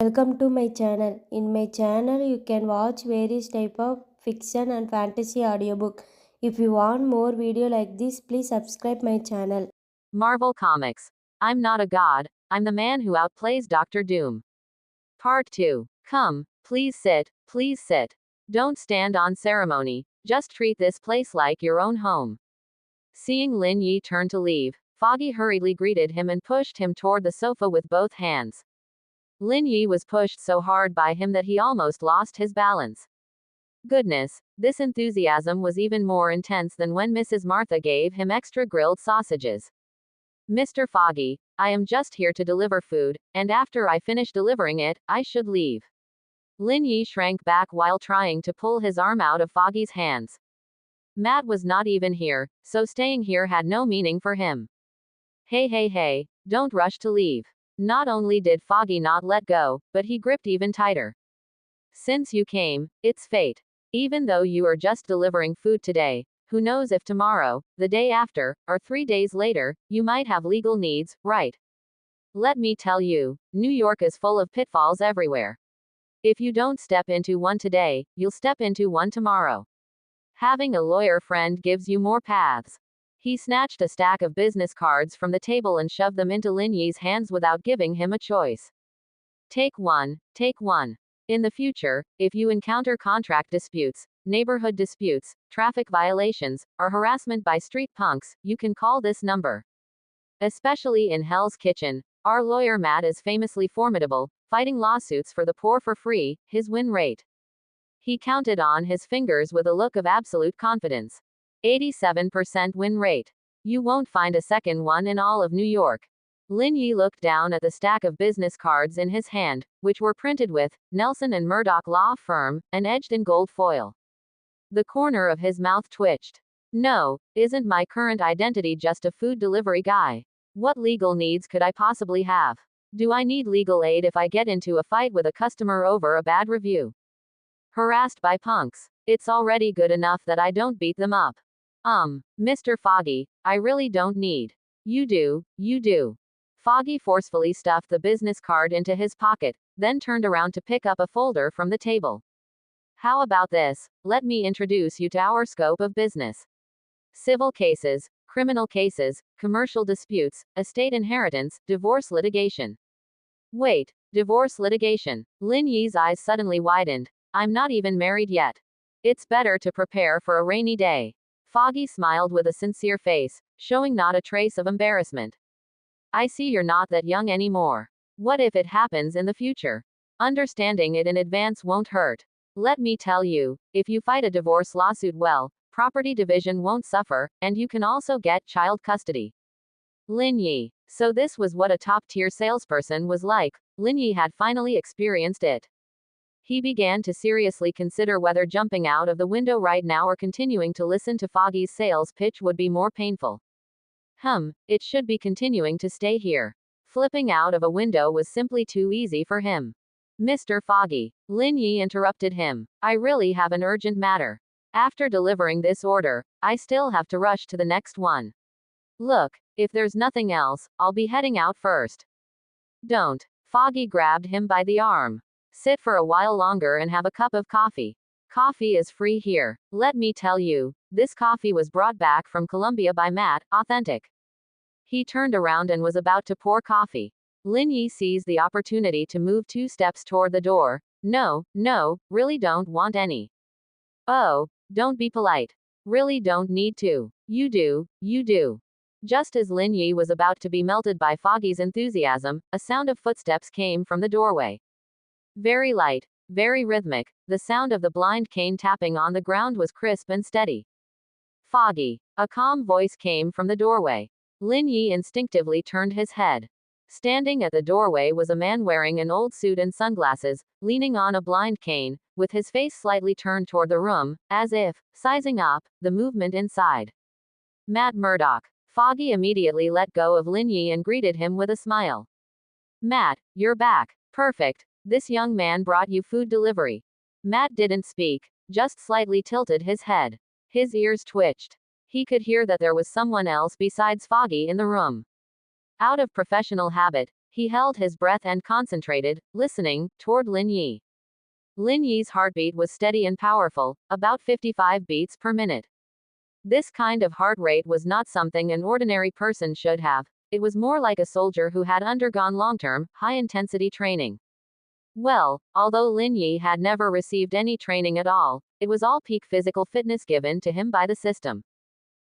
Welcome to my channel. In my channel, you can watch various type of fiction and fantasy audiobook. If you want more video like this, please subscribe my channel. Marvel Comics. I'm not a god, I'm the man who outplays Doctor Doom. Part 2. Come, please sit, please sit. Don't stand on ceremony, just treat this place like your own home. Seeing Lin Yi turn to leave, Foggy hurriedly greeted him and pushed him toward the sofa with both hands. Lin Yi was pushed so hard by him that he almost lost his balance. Goodness, this enthusiasm was even more intense than when Mrs. Martha gave him extra grilled sausages. Mr. Foggy, I am just here to deliver food, and after I finish delivering it, I should leave. Lin Yi shrank back while trying to pull his arm out of Foggy's hands. Matt was not even here, so staying here had no meaning for him. Hey, don't rush to leave. Not only did Foggy not let go, but he gripped even tighter. Since you came, it's fate. Even though you are just delivering food today, who knows if tomorrow, the day after, or 3 days later, you might have legal needs, right? Let me tell you, New York is full of pitfalls everywhere. If you don't step into one today, you'll step into one tomorrow. Having a lawyer friend gives you more paths. He snatched a stack of business cards from the table and shoved them into Lin Yi's hands without giving him a choice. Take one, take one. In the future, if you encounter contract disputes, neighborhood disputes, traffic violations, or harassment by street punks, you can call this number. Especially in Hell's Kitchen, our lawyer Matt is famously formidable, fighting lawsuits for the poor for free, his win rate. He counted on his fingers with a look of absolute confidence. 87% win rate. You won't find a second one in all of New York. Lin Yi looked down at the stack of business cards in his hand, which were printed with Nelson and Murdoch Law Firm, and edged in gold foil. The corner of his mouth twitched. No, isn't my current identity just a food delivery guy? What legal needs could I possibly have? Do I need legal aid if I get into a fight with a customer over a bad review? Harassed by punks. It's already good enough that I don't beat them up. Mr. Foggy, I really don't need. You do. Foggy forcefully stuffed the business card into his pocket, then turned around to pick up a folder from the table. How about this? Let me introduce you to our scope of business. Civil cases, criminal cases, commercial disputes, estate inheritance, divorce litigation. Wait, divorce litigation. Lin Yi's eyes suddenly widened. I'm not even married yet. It's better to prepare for a rainy day. Foggy smiled with a sincere face, showing not a trace of embarrassment. I see you're not that young anymore. What if it happens in the future? Understanding it in advance won't hurt. Let me tell you, if you fight a divorce lawsuit well, property division won't suffer, and you can also get child custody. Lin Yi. So this was what a top-tier salesperson was like. Lin Yi had finally experienced it. He began to seriously consider whether jumping out of the window right now or continuing to listen to Foggy's sales pitch would be more painful. It should be continuing to stay here. Flipping out of a window was simply too easy for him. Mr. Foggy. Lin Yi interrupted him. I really have an urgent matter. After delivering this order, I still have to rush to the next one. Look, if there's nothing else, I'll be heading out first. Don't. Foggy grabbed him by the arm. Sit for a while longer and have a cup of coffee. Coffee is free here. Let me tell you, this coffee was brought back from Colombia by Matt, authentic. He turned around and was about to pour coffee. Lin Yi seized the opportunity to move 2 steps toward the door. No, really don't want any. Oh, don't be polite. Really don't need to. You do. Just as Lin Yi was about to be melted by Foggy's enthusiasm, a sound of footsteps came from the doorway. Very light, very rhythmic, the sound of the blind cane tapping on the ground was crisp and steady. Foggy. A calm voice came from the doorway. Lin Yi instinctively turned his head. Standing at the doorway was a man wearing an old suit and sunglasses, leaning on a blind cane, with his face slightly turned toward the room, as if sizing up the movement inside. Matt Murdoch. Foggy immediately let go of Lin Yi and greeted him with a smile. Matt, you're back. Perfect. This young man brought you food delivery. Matt didn't speak, just slightly tilted his head. His ears twitched. He could hear that there was someone else besides Foggy in the room. Out of professional habit, He held his breath and concentrated, listening, toward Lin Yi. Lin Yi's heartbeat was steady and powerful, about 55 beats per minute. This kind of heart rate was not something an ordinary person should have. It was more like a soldier who had undergone long-term, high-intensity training. Well, although Lin Yi had never received any training at all, it was all peak physical fitness given to him by the system.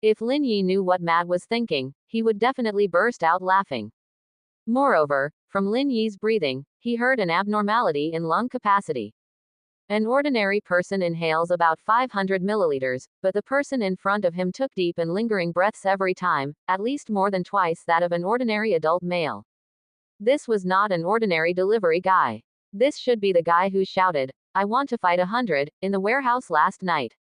If Lin Yi knew what Matt was thinking, he would definitely burst out laughing. Moreover, from Lin Yi's breathing, he heard an abnormality in lung capacity. An ordinary person inhales about 500 milliliters, but the person in front of him took deep and lingering breaths every time, at least more than twice that of an ordinary adult male. This was not an ordinary delivery guy. This should be the guy who shouted, "I want to fight 100, in the warehouse last night."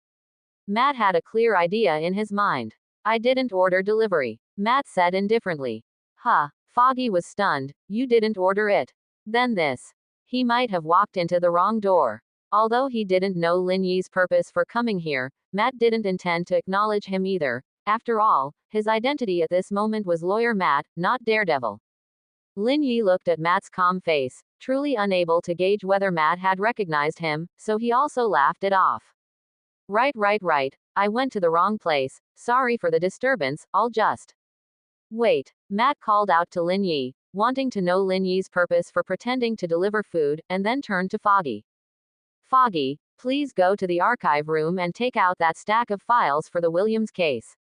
Matt had a clear idea in his mind. "I didn't order delivery," Matt said indifferently. "Huh." Foggy was stunned. "You didn't order it. Then this." He might have walked into the wrong door. Although he didn't know Lin Yi's purpose for coming here, Matt didn't intend to acknowledge him either. After all, his identity at this moment was Lawyer Matt, not Daredevil. Lin Yi looked at Matt's calm face, truly unable to gauge whether Matt had recognized him, so he also laughed it off. Right. I went to the wrong place. Sorry for the disturbance, I'll just. Wait. Matt called out to Lin Yi, wanting to know Lin Yi's purpose for pretending to deliver food, and then turned to Foggy. Foggy, please go to the archive room and take out that stack of files for the Williams case.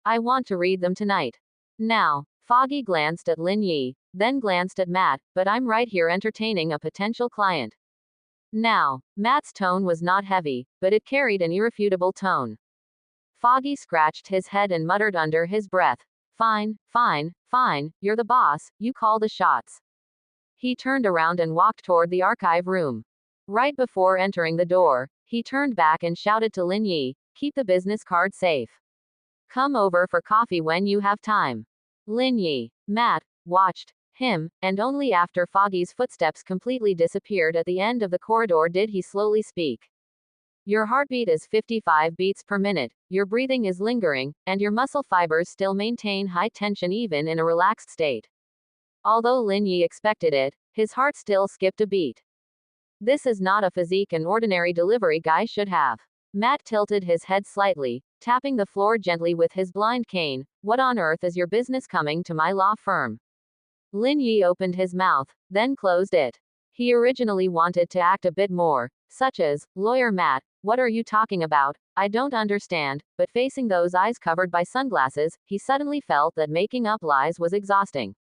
I want to read them tonight. Now. Foggy glanced at Lin Yi, then glanced at Matt, but I'm right here entertaining a potential client. Now. Matt's tone was not heavy, but it carried an irrefutable tone. Foggy scratched his head and muttered under his breath, Fine, you're the boss, you call the shots. He turned around and walked toward the archive room. Right before entering the door, he turned back and shouted to Lin Yi, keep the business card safe. Come over for coffee when you have time. Lin Yi. Matt watched him, and only after Foggy's footsteps completely disappeared at the end of the corridor did he slowly speak. Your heartbeat is 55 beats per minute, your breathing is lingering, and your muscle fibers still maintain high tension even in a relaxed state. Although Lin Yi expected it, his heart still skipped a beat. This is not a physique an ordinary delivery guy should have. Matt tilted his head slightly, tapping the floor gently with his blind cane. What on earth is your business coming to my law firm? Lin Yi opened his mouth, then closed it. He originally wanted to act a bit more, such as, Lawyer Matt, what are you talking about? I don't understand, but facing those eyes covered by sunglasses, he suddenly felt that making up lies was exhausting.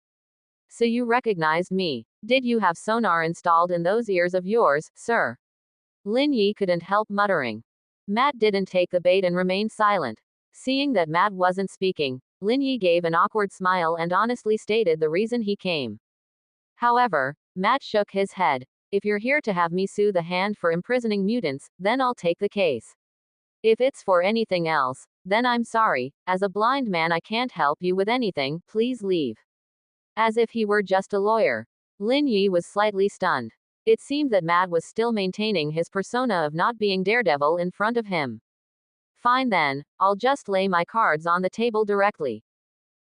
So you recognized me. Did you have sonar installed in those ears of yours, sir? Lin Yi couldn't help muttering. Matt didn't take the bait and remained silent. Seeing that Matt wasn't speaking, Lin Yi gave an awkward smile and honestly stated the reason he came. However, Matt shook his head. If you're here to have me sue the hand for imprisoning mutants, then I'll take the case. If it's for anything else, then I'm sorry, as a blind man I can't help you with anything, please leave. As if he were just a lawyer. Lin Yi was slightly stunned. It seemed that Matt was still maintaining his persona of not being Daredevil in front of him. Fine then, I'll just lay my cards on the table directly.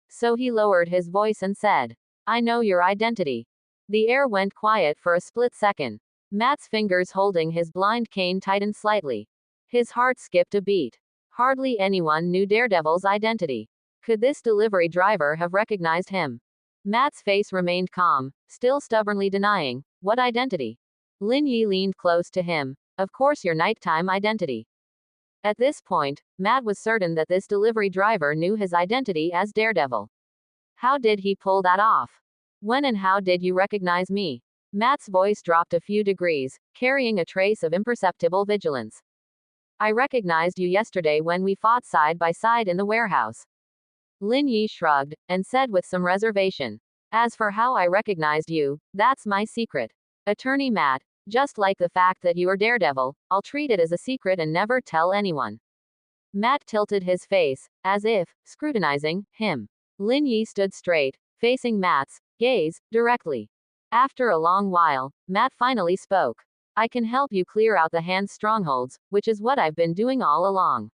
So he lowered his voice and said, I know your identity. The air went quiet for a split second. Matt's fingers holding his blind cane tightened slightly. His heart skipped a beat. Hardly anyone knew Daredevil's identity. Could this delivery driver have recognized him? Matt's face remained calm, still stubbornly denying. What identity? Lin Yi leaned close to him. Of course your nighttime identity. At this point, Matt was certain that this delivery driver knew his identity as Daredevil. How did he pull that off? When and how did you recognize me? Matt's voice dropped a few degrees, carrying a trace of imperceptible vigilance. I recognized you yesterday when we fought side by side in the warehouse. Lin Yi shrugged, and said with some reservation. As for how I recognized you, that's my secret. Attorney Matt, just like the fact that you are Daredevil, I'll treat it as a secret and never tell anyone. Matt tilted his face, as if scrutinizing him. Lin Yi stood straight, facing Matt's gaze directly. After a long while, Matt finally spoke. I can help you clear out the hand's strongholds, which is what I've been doing all along.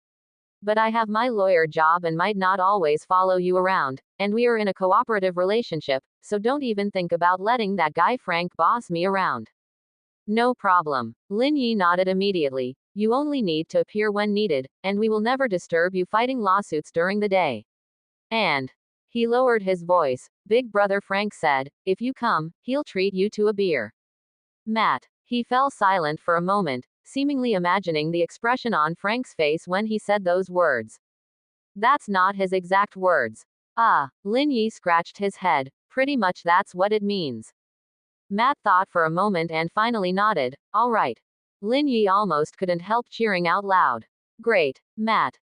But I have my lawyer job and might not always follow you around, and we are in a cooperative relationship, so don't even think about letting that guy Frank boss me around. No problem. Lin Yi nodded immediately. You only need to appear when needed, and we will never disturb you fighting lawsuits during the day. And he lowered his voice. Big brother Frank said, if you come, he'll treat you to a beer. Matt. He fell silent for a moment, seemingly imagining the expression on Frank's face when he said those words. That's not his exact words. Lin Yi scratched his head. Pretty much that's what it means. Matt thought for a moment and finally nodded. All right. Lin Yi almost couldn't help cheering out loud. Great. Matt.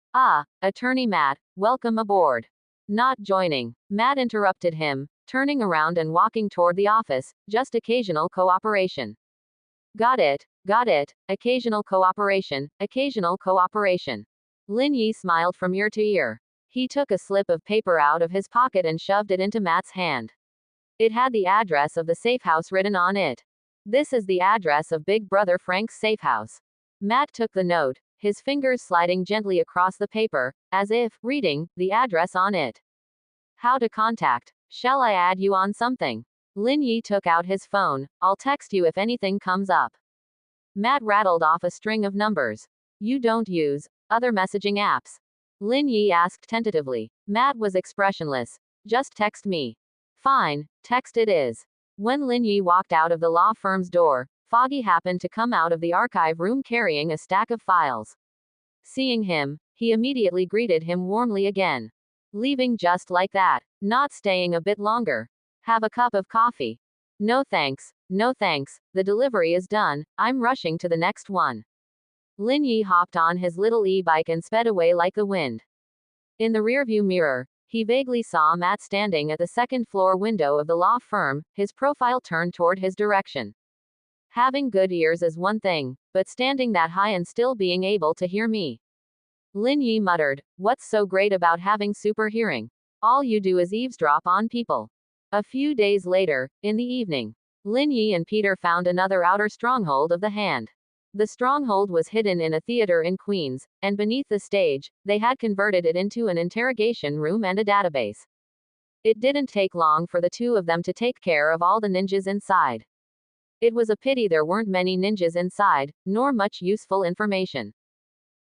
Attorney Matt, welcome aboard. Not joining. Matt interrupted him, turning around and walking toward the office, just occasional cooperation. Got it. Occasional cooperation, occasional cooperation. Lin Yi smiled from ear to ear. He took a slip of paper out of his pocket and shoved it into Matt's hand. It had the address of the safe house written on it. This is the address of Big Brother Frank's safe house. Matt took the note, his fingers sliding gently across the paper, as if reading the address on it. How to contact. Shall I add you on something? Lin Yi took out his phone. I'll text you if anything comes up. Matt rattled off a string of numbers. You don't use other messaging apps? Lin Yi asked tentatively. Matt was expressionless. Just text me. Fine, text it is. When Lin Yi walked out of the law firm's door, Foggy happened to come out of the archive room carrying a stack of files. Seeing him, he immediately greeted him warmly again. Leaving just like that, not staying a bit longer. Have a cup of coffee. No thanks, the delivery is done, I'm rushing to the next one. Lin Yi hopped on his little e-bike and sped away like the wind. In the rearview mirror, he vaguely saw Matt standing at the second-floor window of the law firm, his profile turned toward his direction. Having good ears is one thing, but standing that high and still being able to hear me. Lin Yi muttered, what's so great about having super hearing? All you do is eavesdrop on people. A few days later, in the evening, Lin Yi and Peter found another outer stronghold of the hand. The stronghold was hidden in a theater in Queens, and beneath the stage, they had converted it into an interrogation room and a database. It didn't take long for the two of them to take care of all the ninjas inside. It was a pity there weren't many ninjas inside, nor much useful information.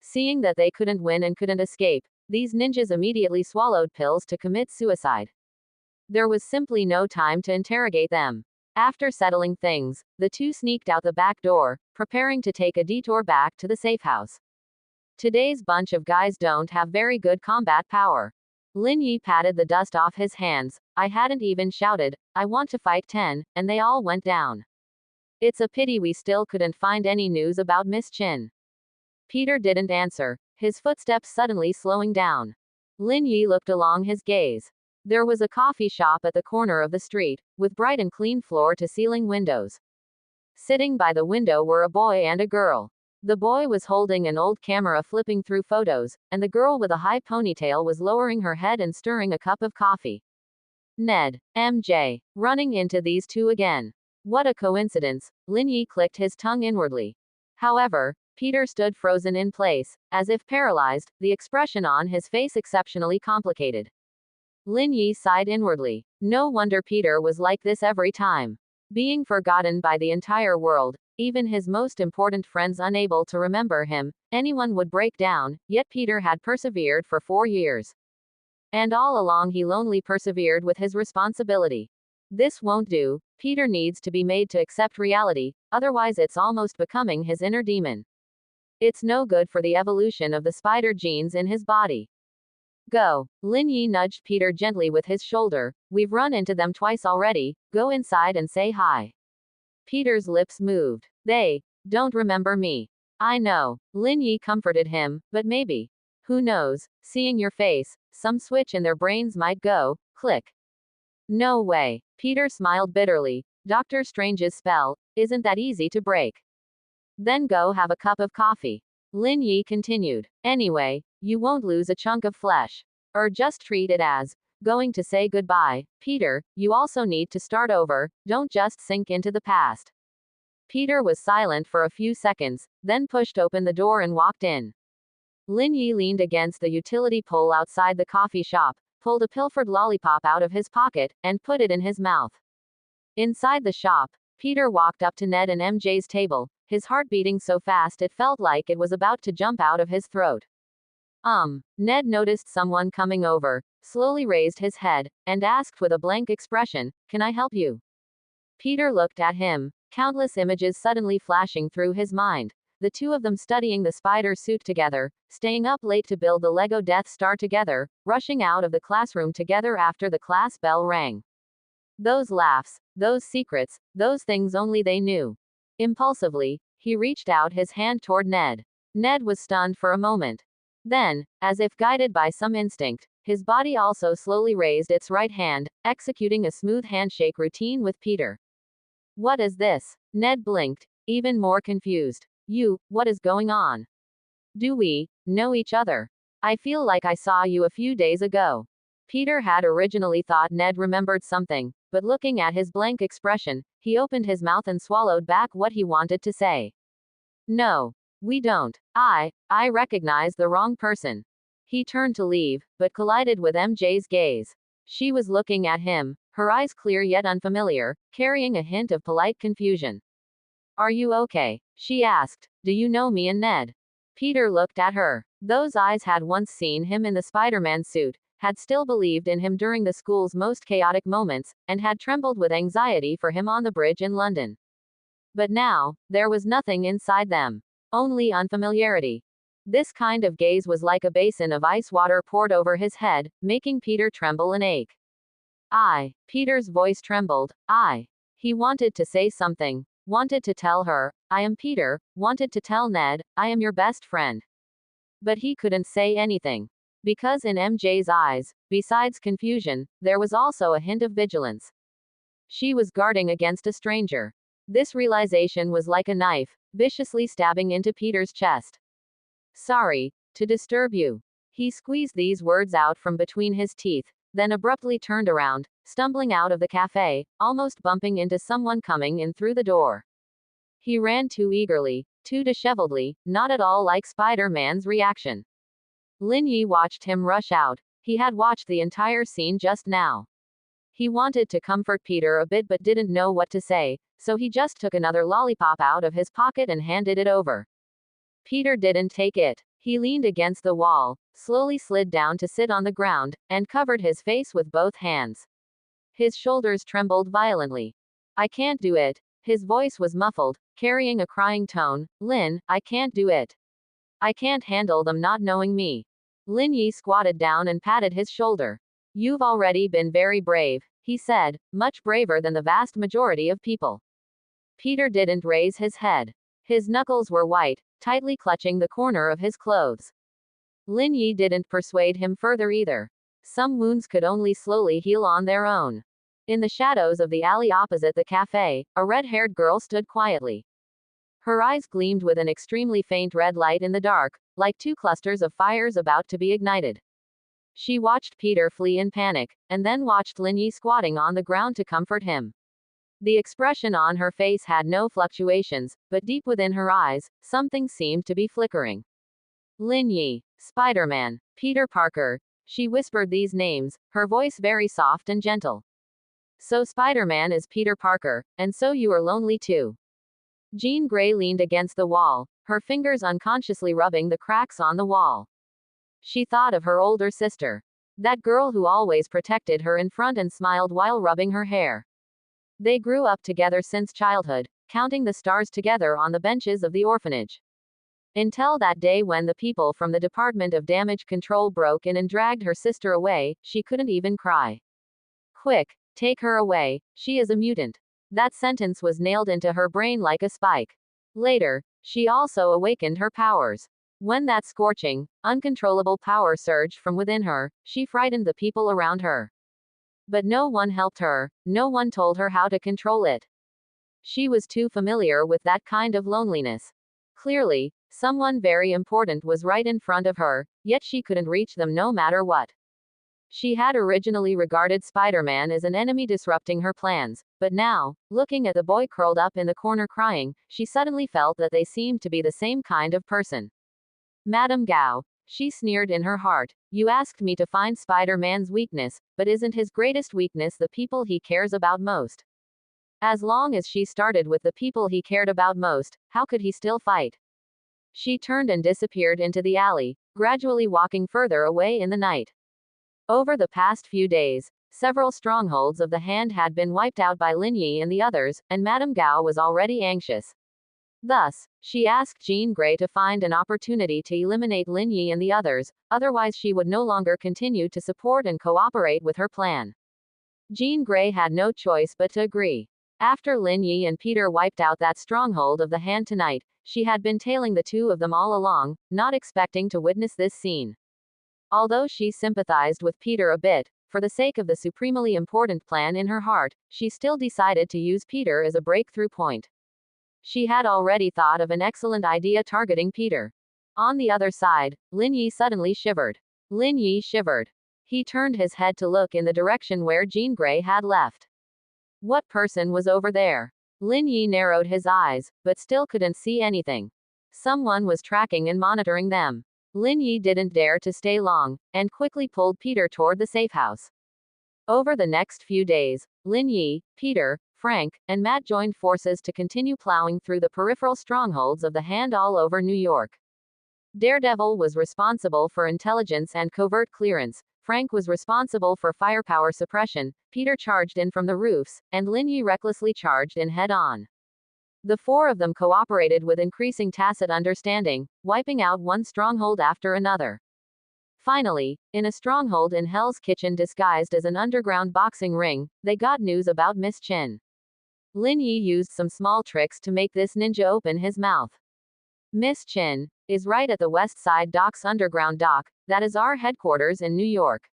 Seeing that they couldn't win and couldn't escape, these ninjas immediately swallowed pills to commit suicide. There was simply no time to interrogate them. After settling things, the two sneaked out the back door, preparing to take a detour back to the safe house. Today's bunch of guys don't have very good combat power. Lin Yi patted the dust off his hands. I hadn't even shouted, I want to fight 10, and they all went down. It's a pity we still couldn't find any news about Miss Chin. Peter didn't answer, his footsteps suddenly slowing down. Lin Yi looked along his gaze. There was a coffee shop at the corner of the street, with bright and clean floor-to-ceiling windows. Sitting by the window were a boy and a girl. The boy was holding an old camera flipping through photos, and the girl with a high ponytail was lowering her head and stirring a cup of coffee. Ned, MJ, running into these two again. What a coincidence, Lin Yi clicked his tongue inwardly. However, Peter stood frozen in place, as if paralyzed, the expression on his face exceptionally complicated. Lin Yi sighed inwardly. No wonder Peter was like this every time. Being forgotten by the entire world, even his most important friends unable to remember him, anyone would break down, yet Peter had persevered for 4 years. And all along he lonely persevered with his responsibility. This won't do, Peter needs to be made to accept reality, otherwise it's almost becoming his inner demon. It's no good for the evolution of the spider genes in his body. Go. Lin Yi nudged Peter gently with his shoulder. We've run into them twice already, go inside and say hi. Peter's lips moved. They don't remember me. I know. Lin Yi comforted him, but maybe. Who knows, seeing your face, some switch in their brains might go, click. No way. Peter smiled bitterly. Doctor Strange's spell, isn't that easy to break? Then go have a cup of coffee. Lin Yi continued. Anyway, you won't lose a chunk of flesh. Or just treat it as going to say goodbye. Peter, you also need to start over, don't just sink into the past. Peter was silent for a few seconds, then pushed open the door and walked in. Lin Yi leaned against the utility pole outside the coffee shop, pulled a pilfered lollipop out of his pocket, and put it in his mouth. Inside the shop, Peter walked up to Ned and MJ's table, his heart beating so fast it felt like it was about to jump out of his throat. Ned noticed someone coming over, slowly raised his head, and asked with a blank expression, "Can I help you?" Peter looked at him, countless images suddenly flashing through his mind. The two of them studying the spider suit together, staying up late to build the Lego Death Star together, rushing out of the classroom together after the class bell rang. Those laughs, those secrets, those things only they knew. Impulsively, he reached out his hand toward Ned. Ned was stunned for a moment. Then, as if guided by some instinct, his body also slowly raised its right hand, executing a smooth handshake routine with Peter. "What is this?" Ned blinked, even more confused. What is going on? Do we know each other? I feel like I saw you a few days ago." Peter had originally thought Ned remembered something, but looking at his blank expression, he opened his mouth and swallowed back what he wanted to say. "No. We don't. I recognize the wrong person." He turned to leave, but collided with MJ's gaze. She was looking at him, her eyes clear yet unfamiliar, carrying a hint of polite confusion. "Are you okay?" she asked. "Do you know me and Ned?" Peter looked at her. Those eyes had once seen him in the Spider-Man suit, had still believed in him during the school's most chaotic moments, and had trembled with anxiety for him on the bridge in London. But now, there was nothing inside them. Only unfamiliarity. This kind of gaze was like a basin of ice water poured over his head, making Peter tremble and ache. Peter's voice trembled. He wanted to say something. Wanted to tell her, "I am Peter," wanted to tell Ned, "I am your best friend." But he couldn't say anything. Because in MJ's eyes, besides confusion, there was also a hint of vigilance. She was guarding against a stranger. This realization was like a knife, viciously stabbing into Peter's chest. "Sorry to disturb you." He squeezed these words out from between his teeth, then abruptly turned around, stumbling out of the cafe, almost bumping into someone coming in through the door. He ran too eagerly, too disheveledly, not at all like Spider-Man's reaction. Lin Yi watched him rush out. He had watched the entire scene just now. He wanted to comfort Peter a bit but didn't know what to say, so he just took another lollipop out of his pocket and handed it over. Peter didn't take it. He leaned against the wall, slowly slid down to sit on the ground, and covered his face with both hands. His shoulders trembled violently. "I can't do it." His voice was muffled, carrying a crying tone. "Lin, I can't do it. I can't handle them not knowing me." Lin Yi squatted down and patted his shoulder. "You've already been very brave," he said, "much braver than the vast majority of people." Peter didn't raise his head. His knuckles were white, tightly clutching the corner of his clothes. Lin Yi didn't persuade him further either. Some wounds could only slowly heal on their own. In the shadows of the alley opposite the cafe, a red-haired girl stood quietly. Her eyes gleamed with an extremely faint red light in the dark, like two clusters of fires about to be ignited. She watched Peter flee in panic, and then watched Lin Yi squatting on the ground to comfort him. The expression on her face had no fluctuations, but deep within her eyes, something seemed to be flickering. Lin Yi, Spider-Man, Peter Parker. She whispered these names, her voice very soft and gentle. "So Spider-Man is Peter Parker, and so you are lonely too." Jean Grey leaned against the wall, her fingers unconsciously rubbing the cracks on the wall. She thought of her older sister. That girl who always protected her in front and smiled while rubbing her hair. They grew up together since childhood, counting the stars together on the benches of the orphanage. Until that day when the people from the Department of Damage Control broke in and dragged her sister away, she couldn't even cry. "Quick, take her away, she is a mutant." That sentence was nailed into her brain like a spike. Later, she also awakened her powers. When that scorching, uncontrollable power surged from within her, she frightened the people around her. But no one helped her, no one told her how to control it. She was too familiar with that kind of loneliness. Clearly, someone very important was right in front of her, yet she couldn't reach them no matter what. She had originally regarded Spider-Man as an enemy disrupting her plans, but now, looking at the boy curled up in the corner crying, she suddenly felt that they seemed to be the same kind of person. "Madame Gao," She sneered in her heart. You asked me to find Spider-Man's weakness, but isn't his greatest weakness the people he cares about most? As long as she started with the people he cared about most, how could he still fight? She turned and disappeared into the alley, gradually walking further away in the night. Over the past few days, several strongholds of the hand had been wiped out by Lin Yi and the others, and Madame Gao was already anxious. Thus, she asked Jean Grey to find an opportunity to eliminate Lin Yi and the others, otherwise she would no longer continue to support and cooperate with her plan. Jean Grey had no choice but to agree. After Lin Yi and Peter wiped out that stronghold of the hand tonight, she had been tailing the two of them all along, not expecting to witness this scene. Although she sympathized with Peter a bit, for the sake of the supremely important plan in her heart, she still decided to use Peter as a breakthrough point. She had already thought of an excellent idea targeting Peter. On the other side, Lin Yi suddenly shivered. Lin Yi shivered. He turned his head to look in the direction where Jean Grey had left. What person was over there? Lin Yi narrowed his eyes, but still couldn't see anything. Someone was tracking and monitoring them. Lin Yi didn't dare to stay long, and quickly pulled Peter toward the safe house. Over the next few days, Lin Yi, Peter, Frank, and Matt joined forces to continue plowing through the peripheral strongholds of the hand all over New York. Daredevil was responsible for intelligence and covert clearance, Frank was responsible for firepower suppression, Peter charged in from the roofs, and Lin Yi recklessly charged in head-on. The four of them cooperated with increasing tacit understanding, wiping out one stronghold after another. Finally, in a stronghold in Hell's Kitchen disguised as an underground boxing ring, they got news about Miss Chin. Lin Yi used some small tricks to make this ninja open his mouth. Miss Chin is right at the West Side Dock's underground dock, that is our headquarters in New York.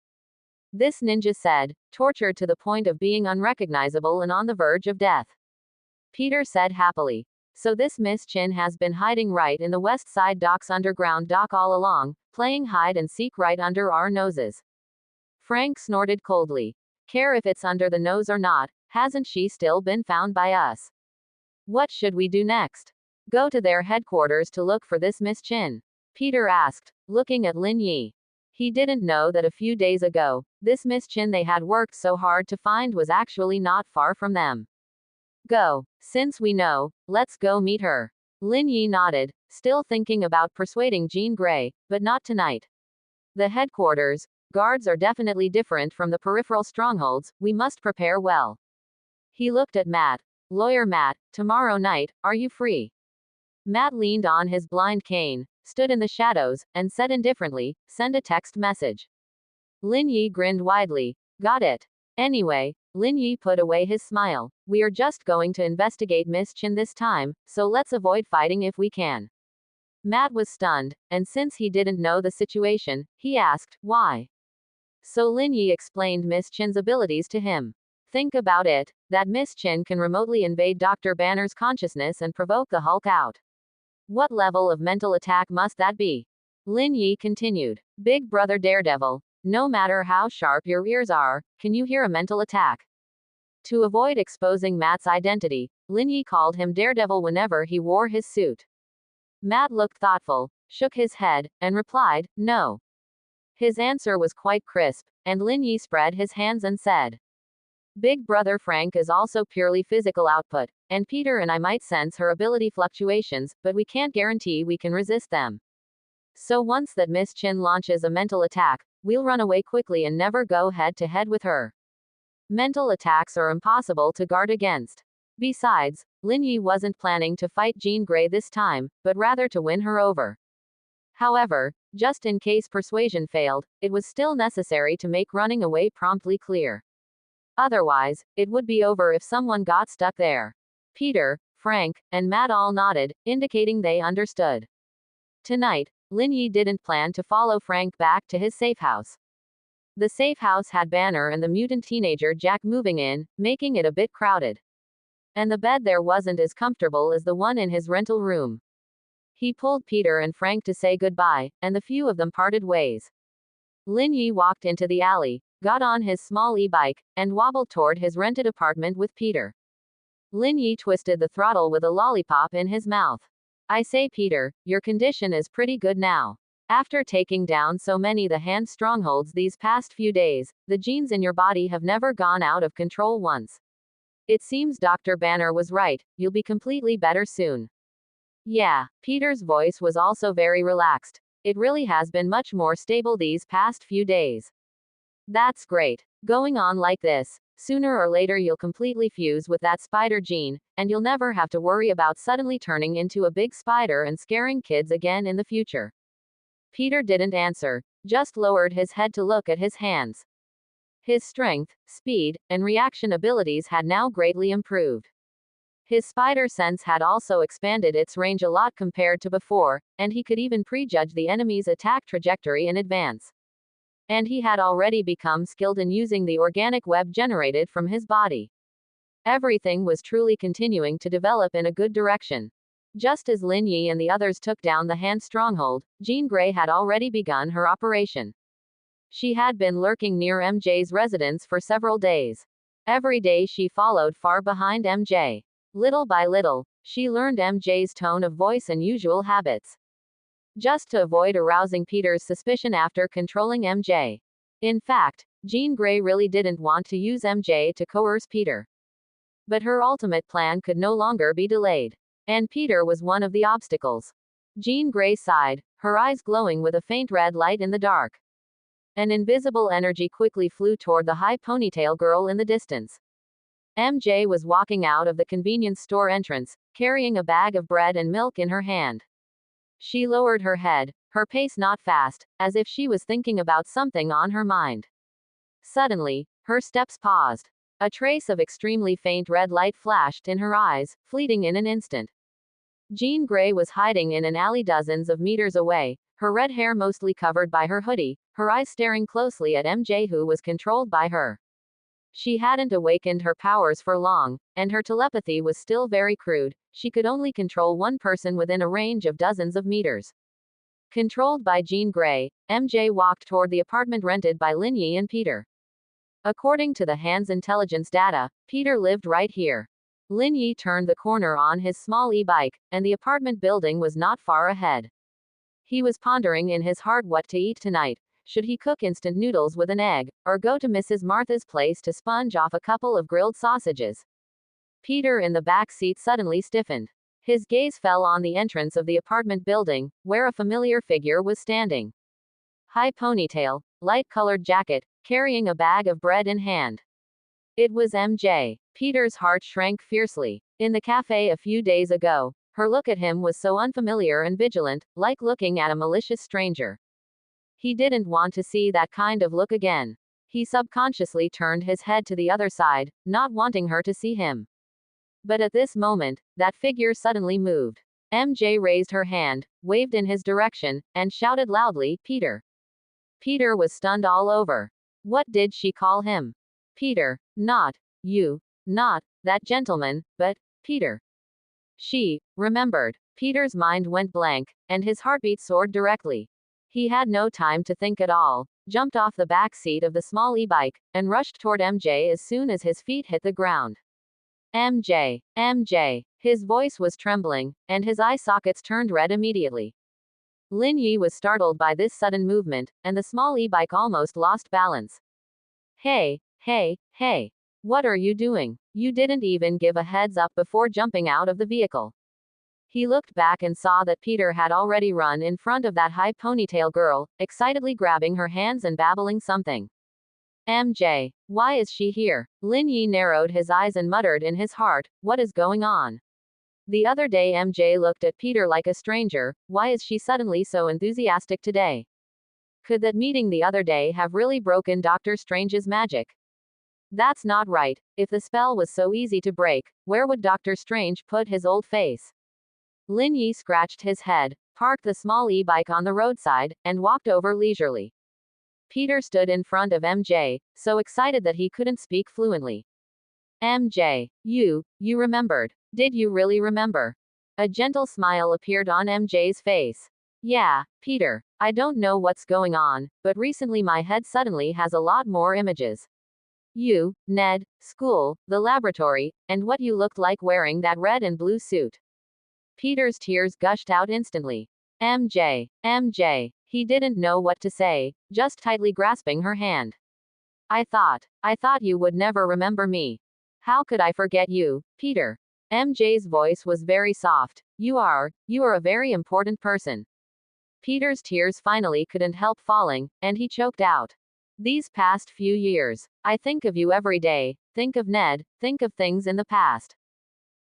This ninja said, tortured to the point of being unrecognizable and on the verge of death. Peter said happily. So this Miss Chin has been hiding right in the West Side Dock's underground dock all along, playing hide and seek right under our noses. Frank snorted coldly. Care if it's under the nose or not, hasn't she still been found by us? What should we do next? Go to their headquarters to look for this Miss Chin? Peter asked, looking at Lin Yi. He didn't know that a few days ago, this Miss Chin they had worked so hard to find was actually not far from them. Go. Since we know, let's go meet her. Lin Yi nodded, still thinking about persuading Jean Grey, but not tonight. The headquarters guards are definitely different from the peripheral strongholds, we must prepare well. He looked at Matt. Lawyer Matt, tomorrow night, are you free? Matt leaned on his blind cane, stood in the shadows, and said indifferently, send a text message. Lin Yi grinned widely. Got it. Anyway, Lin Yi put away his smile. We are just going to investigate Miss Chin this time, so let's avoid fighting if we can. Matt was stunned, and since he didn't know the situation, he asked, why? So Lin Yi explained Miss Chin's abilities to him. Think about it, that Miss Chin can remotely invade Dr. Banner's consciousness and provoke the Hulk out. What level of mental attack must that be? Lin Yi continued. Big Brother Daredevil, no matter how sharp your ears are, can you hear a mental attack? To avoid exposing Matt's identity, Lin Yi called him Daredevil whenever he wore his suit. Matt looked thoughtful, shook his head, and replied, no. His answer was quite crisp, and Lin Yi spread his hands and said, Big Brother Frank is also purely physical output, and Peter and I might sense her ability fluctuations, but we can't guarantee we can resist them. So once that Miss Chin launches a mental attack, we'll run away quickly and never go head to head with her. Mental attacks are impossible to guard against. Besides, Lin Yi wasn't planning to fight Jean Grey this time, but rather to win her over. However, just in case persuasion failed, it was still necessary to make running away promptly clear. Otherwise, it would be over if someone got stuck there. Peter, Frank, and Matt all nodded, indicating they understood. Tonight, Lin Yi didn't plan to follow Frank back to his safe house. The safe house had Banner and the mutant teenager Jack moving in, making it a bit crowded. And the bed there wasn't as comfortable as the one in his rental room. He pulled Peter and Frank to say goodbye, and the few of them parted ways. Lin Yi walked into the alley, got on his small e-bike, and wobbled toward his rented apartment with Peter. Lin Yi twisted the throttle with a lollipop in his mouth. I say Peter, your condition is pretty good now. After taking down so many the hand strongholds these past few days, the genes in your body have never gone out of control once. It seems Dr. Banner was right, you'll be completely better soon. Yeah, Peter's voice was also very relaxed. It really has been much more stable these past few days. That's great. Going on like this, sooner or later you'll completely fuse with that spider gene, and you'll never have to worry about suddenly turning into a big spider and scaring kids again in the future. Peter didn't answer, just lowered his head to look at his hands. His strength, speed, and reaction abilities had now greatly improved. His spider sense had also expanded its range a lot compared to before, and he could even prejudge the enemy's attack trajectory in advance. And he had already become skilled in using the organic web generated from his body. Everything was truly continuing to develop in a good direction. Just as Lin Yi and the others took down the hand stronghold, Jean Grey had already begun her operation. She had been lurking near MJ's residence for several days. Every day she followed far behind MJ. Little by little, she learned MJ's tone of voice and usual habits. Just to avoid arousing Peter's suspicion after controlling MJ. In fact, Jean Grey really didn't want to use MJ to coerce Peter. But her ultimate plan could no longer be delayed. And Peter was one of the obstacles. Jean Grey sighed, her eyes glowing with a faint red light in the dark. An invisible energy quickly flew toward the high ponytail girl in the distance. MJ was walking out of the convenience store entrance, carrying a bag of bread and milk in her hand. She lowered her head, her pace not fast, as if she was thinking about something on her mind. Suddenly, her steps paused. A trace of extremely faint red light flashed in her eyes, fleeting in an instant. Jean Grey was hiding in an alley dozens of meters away, her red hair mostly covered by her hoodie, her eyes staring closely at MJ who was controlled by her. She hadn't awakened her powers for long, and her telepathy was still very crude. She could only control one person within a range of dozens of meters. Controlled by Jean Grey, MJ walked toward the apartment rented by Lin Yi and Peter. According to the hand's intelligence data, Peter lived right here. Lin Yi turned the corner on his small e-bike, and the apartment building was not far ahead. He was pondering in his heart what to eat tonight. Should he cook instant noodles with an egg, or go to Mrs. Martha's place to sponge off a couple of grilled sausages? Peter in the back seat suddenly stiffened. His gaze fell on the entrance of the apartment building, where a familiar figure was standing. High ponytail, light-colored jacket, carrying a bag of bread in hand. It was MJ. Peter's heart shrank fiercely. In the cafe a few days ago, her look at him was so unfamiliar and vigilant, like looking at a malicious stranger. He didn't want to see that kind of look again. He subconsciously turned his head to the other side, not wanting her to see him. But at this moment, that figure suddenly moved. MJ raised her hand, waved in his direction, and shouted loudly, "Peter." Peter was stunned all over. What did she call him? Peter, not you, not that gentleman, but Peter. She remembered. Peter's mind went blank, and his heartbeat soared directly. He had no time to think at all, jumped off the back seat of the small e-bike, and rushed toward MJ as soon as his feet hit the ground. MJ, MJ. His voice was trembling, and his eye sockets turned red immediately. Lin Yi was startled by this sudden movement, and the small e-bike almost lost balance. Hey, hey, hey. What are you doing? You didn't even give a heads up before jumping out of the vehicle. He looked back and saw that Peter had already run in front of that high ponytail girl, excitedly grabbing her hands and babbling something. MJ, why is she here? Lin Yi narrowed his eyes and muttered in his heart, what is going on? The other day MJ looked at Peter like a stranger, why is she suddenly so enthusiastic today? Could that meeting the other day have really broken Doctor Strange's magic? That's not right. If the spell was so easy to break, where would Doctor Strange put his old face? Lin Yi scratched his head, parked the small e-bike on the roadside, and walked over leisurely. Peter stood in front of MJ, so excited that he couldn't speak fluently. MJ, you remembered. Did you really remember? A gentle smile appeared on MJ's face. Yeah, Peter, I don't know what's going on, but recently my head suddenly has a lot more images. You, Ned, school, the laboratory, and what you looked like wearing that red and blue suit. Peter's tears gushed out instantly. MJ, He didn't know what to say, just tightly grasping her hand. I thought you would never remember me. How could I forget you, Peter? MJ's voice was very soft. You are a very important person. Peter's tears finally couldn't help falling, and he choked out. These past few years, I think of you every day, think of Ned, think of things in the past.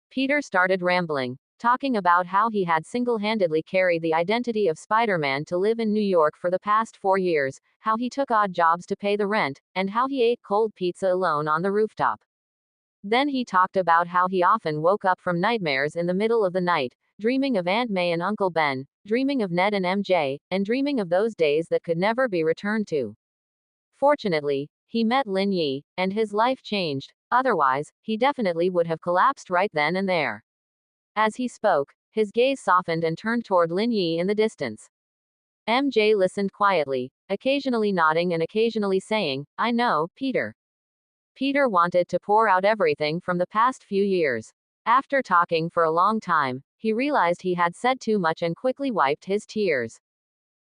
Peter started rambling, talking about how he had single-handedly carried the identity of Spider-Man to live in New York for the past 4 years, how he took odd jobs to pay the rent, and how he ate cold pizza alone on the rooftop. Then he talked about how he often woke up from nightmares in the middle of the night, dreaming of Aunt May and Uncle Ben, dreaming of Ned and MJ, and dreaming of those days that could never be returned to. Fortunately, he met Lin Yi, and his life changed, otherwise, he definitely would have collapsed right then and there. As he spoke, his gaze softened and turned toward Lin Yi in the distance. MJ listened quietly, occasionally nodding and occasionally saying, I know, Peter. Peter wanted to pour out everything from the past few years. After talking for a long time, he realized he had said too much and quickly wiped his tears.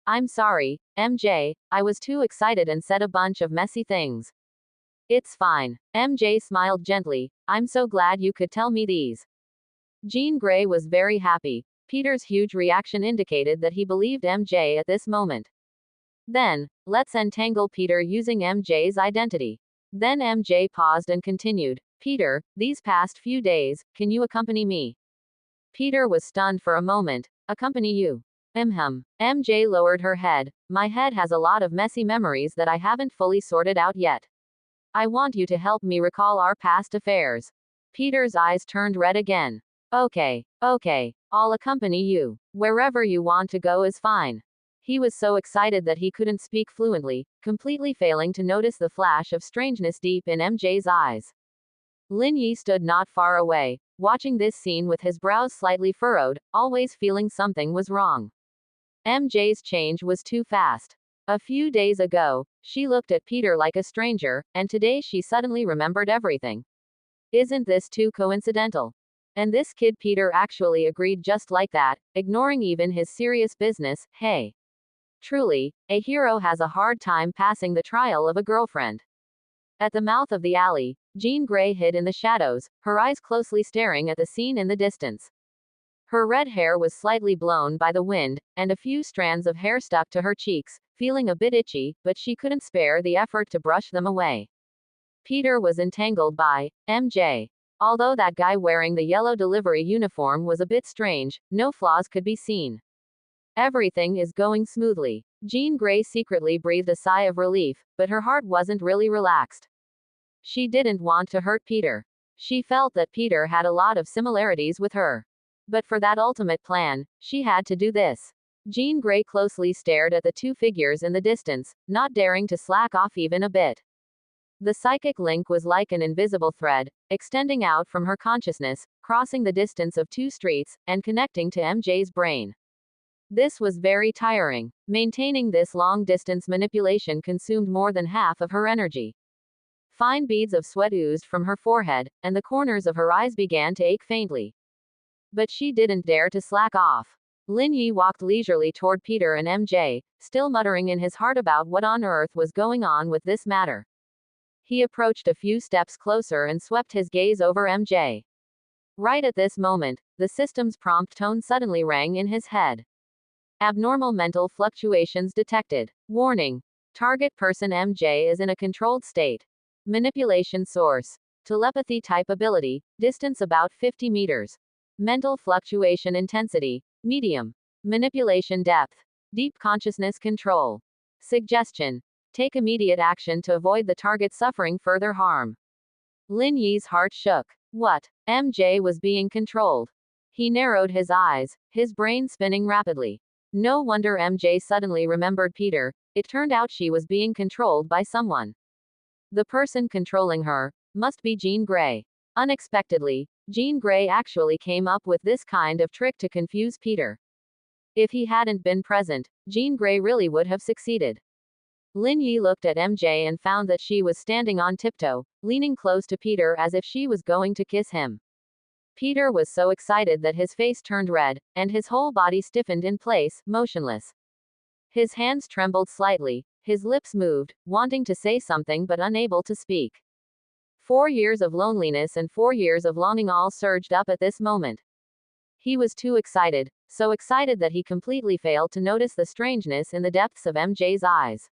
I'm sorry, MJ, I was too excited and said a bunch of messy things. It's fine. MJ smiled gently. I'm so glad you could tell me these. Jean Grey was very happy. Peter's huge reaction indicated that he believed MJ at this moment. Then, let's entangle Peter using MJ's identity. Then MJ paused and continued, Peter, these past few days, can you accompany me? Peter was stunned for a moment. Accompany you? MJ lowered her head. My head has a lot of messy memories that I haven't fully sorted out yet. I want you to help me recall our past affairs. Peter's eyes turned red again. Okay, I'll accompany you. Wherever you want to go is fine. He was so excited that he couldn't speak fluently, completely failing to notice the flash of strangeness deep in MJ's eyes. Lin Yi stood not far away, watching this scene with his brows slightly furrowed, always feeling something was wrong. MJ's change was too fast. A few days ago, she looked at Peter like a stranger, and today she suddenly remembered everything. Isn't this too coincidental? And this kid Peter actually agreed just like that, ignoring even his serious business. Hey. Truly, a hero has a hard time passing the trial of a girlfriend. At the mouth of the alley, Jean Grey hid in the shadows, her eyes closely staring at the scene in the distance. Her red hair was slightly blown by the wind, and a few strands of hair stuck to her cheeks, feeling a bit itchy, but she couldn't spare the effort to brush them away. Peter was entangled by MJ. Although that guy wearing the yellow delivery uniform was a bit strange, no flaws could be seen. Everything is going smoothly. Jean Grey secretly breathed a sigh of relief, but her heart wasn't really relaxed. She didn't want to hurt Peter. She felt that Peter had a lot of similarities with her. But for that ultimate plan, she had to do this. Jean Grey closely stared at the two figures in the distance, not daring to slack off even a bit. The psychic link was like an invisible thread, extending out from her consciousness, crossing the distance of 2 streets, and connecting to MJ's brain. This was very tiring. Maintaining this long-distance manipulation consumed more than half of her energy. Fine beads of sweat oozed from her forehead, and the corners of her eyes began to ache faintly. But she didn't dare to slack off. Lin Yi walked leisurely toward Peter and MJ, still muttering in his heart about what on earth was going on with this matter. He approached a few steps closer and swept his gaze over MJ. Right at this moment, the system's prompt tone suddenly rang in his head. Abnormal mental fluctuations detected. Warning. Target person MJ is in a controlled state. Manipulation source. Telepathy type ability, distance about 50 meters. Mental fluctuation intensity, medium. Manipulation depth, deep consciousness control. Suggestion. Take immediate action to avoid the target suffering further harm. Lin Yi's heart shook. What? MJ was being controlled. He narrowed his eyes, his brain spinning rapidly. No wonder MJ suddenly remembered Peter. It turned out she was being controlled by someone. The person controlling her must be Jean Grey. Unexpectedly, Jean Grey actually came up with this kind of trick to confuse Peter. If he hadn't been present, Jean Grey really would have succeeded. Lin Yi looked at MJ and found that she was standing on tiptoe, leaning close to Peter as if she was going to kiss him. Peter was so excited that his face turned red, and his whole body stiffened in place, motionless. His hands trembled slightly, his lips moved, wanting to say something but unable to speak. 4 years of loneliness and 4 years of longing all surged up at this moment. He was too excited, so excited that he completely failed to notice the strangeness in the depths of MJ's eyes.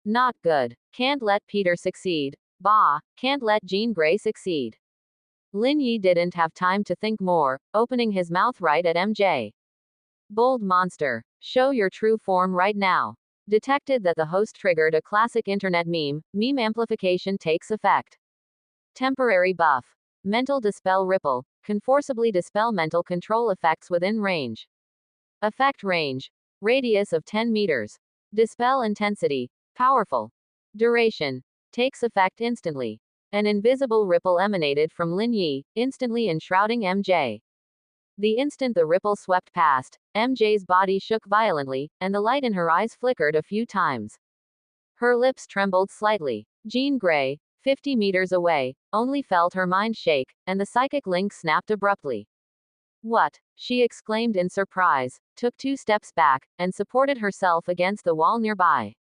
Not good. Can't let Peter succeed. Bah, can't let Jean Grey succeed. Lin Yi didn't have time to think more, opening his mouth right at MJ. Bold monster. Show your true form right now. Detected that the host triggered a classic internet meme. Meme amplification takes effect. Temporary buff. Mental dispel ripple. Can forcibly dispel mental control effects within range. Effect range. Radius of 10 meters. Dispel intensity. Powerful. Duration. Takes effect instantly. An invisible ripple emanated from Lin Yi, instantly enshrouding MJ. The instant the ripple swept past, MJ's body shook violently, and the light in her eyes flickered a few times. Her lips trembled slightly. Jean Grey, 50 meters away, only felt her mind shake, and the psychic link snapped abruptly. What? She exclaimed in surprise, took 2 steps back, and supported herself against the wall nearby.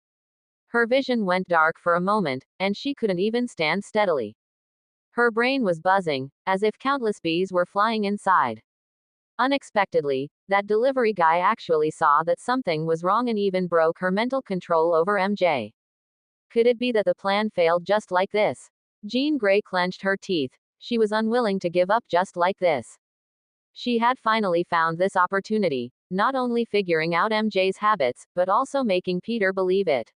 Her vision went dark for a moment, and she couldn't even stand steadily. Her brain was buzzing, as if countless bees were flying inside. Unexpectedly, that delivery guy actually saw that something was wrong and even broke her mental control over MJ. Could it be that the plan failed just like this? Jean Grey clenched her teeth. She was unwilling to give up just like this. She had finally found this opportunity, not only figuring out MJ's habits, but also making Peter believe it.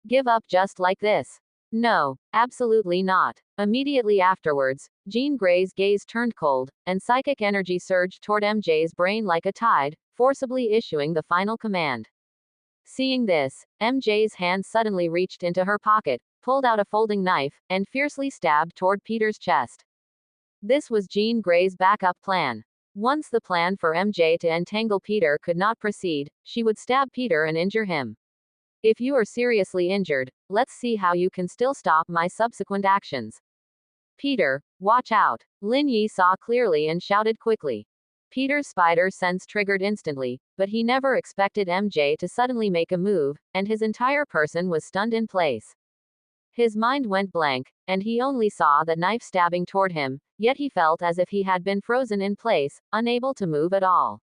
Give up just like this? No, absolutely not. Immediately afterwards, Jean Grey's gaze turned cold, and psychic energy surged toward MJ's brain like a tide, forcibly issuing the final command. Seeing this, MJ's hand suddenly reached into her pocket, pulled out a folding knife, and fiercely stabbed toward Peter's chest. This was Jean Grey's backup plan. Once the plan for MJ to entangle Peter could not proceed, she would stab Peter and injure him. If you are seriously injured, let's see how you can still stop my subsequent actions. Peter, watch out. Lin Yi saw clearly and shouted quickly. Peter's spider sense triggered instantly, but he never expected MJ to suddenly make a move, and his entire person was stunned in place. His mind went blank, and he only saw the knife stabbing toward him, yet he felt as if he had been frozen in place, unable to move at all.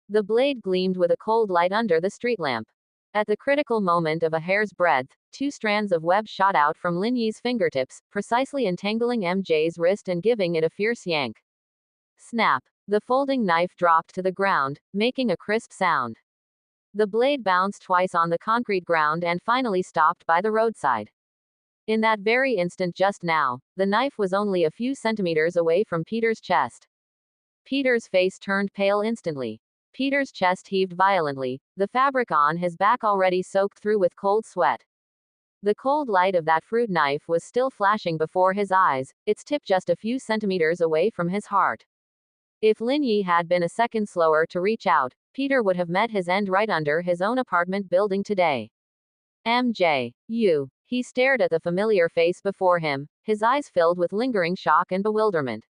The blade gleamed with a cold light under the street lamp. At the critical moment of a hair's breadth, 2 strands of web shot out from Lin Yi's fingertips, precisely entangling MJ's wrist and giving it a fierce yank. Snap! The folding knife dropped to the ground, making a crisp sound. The blade bounced twice on the concrete ground and finally stopped by the roadside. In that very instant just now, the knife was only a few centimeters away from Peter's chest. Peter's face turned pale instantly. Peter's chest heaved violently, the fabric on his back already soaked through with cold sweat. The cold light of that fruit knife was still flashing before his eyes, its tip just a few centimeters away from his heart. If Lin Yi had been a second slower to reach out, Peter would have met his end right under his own apartment building today. MJ, you. He stared at the familiar face before him, his eyes filled with lingering shock and bewilderment.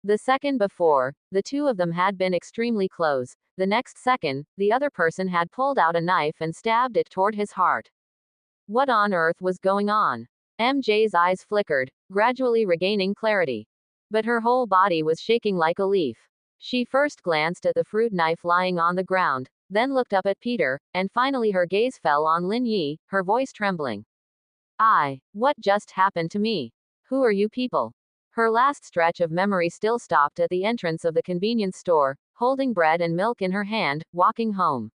The second before, the two of them had been extremely close. The next second, the other person had pulled out a knife and stabbed it toward his heart. What on earth was going on? MJ's eyes flickered, gradually regaining clarity. But her whole body was shaking like a leaf. She first glanced at the fruit knife lying on the ground, then looked up at Peter, and finally her gaze fell on Lin Yi, her voice trembling. What just happened to me? Who are you people? Her last stretch of memory still stopped at the entrance of the convenience store, holding bread and milk in her hand, walking home.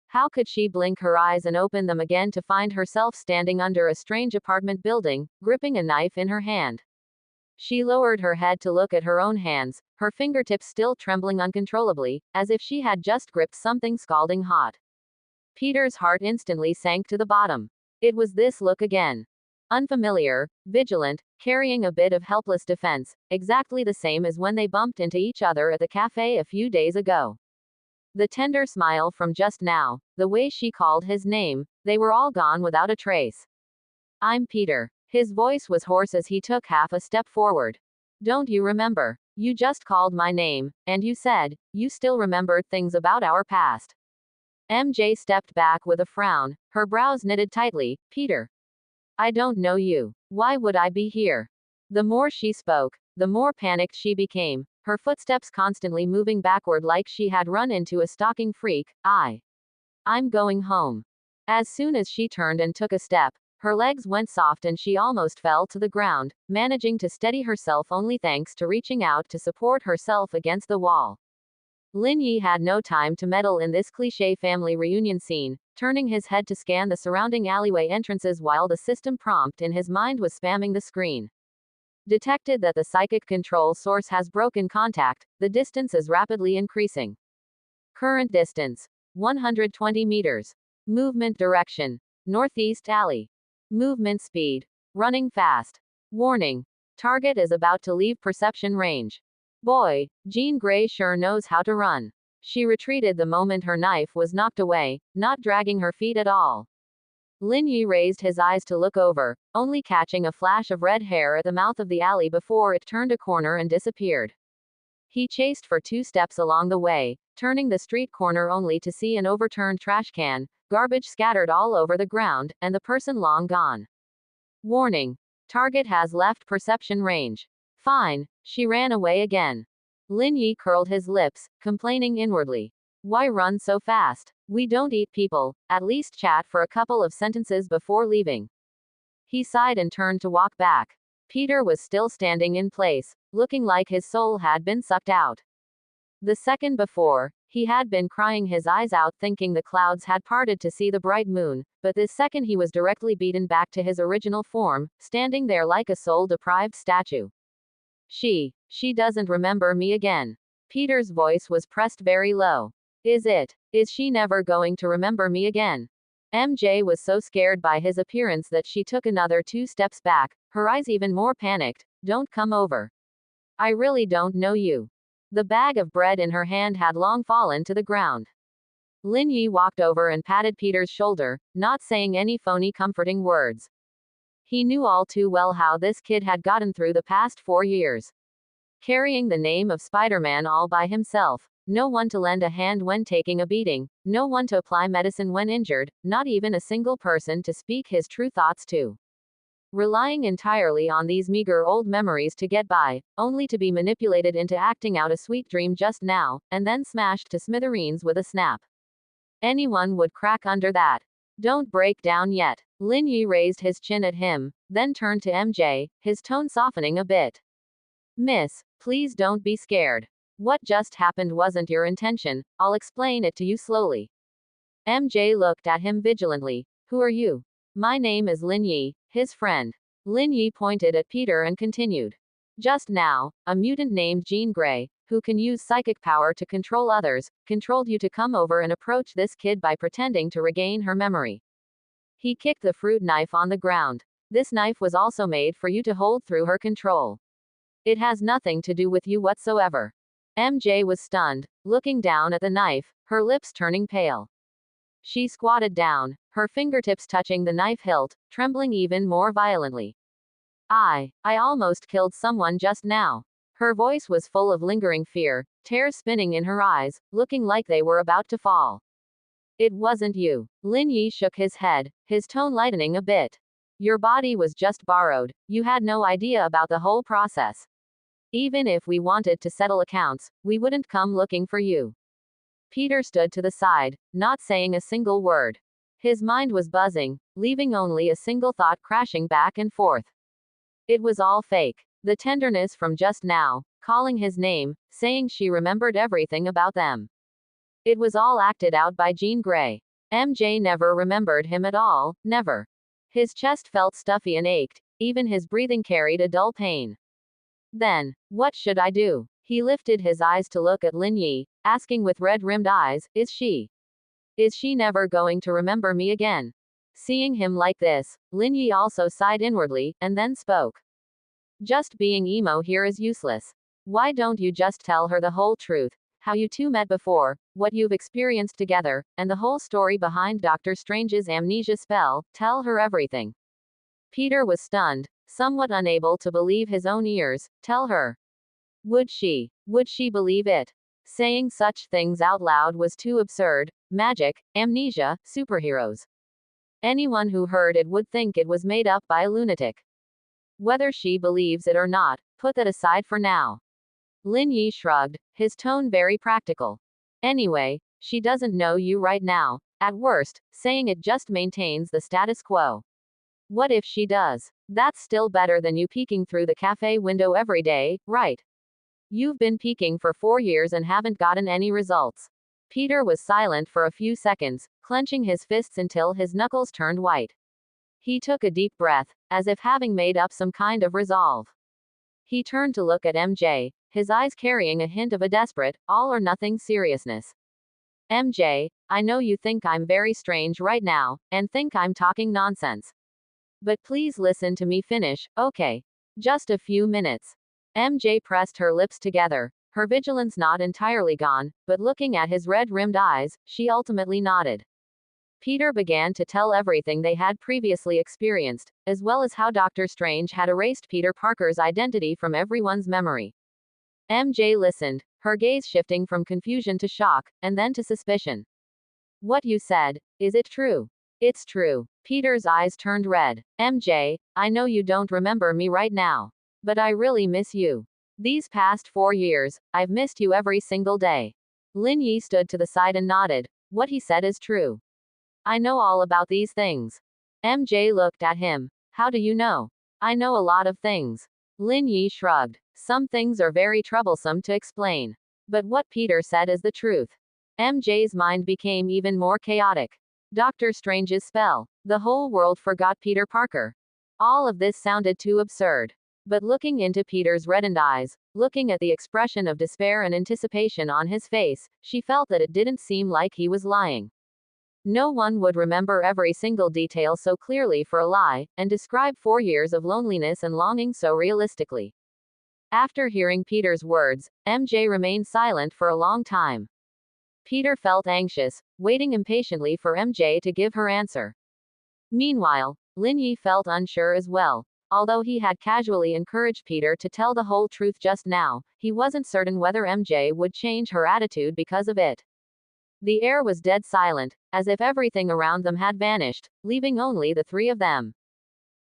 How could she blink her eyes and open them again to find herself standing under a strange apartment building, gripping a knife in her hand? She lowered her head to look at her own hands, her fingertips still trembling uncontrollably, as if she had just gripped something scalding hot. Peter's heart instantly sank to the bottom. It was this look again. Unfamiliar, vigilant, carrying a bit of helpless defense, exactly the same as when they bumped into each other at the cafe a few days ago. The tender smile from just now, the way she called his name, they were all gone without a trace. I'm Peter. His voice was hoarse as he took half a step forward. Don't you remember? You just called my name, and you said, you still remembered things about our past. MJ stepped back with a frown, her brows knitted tightly. Peter. I don't know you. Why would I be here? The more she spoke, the more panicked she became, her footsteps constantly moving backward like she had run into a stalking freak. I'm going home. As soon as she turned and took a step, her legs went soft and she almost fell to the ground, managing to steady herself only thanks to reaching out to support herself against the wall. Lin Yi had no time to meddle in this cliché family reunion scene, turning his head to scan the surrounding alleyway entrances while the system prompt in his mind was spamming the screen. Detected that the psychic control source has broken contact, the distance is rapidly increasing. Current distance 120 meters. Movement direction northeast alley. Movement speed running fast. Warning. Target is about to leave perception range. Boy, Jean Grey sure knows how to run. She retreated the moment her knife was knocked away, not dragging her feet at all. Lin Yi raised his eyes to look over, only catching a flash of red hair at the mouth of the alley before it turned a corner and disappeared. He chased for 2 steps along the way, turning the street corner only to see an overturned trash can, garbage scattered all over the ground, and the person long gone. Warning. Target has left perception range. Fine, she ran away again. Lin Yi curled his lips, complaining inwardly. Why run so fast? We don't eat people, at least chat for a couple of sentences before leaving. He sighed and turned to walk back. Peter was still standing in place, looking like his soul had been sucked out. The second before, he had been crying his eyes out thinking the clouds had parted to see the bright moon, but this second he was directly beaten back to his original form, standing there like a soul-deprived statue. She doesn't remember me again. Peter's voice was pressed very low. Is she never going to remember me again? MJ was so scared by his appearance that she took another 2 steps back, her eyes even more panicked. Don't come over. I really don't know you. The bag of bread in her hand had long fallen to the ground. Lin Yi walked over and patted Peter's shoulder, not saying any phony comforting words. He knew all too well how this kid had gotten through the past 4 years. Carrying the name of Spider-Man all by himself. No one to lend a hand when taking a beating, no one to apply medicine when injured, not even a single person to speak his true thoughts to. Relying entirely on these meager old memories to get by, only to be manipulated into acting out a sweet dream just now, and then smashed to smithereens with a snap. Anyone would crack under that. Don't break down yet. Lin Yi raised his chin at him, then turned to MJ, his tone softening a bit. Miss, please don't be scared. What just happened wasn't your intention, I'll explain it to you slowly. MJ looked at him vigilantly. Who are you? My name is Lin Yi, his friend. Lin Yi pointed at Peter and continued. Just now, a mutant named Jean Grey, who can use psychic power to control others, controlled you to come over and approach this kid by pretending to regain her memory. He kicked the fruit knife on the ground. This knife was also made for you to hold through her control. It has nothing to do with you whatsoever. MJ was stunned, looking down at the knife, her lips turning pale. She squatted down, her fingertips touching the knife hilt, trembling even more violently. I almost killed someone just now. Her voice was full of lingering fear, tears spinning in her eyes, looking like they were about to fall. It wasn't you. Lin Yi shook his head, his tone lightening a bit. Your body was just borrowed, you had no idea about the whole process. Even if we wanted to settle accounts, we wouldn't come looking for you. Peter stood to the side, not saying a single word. His mind was buzzing, leaving only a single thought crashing back and forth. It was all fake. The tenderness from just now, calling his name, saying she remembered everything about them. It was all acted out by Jean Grey. MJ never remembered him at all, never. His chest felt stuffy and ached, even his breathing carried a dull pain. Then, what should I do? He lifted his eyes to look at Lin Yi, asking with red-rimmed eyes, Is she never going to remember me again? Seeing him like this, Lin Yi also sighed inwardly, and then spoke. Just being emo here is useless. Why don't you just tell her the whole truth, how you two met before, what you've experienced together, and the whole story behind Dr. Strange's amnesia spell, tell her everything. Peter was stunned, somewhat unable to believe his own ears. Tell her. Would she believe it? Saying such things out loud was too absurd. Magic, amnesia, superheroes. Anyone who heard it would think it was made up by a lunatic. Whether she believes it or not, put that aside for now. Lin Yi shrugged, his tone very practical. Anyway, she doesn't know you right now. At worst, saying it just maintains the status quo. What if she does? That's still better than you peeking through the cafe window every day, right? You've been peeking for 4 years and haven't gotten any results. Peter was silent for a few seconds, clenching his fists until his knuckles turned white. He took a deep breath, as if having made up some kind of resolve. He turned to look at MJ, his eyes carrying a hint of a desperate, all-or-nothing seriousness. MJ, I know you think I'm very strange right now, and think I'm talking nonsense. But please listen to me finish, okay? Just a few minutes. MJ pressed her lips together, her vigilance not entirely gone, but looking at his red-rimmed eyes, she ultimately nodded. Peter began to tell everything they had previously experienced, as well as how Dr. Strange had erased Peter Parker's identity from everyone's memory. MJ listened, her gaze shifting from confusion to shock, and then to suspicion. What you said, is it true? It's true. Peter's eyes turned red. MJ, I know you don't remember me right now. But I really miss you. These past 4 years, I've missed you every single day. Lin Yi stood to the side and nodded. What he said is true. I know all about these things. MJ looked at him. How do you know? I know a lot of things. Lin Yi shrugged. Some things are very troublesome to explain. But what Peter said is the truth. MJ's mind became even more chaotic. Doctor Strange's spell. The whole world forgot Peter Parker. All of this sounded too absurd. But looking into Peter's reddened eyes, looking at the expression of despair and anticipation on his face, she felt that it didn't seem like he was lying. No one would remember every single detail so clearly for a lie, and describe 4 years of loneliness and longing so realistically. After hearing Peter's words, MJ remained silent for a long time. Peter felt anxious, waiting impatiently for MJ to give her answer. Meanwhile, Lin Yi felt unsure as well. Although he had casually encouraged Peter to tell the whole truth just now, he wasn't certain whether MJ would change her attitude because of it. The air was dead silent, as if everything around them had vanished, leaving only the three of them.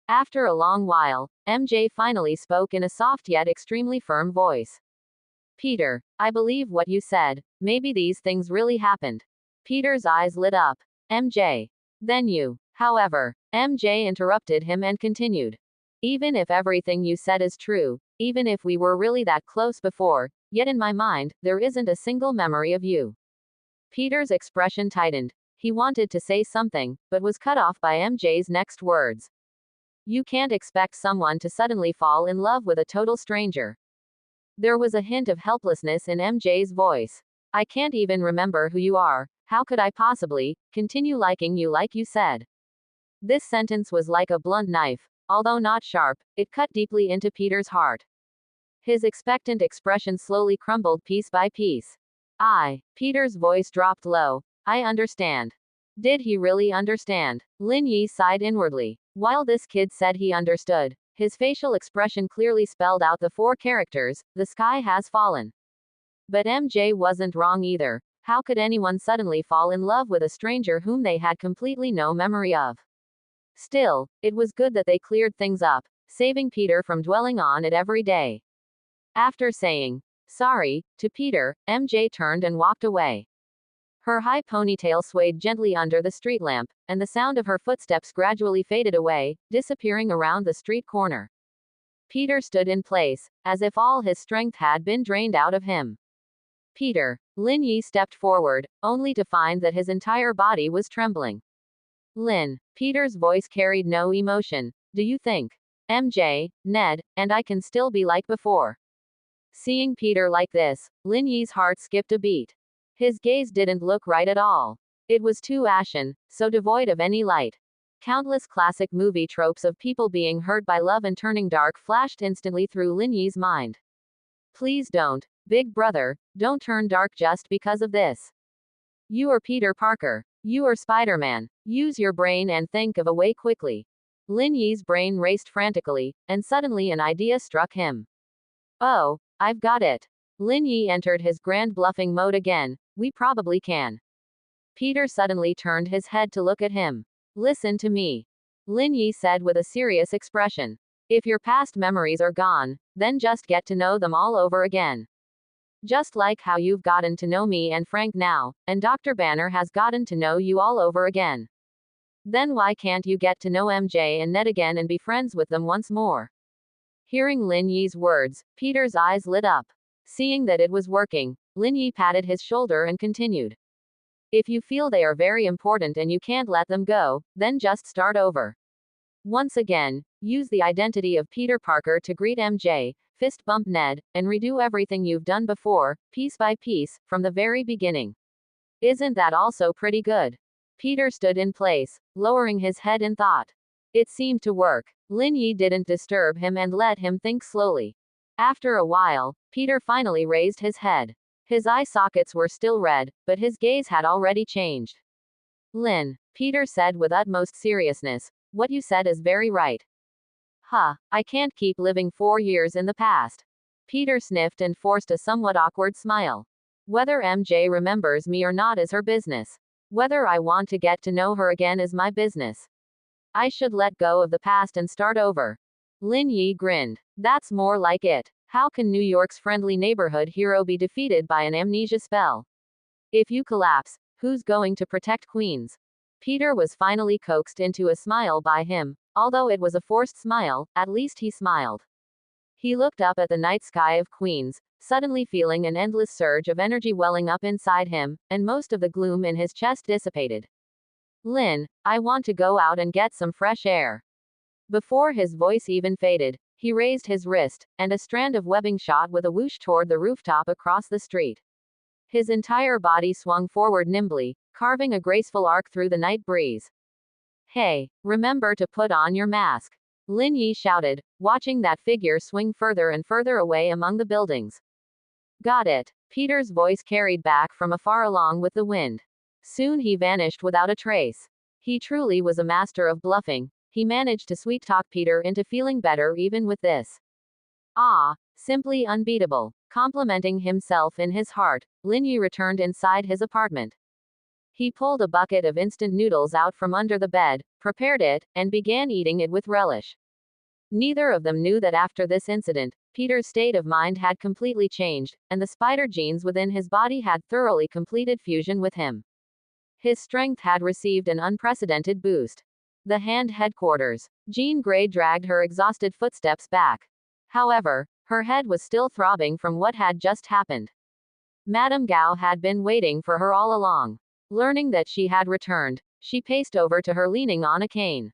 After a long while, MJ finally spoke in a soft yet extremely firm voice. Peter, I believe what you said. Maybe these things really happened. Peter's eyes lit up. MJ. Then you. However, MJ interrupted him and continued. Even if everything you said is true, even if we were really that close before, yet in my mind, there isn't a single memory of you. Peter's expression tightened. He wanted to say something, but was cut off by MJ's next words. You can't expect someone to suddenly fall in love with a total stranger. There was a hint of helplessness in MJ's voice. I can't even remember who you are. How could I possibly continue liking you like you said? This sentence was like a blunt knife. Although not sharp, it cut deeply into Peter's heart. His expectant expression slowly crumbled piece by piece. Peter's voice dropped low. I understand. Did he really understand? Lin Yi sighed inwardly. While this kid said he understood, his facial expression clearly spelled out the 4 characters, the sky has fallen. But MJ wasn't wrong either. How could anyone suddenly fall in love with a stranger whom they had completely no memory of? Still, it was good that they cleared things up, saving Peter from dwelling on it every day. After saying, sorry, to Peter, MJ turned and walked away. Her high ponytail swayed gently under the street lamp, and the sound of her footsteps gradually faded away, disappearing around the street corner. Peter stood in place, as if all his strength had been drained out of him. Peter. Lin Yi stepped forward, only to find that his entire body was trembling. Lin. Peter's voice carried no emotion. Do you think? MJ, Ned, and I can still be like before? Seeing Peter like this, Lin Yi's heart skipped a beat. His gaze didn't look right at all. It was too ashen, so devoid of any light. Countless classic movie tropes of people being hurt by love and turning dark flashed instantly through Lin Yi's mind. Please don't, big brother, don't turn dark just because of this. You are Peter Parker. You are Spider-Man. Use your brain and think of a way quickly. Lin Yi's brain raced frantically, and suddenly an idea struck him. Oh, I've got it. Lin Yi entered his grand bluffing mode again. We probably can. Peter suddenly turned his head to look at him. Listen to me. Lin Yi said with a serious expression. If your past memories are gone, then just get to know them all over again. Just like how you've gotten to know me and Frank now, and Dr. Banner has gotten to know you all over again. Then why can't you get to know MJ and Ned again and be friends with them once more? Hearing Lin Yi's words, Peter's eyes lit up. Seeing that it was working, Lin Yi patted his shoulder and continued. If you feel they are very important and you can't let them go, then just start over. Once again, use the identity of Peter Parker to greet MJ, fist bump Ned, and redo everything you've done before, piece by piece, from the very beginning. Isn't that also pretty good? Peter stood in place, lowering his head in thought. It seemed to work. Lin Yi didn't disturb him and let him think slowly. After a while, Peter finally raised his head. His eye sockets were still red, but his gaze had already changed. Lin, Peter said with utmost seriousness, what you said is very right. I can't keep living 4 years in the past. Peter sniffed and forced a somewhat awkward smile. Whether MJ remembers me or not is her business. Whether I want to get to know her again is my business. I should let go of the past and start over. Lin Yi grinned. That's more like it. How can New York's friendly neighborhood hero be defeated by an amnesia spell? If you collapse, who's going to protect Queens? Peter was finally coaxed into a smile by him. Although it was a forced smile, at least he smiled. He looked up at the night sky of Queens, suddenly feeling an endless surge of energy welling up inside him, and most of the gloom in his chest dissipated. Lin, I want to go out and get some fresh air. Before his voice even faded, he raised his wrist, and a strand of webbing shot with a whoosh toward the rooftop across the street. His entire body swung forward nimbly, carving a graceful arc through the night breeze. Hey, remember to put on your mask. Lin Yi shouted, watching that figure swing further and further away among the buildings. Got it. Peter's voice carried back from afar along with the wind. Soon he vanished without a trace. He truly was a master of bluffing. He managed to sweet-talk Peter into feeling better even with this. Simply unbeatable. Complimenting himself in his heart, Lin Yi returned inside his apartment. He pulled a bucket of instant noodles out from under the bed, prepared it, and began eating it with relish. Neither of them knew that after this incident, Peter's state of mind had completely changed, and the spider genes within his body had thoroughly completed fusion with him. His strength had received an unprecedented boost. The hand headquarters. Jean Grey dragged her exhausted footsteps back. However, her head was still throbbing from what had just happened. Madame Gao had been waiting for her all along. Learning that she had returned, she paced over to her leaning on a cane.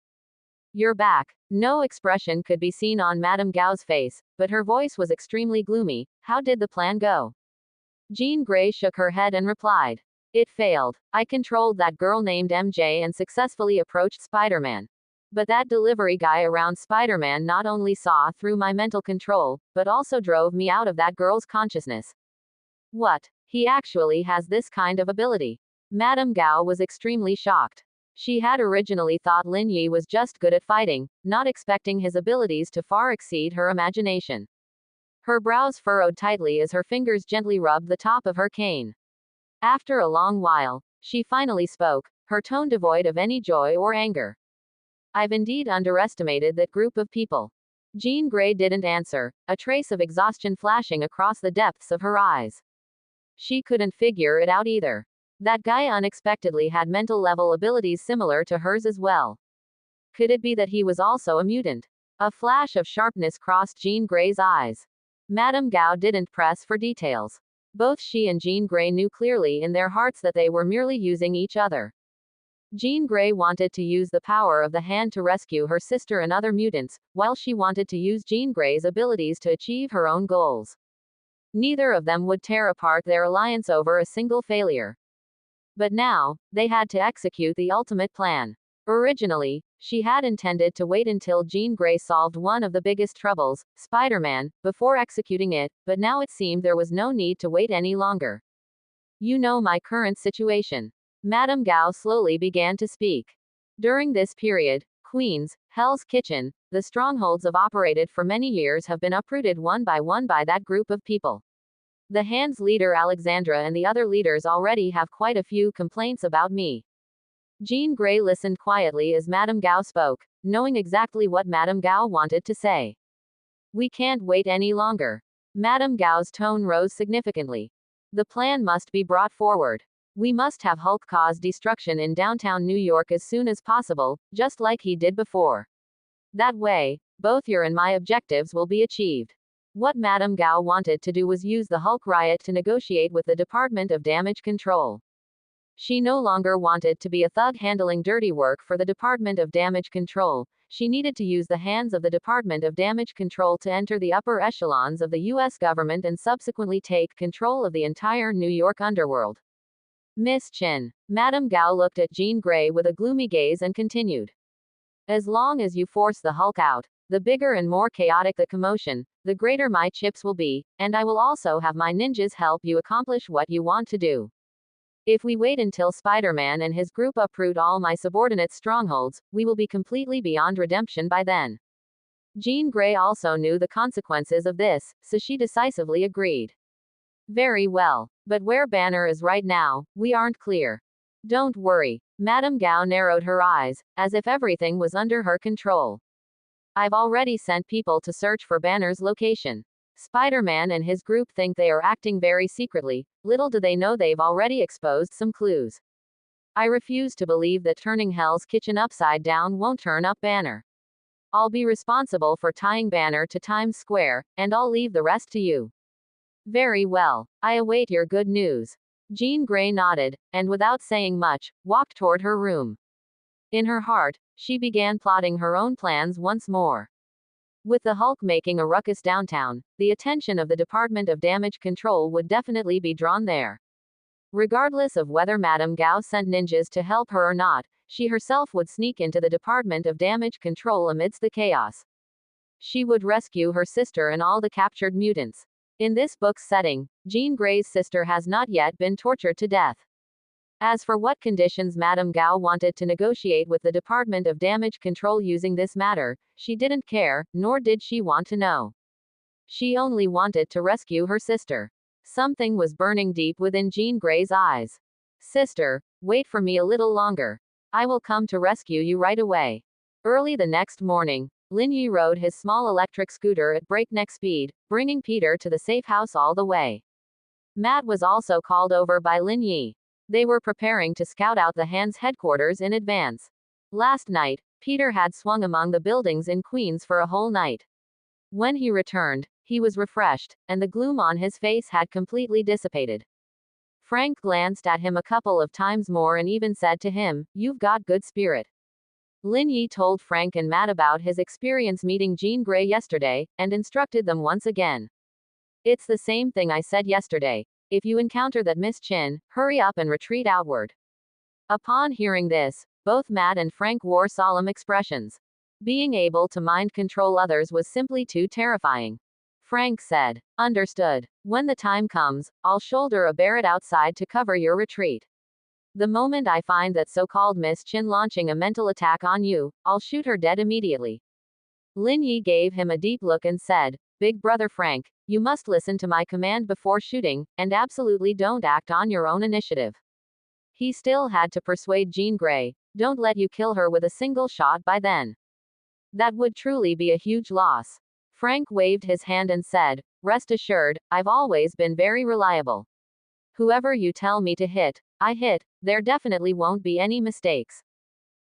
You're back. No expression could be seen on Madame Gao's face, but her voice was extremely gloomy. How did the plan go? Jean Grey shook her head and replied. It failed. I controlled that girl named MJ and successfully approached Spider-Man. But that delivery guy around Spider-Man not only saw through my mental control, but also drove me out of that girl's consciousness. What? He actually has this kind of ability? Madame Gao was extremely shocked. She had originally thought Lin Yi was just good at fighting, not expecting his abilities to far exceed her imagination. Her brows furrowed tightly as her fingers gently rubbed the top of her cane. After a long while, she finally spoke, her tone devoid of any joy or anger. I've indeed underestimated that group of people. Jean Grey didn't answer, a trace of exhaustion flashing across the depths of her eyes. She couldn't figure it out either. That guy unexpectedly had mental level abilities similar to hers as well. Could it be that he was also a mutant? A flash of sharpness crossed Jean Grey's eyes. Madame Gao didn't press for details. Both she and Jean Grey knew clearly in their hearts that they were merely using each other. Jean Grey wanted to use the power of the hand to rescue her sister and other mutants, while she wanted to use Jean Grey's abilities to achieve her own goals. Neither of them would tear apart their alliance over a single failure. But now, they had to execute the ultimate plan. Originally, she had intended to wait until Jean Grey solved one of the biggest troubles, Spider-Man, before executing it, but now it seemed there was no need to wait any longer. You know my current situation. Madame Gao slowly began to speak. During this period, Queens, Hell's Kitchen, the strongholds of operated for many years have been uprooted one by that group of people. The Hands leader Alexandra and the other leaders already have quite a few complaints about me. Jean Grey listened quietly as Madame Gao spoke, knowing exactly what Madame Gao wanted to say. We can't wait any longer. Madame Gao's tone rose significantly. The plan must be brought forward. We must have Hulk cause destruction in downtown New York as soon as possible, just like he did before. That way, both your and my objectives will be achieved. What Madame Gao wanted to do was use the Hulk riot to negotiate with the Department of Damage Control. She no longer wanted to be a thug handling dirty work for the Department of Damage Control. She needed to use the hands of the Department of Damage Control to enter the upper echelons of the U.S. government and subsequently take control of the entire New York underworld. Miss Chin. Madame Gao looked at Jean Grey with a gloomy gaze and continued. As long as you force the Hulk out, the bigger and more chaotic the commotion, the greater my chips will be, and I will also have my ninjas help you accomplish what you want to do. If we wait until Spider-Man and his group uproot all my subordinate strongholds, we will be completely beyond redemption by then. Jean Grey also knew the consequences of this, so she decisively agreed. Very well. But where Banner is right now, we aren't clear. Don't worry. Madame Gao narrowed her eyes, as if everything was under her control. I've already sent people to search for Banner's location. Spider-Man and his group think they are acting very secretly, little do they know they've already exposed some clues. I refuse to believe that turning Hell's Kitchen upside down won't turn up Banner. I'll be responsible for tying Banner to Times Square, and I'll leave the rest to you. Very well. I await your good news. Jean Grey nodded, and without saying much, walked toward her room. In her heart, she began plotting her own plans once more. With the Hulk making a ruckus downtown, the attention of the Department of Damage Control would definitely be drawn there. Regardless of whether Madame Gao sent ninjas to help her or not, she herself would sneak into the Department of Damage Control amidst the chaos. She would rescue her sister and all the captured mutants. In this book's setting, Jean Grey's sister has not yet been tortured to death. As for what conditions Madame Gao wanted to negotiate with the Department of Damage Control using this matter, she didn't care, nor did she want to know. She only wanted to rescue her sister. Something was burning deep within Jean Grey's eyes. Sister, wait for me a little longer. I will come to rescue you right away. Early the next morning, Lin Yi rode his small electric scooter at breakneck speed, bringing Peter to the safe house all the way. Matt was also called over by Lin Yi. They were preparing to scout out the Hands headquarters in advance. Last night, Peter had swung among the buildings in Queens for a whole night. When he returned, he was refreshed, and the gloom on his face had completely dissipated. Frank glanced at him a couple of times more and even said to him, "You've got good spirit." Lin Yi told Frank and Matt about his experience meeting Jean Grey yesterday, and instructed them once again. It's the same thing I said yesterday. If you encounter that Miss Chin, hurry up and retreat outward. Upon hearing this, both Matt and Frank wore solemn expressions. Being able to mind control others was simply too terrifying. Frank said, "Understood. When the time comes, I'll shoulder a Barrett outside to cover your retreat. The moment I find that so-called Miss Chin launching a mental attack on you, I'll shoot her dead immediately." Lin Yi gave him a deep look and said, "Big brother Frank, you must listen to my command before shooting, and absolutely don't act on your own initiative." He still had to persuade Jean Grey, "Don't let you kill her with a single shot by then. That would truly be a huge loss." Frank waved his hand and said, "Rest assured, I've always been very reliable. Whoever you tell me to hit, I hit, there definitely won't be any mistakes."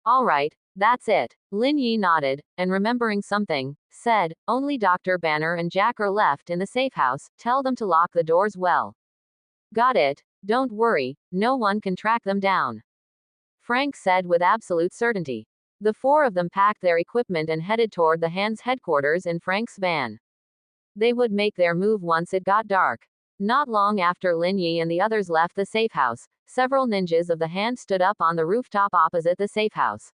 "All right, that's it." Lin Yi nodded, and remembering something, said, "Only Dr. Banner and Jack are left in the safe house, tell them to lock the doors well." "Got it, don't worry, no one can track them down," Frank said with absolute certainty. The four of them packed their equipment and headed toward the Hands headquarters in Frank's van. They would make their move once it got dark. Not long after Lin Yi and the others left the safe house, several ninjas of the Hand stood up on the rooftop opposite the safe house.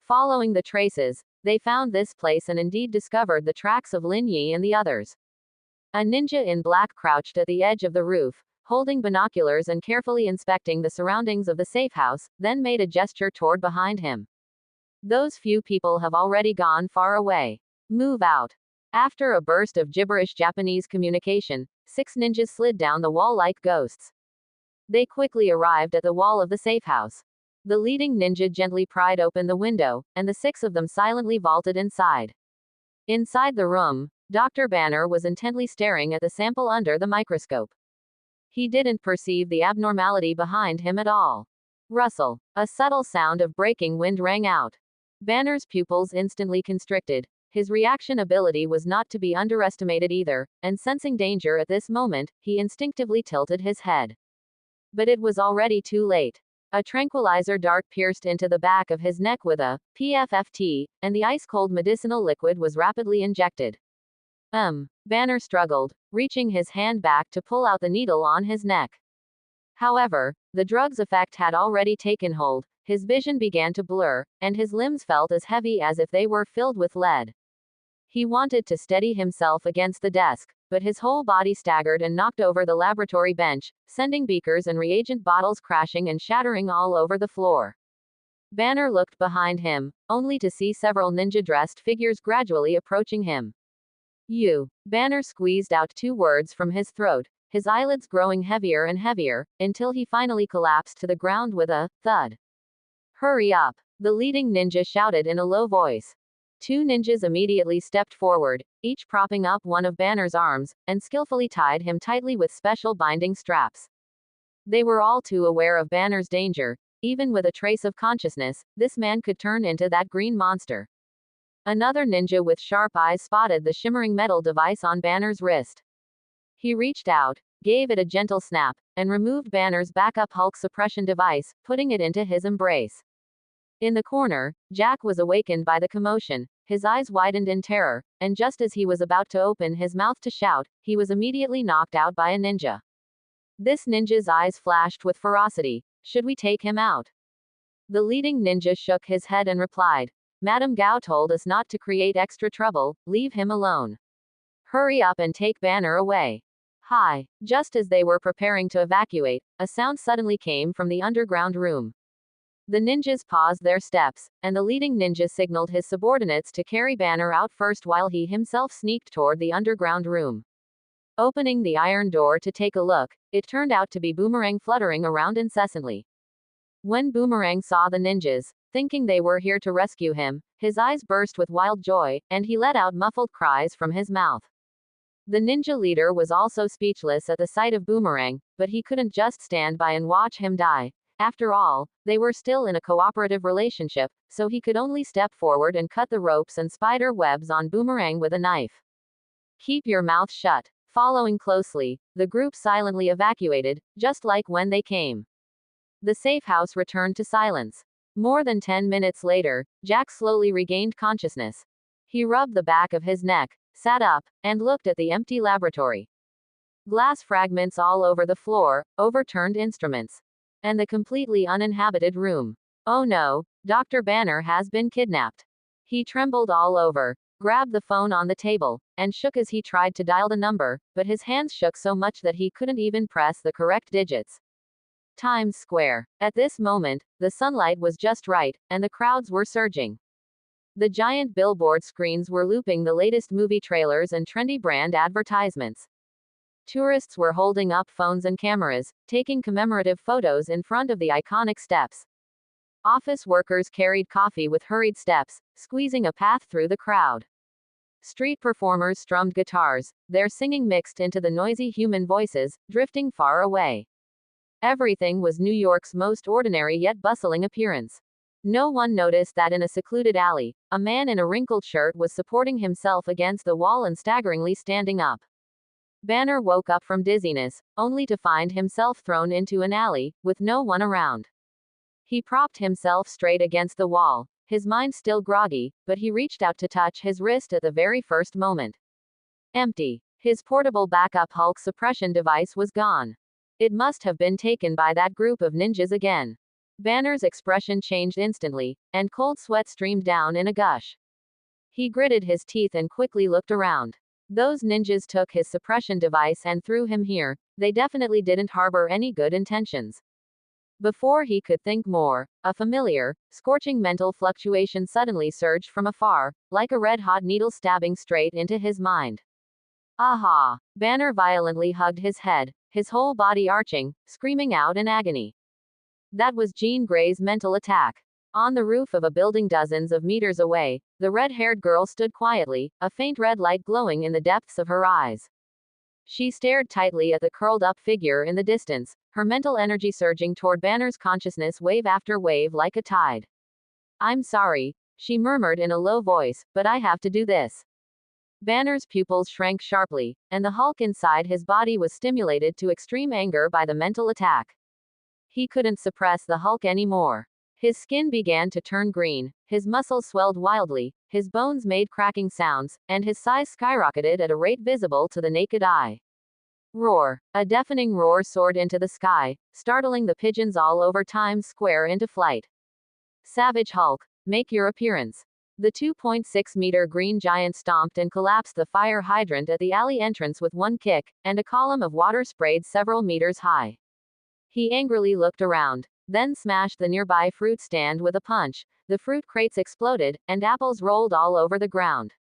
Following the traces, they found this place and indeed discovered the tracks of Lin Yi and the others. A ninja in black crouched at the edge of the roof, holding binoculars and carefully inspecting the surroundings of the safe house, then made a gesture toward behind him. "Those few people have already gone far away. Move out." After a burst of gibberish Japanese communication, 6 ninjas slid down the wall like ghosts. They quickly arrived at the wall of the safe house. The leading ninja gently pried open the window, and the 6 of them silently vaulted inside. Inside the room, Dr. Banner was intently staring at the sample under the microscope. He didn't perceive the abnormality behind him at all. Rustle. A subtle sound of breaking wind rang out. Banner's pupils instantly constricted. His reaction ability was not to be underestimated either, and sensing danger at this moment, he instinctively tilted his head. But it was already too late. A tranquilizer dart pierced into the back of his neck with a PFFT, and the ice-cold medicinal liquid was rapidly injected. Banner struggled, reaching his hand back to pull out the needle on his neck. However, the drug's effect had already taken hold, his vision began to blur, and his limbs felt as heavy as if they were filled with lead. He wanted to steady himself against the desk, but his whole body staggered and knocked over the laboratory bench, sending beakers and reagent bottles crashing and shattering all over the floor. Banner looked behind him, only to see several ninja-dressed figures gradually approaching him. "You." Banner squeezed out 2 words from his throat, his eyelids growing heavier and heavier, until he finally collapsed to the ground with a thud. "Hurry up," the leading ninja shouted in a low voice. 2 ninjas immediately stepped forward, each propping up one of Banner's arms, and skillfully tied him tightly with special binding straps. They were all too aware of Banner's danger. Even with a trace of consciousness, this man could turn into that green monster. Another ninja with sharp eyes spotted the shimmering metal device on Banner's wrist. He reached out, gave it a gentle snap, and removed Banner's backup Hulk suppression device, putting it into his embrace. In the corner, Jack was awakened by the commotion. His eyes widened in terror, and just as he was about to open his mouth to shout, he was immediately knocked out by a ninja. This ninja's eyes flashed with ferocity. "Should we take him out?" The leading ninja shook his head and replied, "Madame Gao told us not to create extra trouble, leave him alone. Hurry up and take Banner away." Hi. Just as they were preparing to evacuate, a sound suddenly came from the underground room. The ninjas paused their steps, and the leading ninja signaled his subordinates to carry Banner out first while he himself sneaked toward the underground room. Opening the iron door to take a look, it turned out to be Boomerang fluttering around incessantly. When Boomerang saw the ninjas, thinking they were here to rescue him, his eyes burst with wild joy, and he let out muffled cries from his mouth. The ninja leader was also speechless at the sight of Boomerang, but he couldn't just stand by and watch him die. After all, they were still in a cooperative relationship, so he could only step forward and cut the ropes and spider webs on Boomerang with a knife. "Keep your mouth shut." Following closely, the group silently evacuated, just like when they came. The safe house returned to silence. More than 10 minutes later, Jack slowly regained consciousness. He rubbed the back of his neck, sat up, and looked at the empty laboratory. Glass fragments all over the floor, overturned instruments, and the completely uninhabited room. "Oh no, Dr. Banner has been kidnapped." He trembled all over, grabbed the phone on the table, and shook as he tried to dial the number, but his hands shook so much that he couldn't even press the correct digits. Times Square. At this moment, the sunlight was just right, and the crowds were surging. The giant billboard screens were looping the latest movie trailers and trendy brand advertisements. Tourists were holding up phones and cameras, taking commemorative photos in front of the iconic steps. Office workers carried coffee with hurried steps, squeezing a path through the crowd. Street performers strummed guitars, their singing mixed into the noisy human voices, drifting far away. Everything was New York's most ordinary yet bustling appearance. No one noticed that in a secluded alley, a man in a wrinkled shirt was supporting himself against the wall and staggeringly standing up. Banner woke up from dizziness, only to find himself thrown into an alley, with no one around. He propped himself straight against the wall, his mind still groggy, but he reached out to touch his wrist at the very first moment. Empty. His portable backup Hulk suppression device was gone. It must have been taken by that group of ninjas again. Banner's expression changed instantly, and cold sweat streamed down in a gush. He gritted his teeth and quickly looked around. Those ninjas took his suppression device and threw him here. They definitely didn't harbor any good intentions. Before he could think more, a familiar, scorching mental fluctuation suddenly surged from afar, like a red-hot needle stabbing straight into his mind. Aha! Banner violently hugged his head, his whole body arching, screaming out in agony. That was Jean Grey's mental attack. On the roof of a building dozens of meters away, the red-haired girl stood quietly, a faint red light glowing in the depths of her eyes. She stared tightly at the curled-up figure in the distance, her mental energy surging toward Banner's consciousness wave after wave like a tide. "I'm sorry," she murmured in a low voice, "but I have to do this." Banner's pupils shrank sharply, and the Hulk inside his body was stimulated to extreme anger by the mental attack. He couldn't suppress the Hulk anymore. His skin began to turn green, his muscles swelled wildly, his bones made cracking sounds, and his size skyrocketed at a rate visible to the naked eye. Roar! A deafening roar soared into the sky, startling the pigeons all over Times Square into flight. "Savage Hulk, make your appearance." The 2.6-meter green giant stomped and collapsed the fire hydrant at the alley entrance with one kick, and a column of water sprayed several meters high. He angrily looked around, then smashed the nearby fruit stand with a punch. The fruit crates exploded, and apples rolled all over the ground.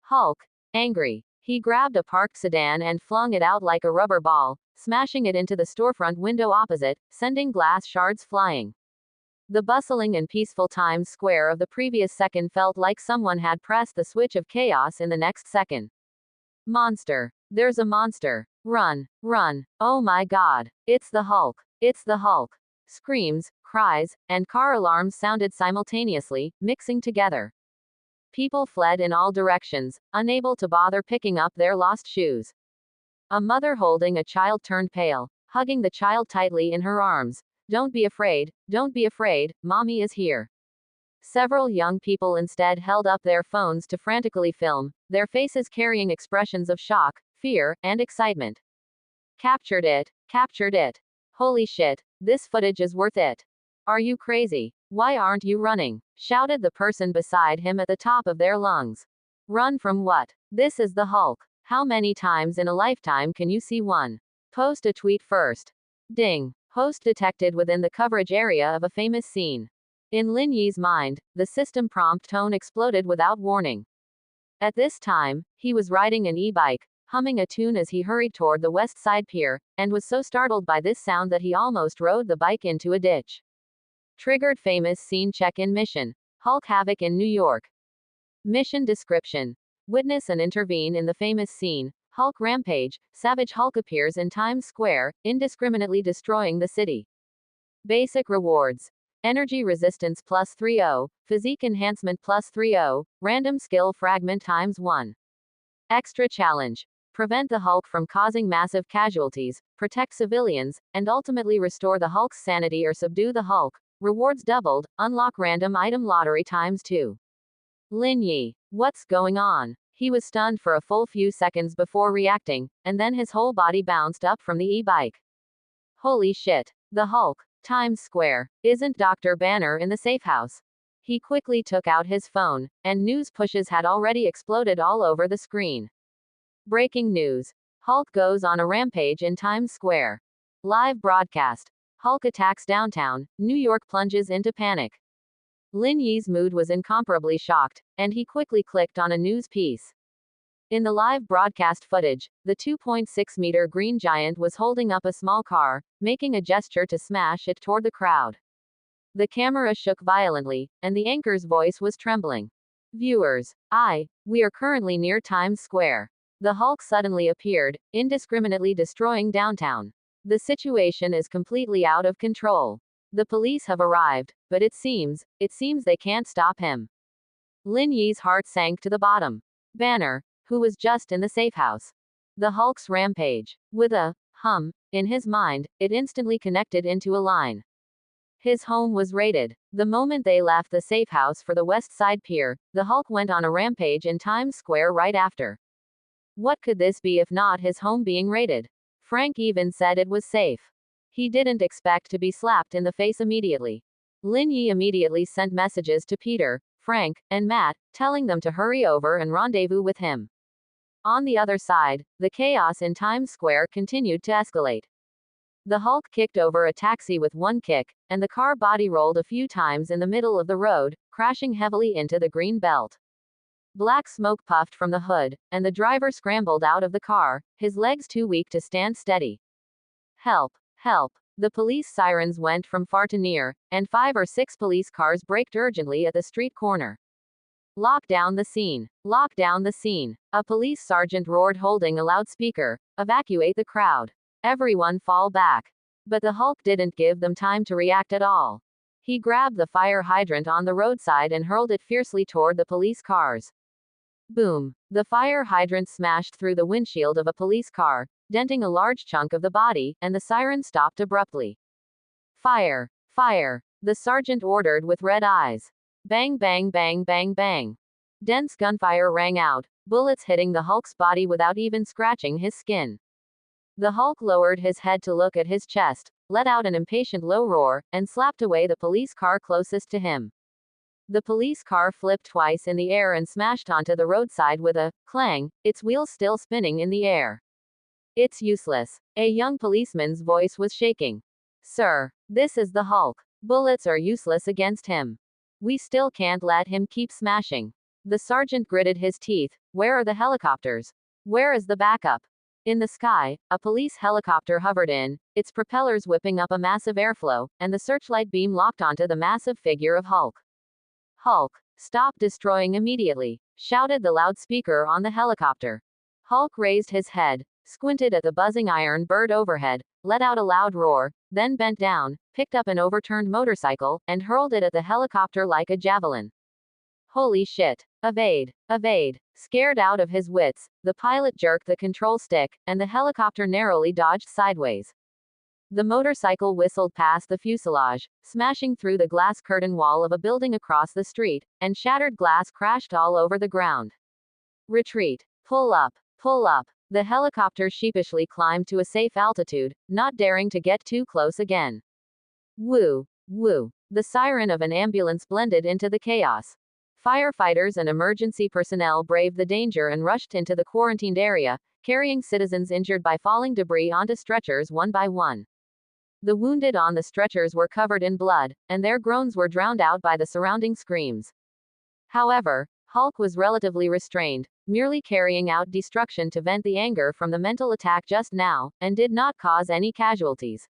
Hulk, angry, he grabbed a parked sedan and flung it out like a rubber ball, smashing it into the storefront window opposite, sending glass shards flying. The bustling and peaceful Times Square of the previous second felt like someone had pressed the switch of chaos in the next second. "Monster! There's a monster! Run! Run! Oh my God! It's the Hulk! It's the Hulk!" Screams, cries, and car alarms sounded simultaneously, mixing together. People fled in all directions, unable to bother picking up their lost shoes. A mother holding a child turned pale, hugging the child tightly in her arms. Don't be afraid, Mommy is here." Several young people instead held up their phones to frantically film, their faces carrying expressions of shock, fear, and excitement. Captured it! Captured it! Holy shit, this footage is worth it. Are you crazy? Why aren't you running? Shouted the person beside him at the top of their lungs. Run from what? This is the Hulk. How many times in a lifetime can you see one? Post a tweet first. Ding. Host detected within the coverage area of a famous scene. In Lin Yi's mind, the system prompt tone exploded without warning. At this time, he was riding an e-bike, humming a tune as he hurried toward the West Side Pier, and was so startled by this sound that he almost rode the bike into a ditch. Triggered famous scene check-in mission. Hulk havoc in New York. Mission description. Witness and intervene in the famous scene. Hulk rampage. Savage Hulk appears in Times Square, indiscriminately destroying the city. Basic rewards. Energy resistance plus 30, physique enhancement plus 30, random skill fragment times 1. Extra challenge. Prevent the Hulk from causing massive casualties, protect civilians, and ultimately restore the Hulk's sanity or subdue the Hulk. Rewards doubled, unlock random item lottery times 2. Lin Yi. What's going on? He was stunned for a full few seconds before reacting, and then his whole body bounced up from the e-bike. Holy shit. The Hulk. Times Square. Isn't Dr. Banner in the safe house? He quickly took out his phone, and news pushes had already exploded all over the screen. Breaking news. Hulk goes on a rampage in Times Square. Live broadcast. Hulk attacks downtown, New York plunges into panic. Lin Yi's mood was incomparably shocked, and he quickly clicked on a news piece. In the live broadcast footage, the 2.6-meter green giant was holding up a small car, making a gesture to smash it toward the crowd. The camera shook violently, and the anchor's voice was trembling. "Viewers, we are currently near Times Square. The Hulk suddenly appeared, indiscriminately destroying downtown. The situation is completely out of control. The police have arrived, but it seems they can't stop him." Lin Yi's heart sank to the bottom. Banner, who was just in the safe house. The Hulk's rampage. With a hum in his mind, it instantly connected into a line. His home was raided. The moment they left the safe house for the West Side Pier, the Hulk went on a rampage in Times Square right after. What could this be if not his home being raided? Frank even said it was safe. He didn't expect to be slapped in the face immediately. Lin Yi immediately sent messages to Peter, Frank, and Matt, telling them to hurry over and rendezvous with him. On the other side, the chaos in Times Square continued to escalate. The Hulk kicked over a taxi with one kick, and the car body rolled a few times in the middle of the road, crashing heavily into the green belt. Black smoke puffed from the hood, and the driver scrambled out of the car, his legs too weak to stand steady. Help! Help! The police sirens went from far to near, and 5 or 6 police cars braked urgently at the street corner. Lock down the scene! Lock down the scene! A police sergeant roared, holding a loudspeaker. Evacuate the crowd! Everyone fall back! But the Hulk didn't give them time to react at all. He grabbed the fire hydrant on the roadside and hurled it fiercely toward the police cars. Boom! The fire hydrant smashed through the windshield of a police car, denting a large chunk of the body, and the siren stopped abruptly. Fire! Fire! The sergeant ordered with red eyes. Bang, bang, bang, bang, bang. Dense gunfire rang out, bullets hitting the Hulk's body without even scratching his skin. The Hulk lowered his head to look at his chest, let out an impatient low roar, and slapped away the police car closest to him. The police car flipped twice in the air and smashed onto the roadside with a clang, its wheels still spinning in the air. It's useless. A young policeman's voice was shaking. Sir, this is the Hulk. Bullets are useless against him. We still can't let him keep smashing. The sergeant gritted his teeth. Where are the helicopters? Where is the backup? In the sky, a police helicopter hovered in, its propellers whipping up a massive airflow, and the searchlight beam locked onto the massive figure of Hulk. Hulk, stop destroying immediately, shouted the loudspeaker on the helicopter. Hulk raised his head, squinted at the buzzing iron bird overhead, let out a loud roar, then bent down, picked up an overturned motorcycle, and hurled it at the helicopter like a javelin. Holy shit! Evade! Evade! Scared out of his wits, the pilot jerked the control stick, and the helicopter narrowly dodged sideways. The motorcycle whistled past the fuselage, smashing through the glass curtain wall of a building across the street, and shattered glass crashed all over the ground. Retreat! Pull up! Pull up! The helicopter sheepishly climbed to a safe altitude, not daring to get too close again. Woo! Woo! The siren of an ambulance blended into the chaos. Firefighters and emergency personnel braved the danger and rushed into the quarantined area, carrying citizens injured by falling debris onto stretchers one by one. The wounded on the stretchers were covered in blood, and their groans were drowned out by the surrounding screams. However, Hulk was relatively restrained, merely carrying out destruction to vent the anger from the mental attack just now, and did not cause any casualties.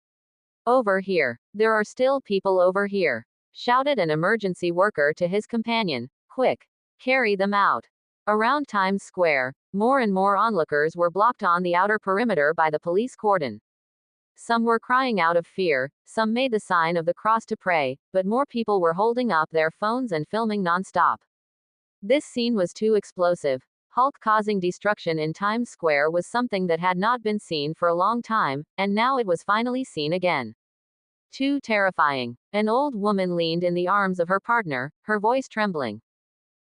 Over here. There are still people over here, shouted an emergency worker to his companion. Quick! Carry them out. Around Times Square, more and more onlookers were blocked on the outer perimeter by the police cordon. Some were crying out of fear, some made the sign of the cross to pray, but more people were holding up their phones and filming non-stop. This scene was too explosive. Hulk causing destruction in Times Square was something that had not been seen for a long time, and now it was finally seen again. Too terrifying. An old woman leaned in the arms of her partner, her voice trembling.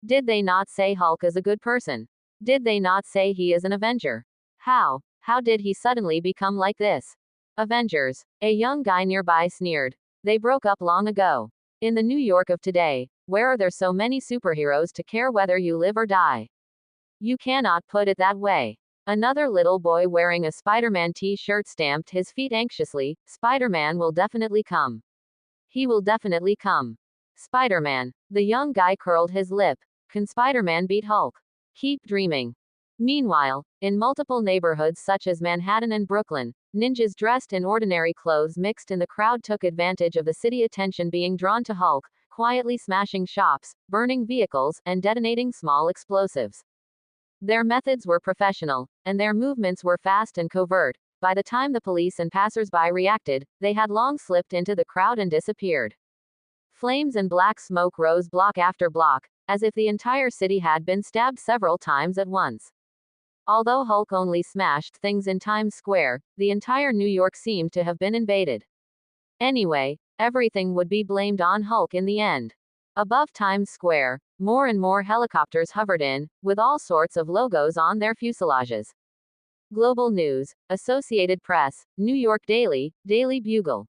Did they not say Hulk is a good person? Did they not say he is an Avenger? How did he suddenly become like this? Avengers. A young guy nearby sneered. They broke up long ago. In the New York of today, where are there so many superheroes to care whether you live or die? You cannot put it that way. Another little boy wearing a Spider-Man t-shirt stamped his feet anxiously. Spider-Man will definitely come. He will definitely come. Spider-Man. The young guy curled his lip. Can Spider-Man beat Hulk? Keep dreaming. Meanwhile, in multiple neighborhoods such as Manhattan and Brooklyn, ninjas dressed in ordinary clothes mixed in the crowd took advantage of the city attention being drawn to Hulk, quietly smashing shops, burning vehicles, and detonating small explosives. Their methods were professional, and their movements were fast and covert. By the time the police and passers-by reacted, they had long slipped into the crowd and disappeared. Flames and black smoke rose block after block, as if the entire city had been stabbed several times at once. Although Hulk only smashed things in Times Square, the entire New York seemed to have been invaded. Anyway, everything would be blamed on Hulk in the end. Above Times Square, more and more helicopters hovered in, with all sorts of logos on their fuselages. Global News, Associated Press, New York Daily, Daily Bugle.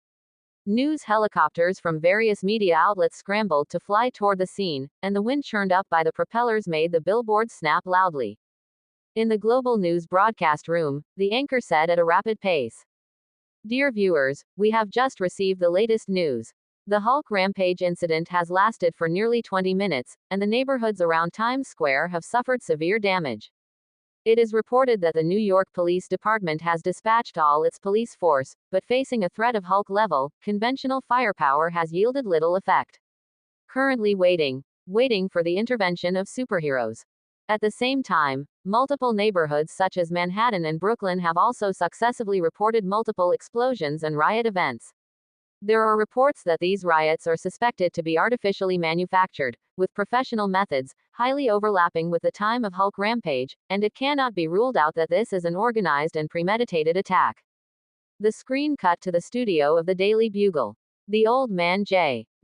News helicopters from various media outlets scrambled to fly toward the scene, and the wind churned up by the propellers made the billboards snap loudly. In the Global News broadcast room, the anchor said at a rapid pace. Dear viewers, we have just received the latest news. The Hulk rampage incident has lasted for nearly 20 minutes, and the neighborhoods around Times Square have suffered severe damage. It is reported that the New York Police Department has dispatched all its police force, but facing a threat of Hulk-level, conventional firepower has yielded little effect. Currently waiting for the intervention of superheroes. At the same time, multiple neighborhoods such as Manhattan and Brooklyn have also successively reported multiple explosions and riot events. There are reports that these riots are suspected to be artificially manufactured, with professional methods, highly overlapping with the time of Hulk rampage, and it cannot be ruled out that this is an organized and premeditated attack. The screen cut to the studio of the Daily Bugle. The old man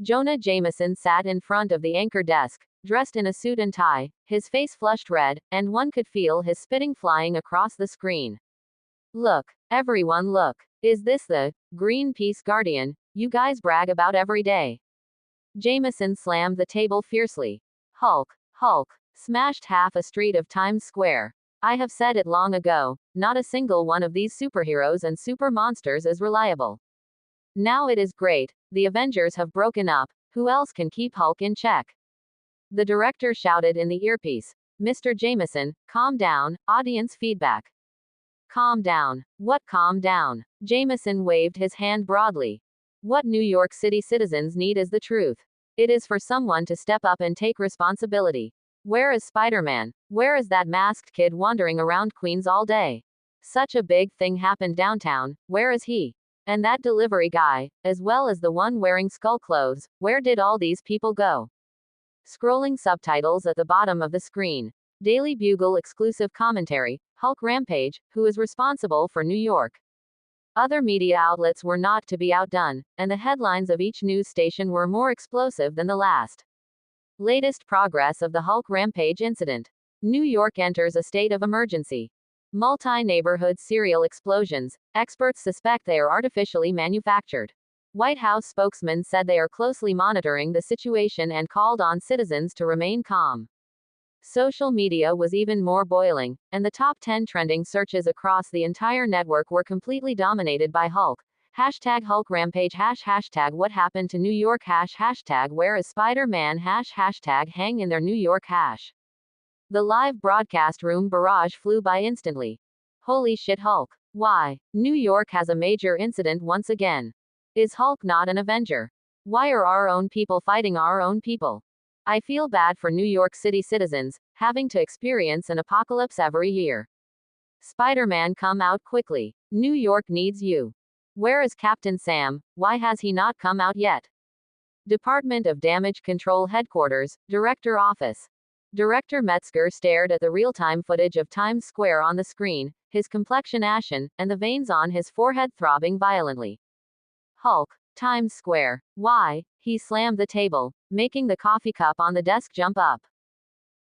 Jonah Jameson sat in front of the anchor desk, dressed in a suit and tie, his face flushed red, and one could feel his spitting flying across the screen. Look, everyone look. Is this the Greenpeace Guardian you guys brag about every day? Jameson slammed the table fiercely. Hulk, smashed half a street of Times Square. I have said it long ago, not a single one of these superheroes and super monsters is reliable. Now it is great, the Avengers have broken up, who else can keep Hulk in check? The director shouted in the earpiece. Mr. Jameson, calm down, audience feedback. Calm down. What calm down? Jameson waved his hand broadly. What New York City citizens need is the truth. It is for someone to step up and take responsibility. Where is Spider-Man? Where is that masked kid wandering around Queens all day? Such a big thing happened downtown, where is he? And that delivery guy, as well as the one wearing skull clothes, where did all these people go? Scrolling subtitles at the bottom of the screen. Daily Bugle exclusive commentary, Hulk Rampage, who is responsible for New York. Other media outlets were not to be outdone, and the headlines of each news station were more explosive than the last. Latest progress of the Hulk Rampage incident. New York enters a state of emergency. Multi-neighborhood serial explosions. Experts suspect they are artificially manufactured. White House spokesman said they are closely monitoring the situation and called on citizens to remain calm. Social media was even more boiling, and the top 10 trending searches across the entire network were completely dominated by Hulk. Hashtag Hulk Rampage, hashtag what happened to New York, hashtag where is Spider-Man, hashtag hang in there New York, The live broadcast room barrage flew by instantly. Holy shit, Hulk. Why? New York has a major incident once again. Is Hulk not an Avenger? Why are our own people fighting our own people? I feel bad for New York City citizens, having to experience an apocalypse every year. Spider-Man, come out quickly. New York needs you. Where is Captain Sam? Why has he not come out yet? Department of Damage Control Headquarters, Director Office. Director Metzger stared at the real-time footage of Times Square on the screen, his complexion ashen, and the veins on his forehead throbbing violently. Hulk, Times Square. Why? He slammed the table, making the coffee cup on the desk jump up.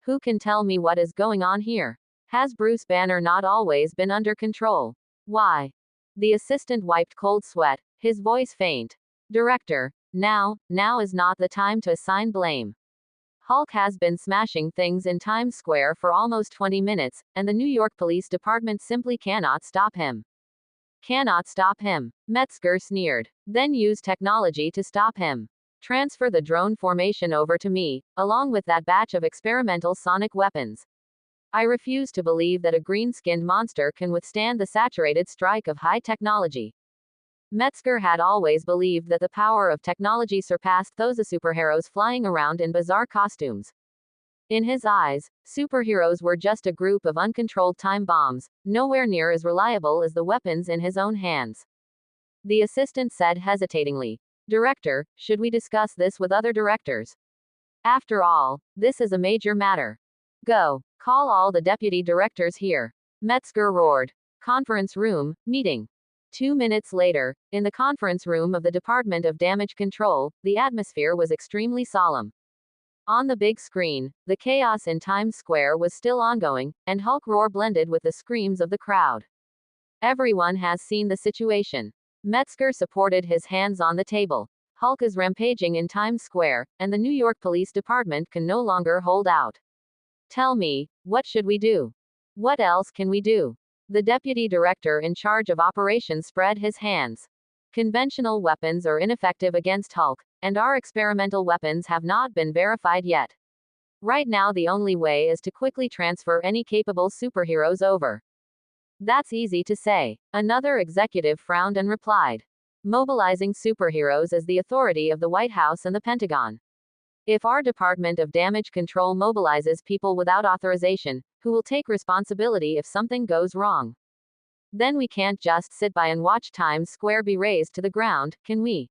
Who can tell me what is going on here? Has Bruce Banner not always been under control? Why? The assistant wiped cold sweat, his voice faint. Director, now is not the time to assign blame. Hulk has been smashing things in Times Square for almost 20 minutes, and the New York Police Department simply cannot stop him. Cannot stop him. Metzger sneered. Then use technology to stop him. Transfer the drone formation over to me, along with that batch of experimental sonic weapons. I refuse to believe that a green-skinned monster can withstand the saturated strike of high technology. Metzger had always believed that the power of technology surpassed those of superheroes flying around in bizarre costumes. In his eyes, superheroes were just a group of uncontrolled time bombs, nowhere near as reliable as the weapons in his own hands. The assistant said hesitatingly, Director, should we discuss this with other directors? After all, this is a major matter. Go, call all the deputy directors here. Metzger roared. Conference room, meeting. 2 minutes later, in the conference room of the Department of Damage Control, the atmosphere was extremely solemn. On the big screen, the chaos in Times Square was still ongoing, and Hulk roar blended with the screams of the crowd. Everyone has seen the situation. Metzger supported his hands on the table. Hulk is rampaging in Times Square, and the New York Police Department can no longer hold out. Tell me, what should we do? What else can we do? The deputy director in charge of operations spread his hands. Conventional weapons are ineffective against Hulk, and our experimental weapons have not been verified yet. Right now, the only way is to quickly transfer any capable superheroes over. That's easy to say. Another executive frowned and replied. Mobilizing superheroes is the authority of the White House and the Pentagon. If our Department of Damage Control mobilizes people without authorization, who will take responsibility if something goes wrong? Then we can't just sit by and watch Times Square be razed to the ground, can we?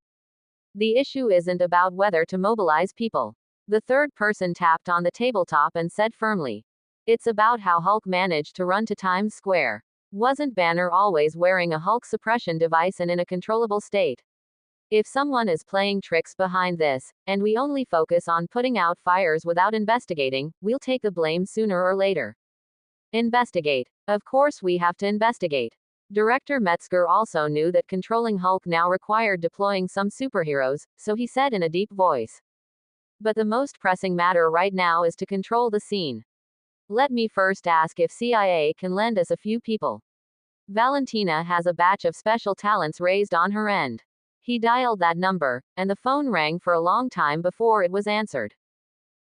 The issue isn't about whether to mobilize people. The third person tapped on the tabletop and said firmly. It's about how Hulk managed to run to Times Square. Wasn't Banner always wearing a Hulk suppression device and in a controllable state? If someone is playing tricks behind this, and we only focus on putting out fires without investigating, we'll take the blame sooner or later. Investigate. Of course we have to investigate. Director Metzger also knew that controlling Hulk now required deploying some superheroes, so he said in a deep voice. But the most pressing matter right now is to control the scene. Let me first ask if CIA can lend us a few people. Valentina has a batch of special talents raised on her end. He dialed that number, and the phone rang for a long time before it was answered.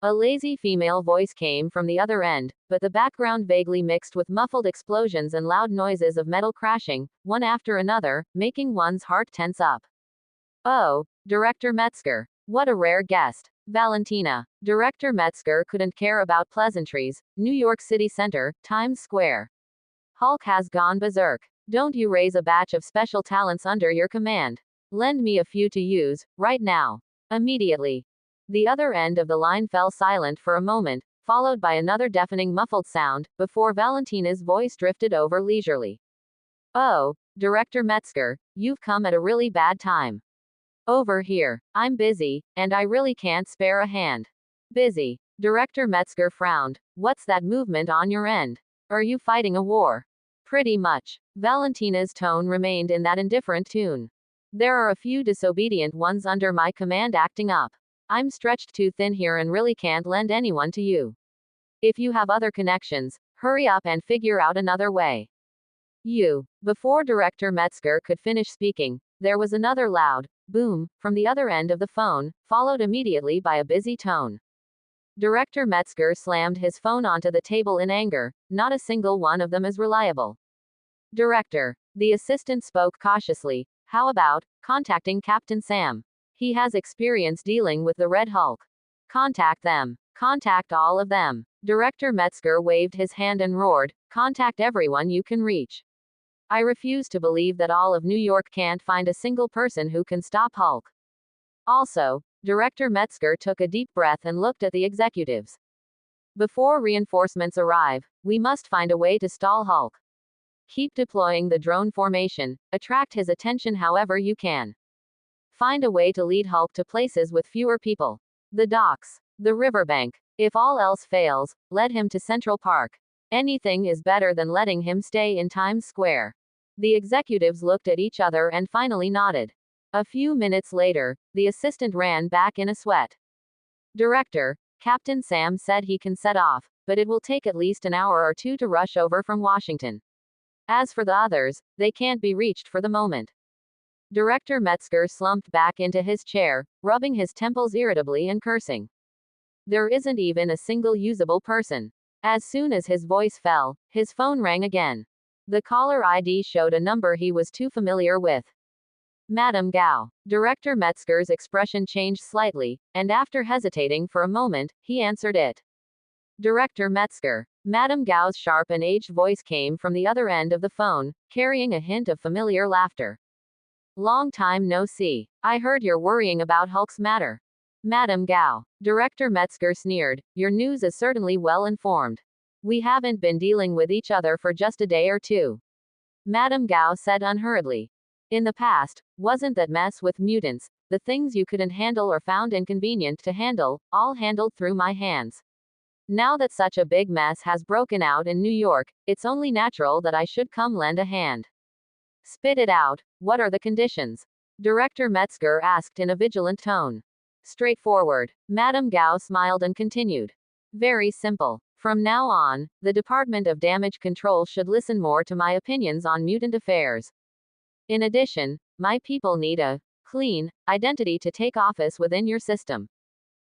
A lazy female voice came from the other end, but the background vaguely mixed with muffled explosions and loud noises of metal crashing, one after another, making one's heart tense up. Oh, Director Metzger. What a rare guest. Valentina. Director Metzger couldn't care about pleasantries. New York City Center, Times Square. Hulk has gone berserk. Don't you raise a batch of special talents under your command. Lend me a few to use, right now. Immediately. The other end of the line fell silent for a moment, followed by another deafening muffled sound, before Valentina's voice drifted over leisurely. Oh, Director Metzger, you've come at a really bad time. Over here. I'm busy, and I really can't spare a hand. Busy. Director Metzger frowned. What's that movement on your end? Are you fighting a war? Pretty much. Valentina's tone remained in that indifferent tune. There are a few disobedient ones under my command acting up. I'm stretched too thin here and really can't lend anyone to you. If you have other connections, hurry up and figure out another way. You. Before Director Metzger could finish speaking, there was another loud boom from the other end of the phone, followed immediately by a busy tone. Director Metzger slammed his phone onto the table in anger. Not a single one of them is reliable. Director. The assistant spoke cautiously. How about contacting Captain Sam? He has experience dealing with the Red Hulk. Contact them. Contact all of them. Director Metzger waved his hand and roared, contact everyone you can reach. I refuse to believe that all of New York can't find a single person who can stop Hulk. Also, Director Metzger took a deep breath and looked at the executives. Before reinforcements arrive, we must find a way to stall Hulk. Keep deploying the drone formation, attract his attention however you can. Find a way to lead Hulk to places with fewer people. The docks, the riverbank. If all else fails, lead him to Central Park. Anything is better than letting him stay in Times Square. The executives looked at each other and finally nodded. A few minutes later, the assistant ran back in a sweat. Director, Captain Sam said he can set off, but it will take at least an hour or two to rush over from Washington. As for the others, they can't be reached for the moment. Director Metzger slumped back into his chair, rubbing his temples irritably and cursing. There isn't even a single usable person. As soon as his voice fell, his phone rang again. The caller ID showed a number he was too familiar with. Madame Gao. Director Metzger's expression changed slightly, and after hesitating for a moment, he answered it. Director Metzger. Madame Gao's sharp and aged voice came from the other end of the phone, carrying a hint of familiar laughter. Long time no see. I heard you're worrying about Hulk's matter. Madame Gao. Director Metzger sneered. Your news is certainly well informed. We haven't been dealing with each other for just a day or two. Madame Gao said unhurriedly. In the past, wasn't that mess with mutants, the things you couldn't handle or found inconvenient to handle, all handled through my hands. Now that such a big mess has broken out in New York, it's only natural that I should come lend a hand. Spit it out. What are the conditions? Director Metzger asked in a vigilant tone. Straightforward. Madame Gao smiled and continued. Very simple. From now on, the Department of Damage Control should listen more to my opinions on mutant affairs. In addition, My people need a clean identity to take office within your system.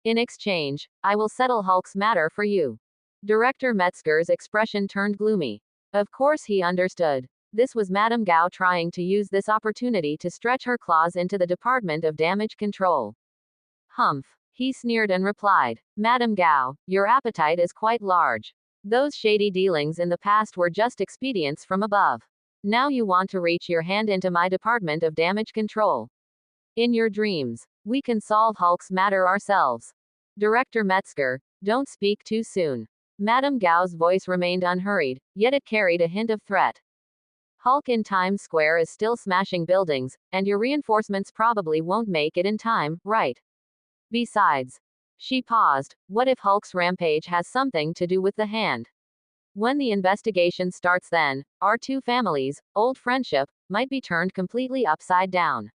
In exchange, I will settle Hulk's matter for you. Director Metzger's expression turned gloomy. Of course he understood. This was Madame Gao trying to use this opportunity to stretch her claws into the Department of Damage Control. Humph. He sneered and replied, Madame Gao, your appetite is quite large. Those shady dealings in the past were just expedients from above. Now you want to reach your hand into my Department of Damage Control. In your dreams, we can solve Hulk's matter ourselves. Director Metzger, don't speak too soon. Madame Gao's voice remained unhurried, yet it carried a hint of threat. Hulk in Times Square is still smashing buildings, and your reinforcements probably won't make it in time, right? Besides, she paused, what if Hulk's rampage has something to do with the hand? When the investigation starts, then, our two families, old friendship, might be turned completely upside down.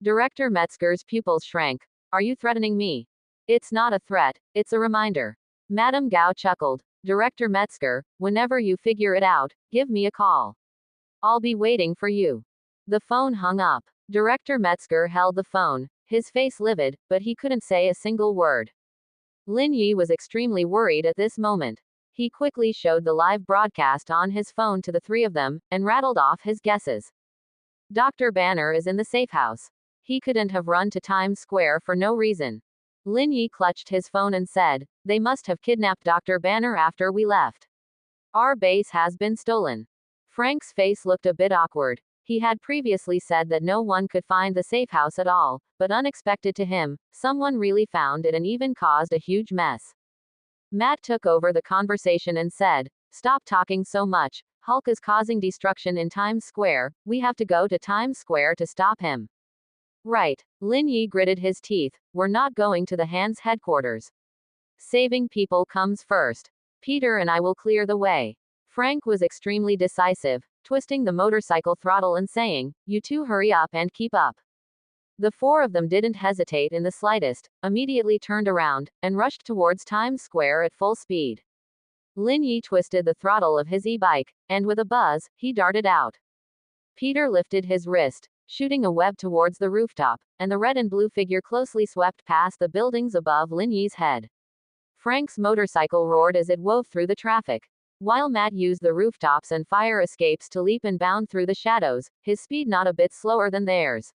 Director Metzger's pupils shrank. Are you threatening me? It's not a threat, it's a reminder. Madame Gao chuckled. Director Metzger, whenever you figure it out, give me a call. I'll be waiting for you. The phone hung up. Director Metzger held the phone, his face livid, but he couldn't say a single word. Lin Yi was extremely worried at this moment. He quickly showed the live broadcast on his phone to the three of them, and rattled off his guesses. Dr. Banner is in the safe house. He couldn't have run to Times Square for no reason. Lin Yi clutched his phone and said, they must have kidnapped Dr. Banner after we left. Our base has been stolen. Frank's face looked a bit awkward. He had previously said that no one could find the safe house at all, but unexpected to him, someone really found it and even caused a huge mess. Matt took over the conversation and said, stop talking so much, Hulk is causing destruction in Times Square, we have to go to Times Square to stop him. Right. Lin Yi gritted his teeth, we're not going to the Hand's headquarters. Saving people comes first. Peter and I will clear the way. Frank was extremely decisive, twisting the motorcycle throttle and saying, you two hurry up and keep up. The four of them didn't hesitate in the slightest, immediately turned around, and rushed towards Times Square at full speed. Lin Yi twisted the throttle of his e-bike, and with a buzz, he darted out. Peter lifted his wrist, shooting a web towards the rooftop, and the red and blue figure closely swept past the buildings above Lin Yi's head. Frank's motorcycle roared as it wove through the traffic. While Matt used the rooftops and fire escapes to leap and bound through the shadows, his speed not a bit slower than theirs.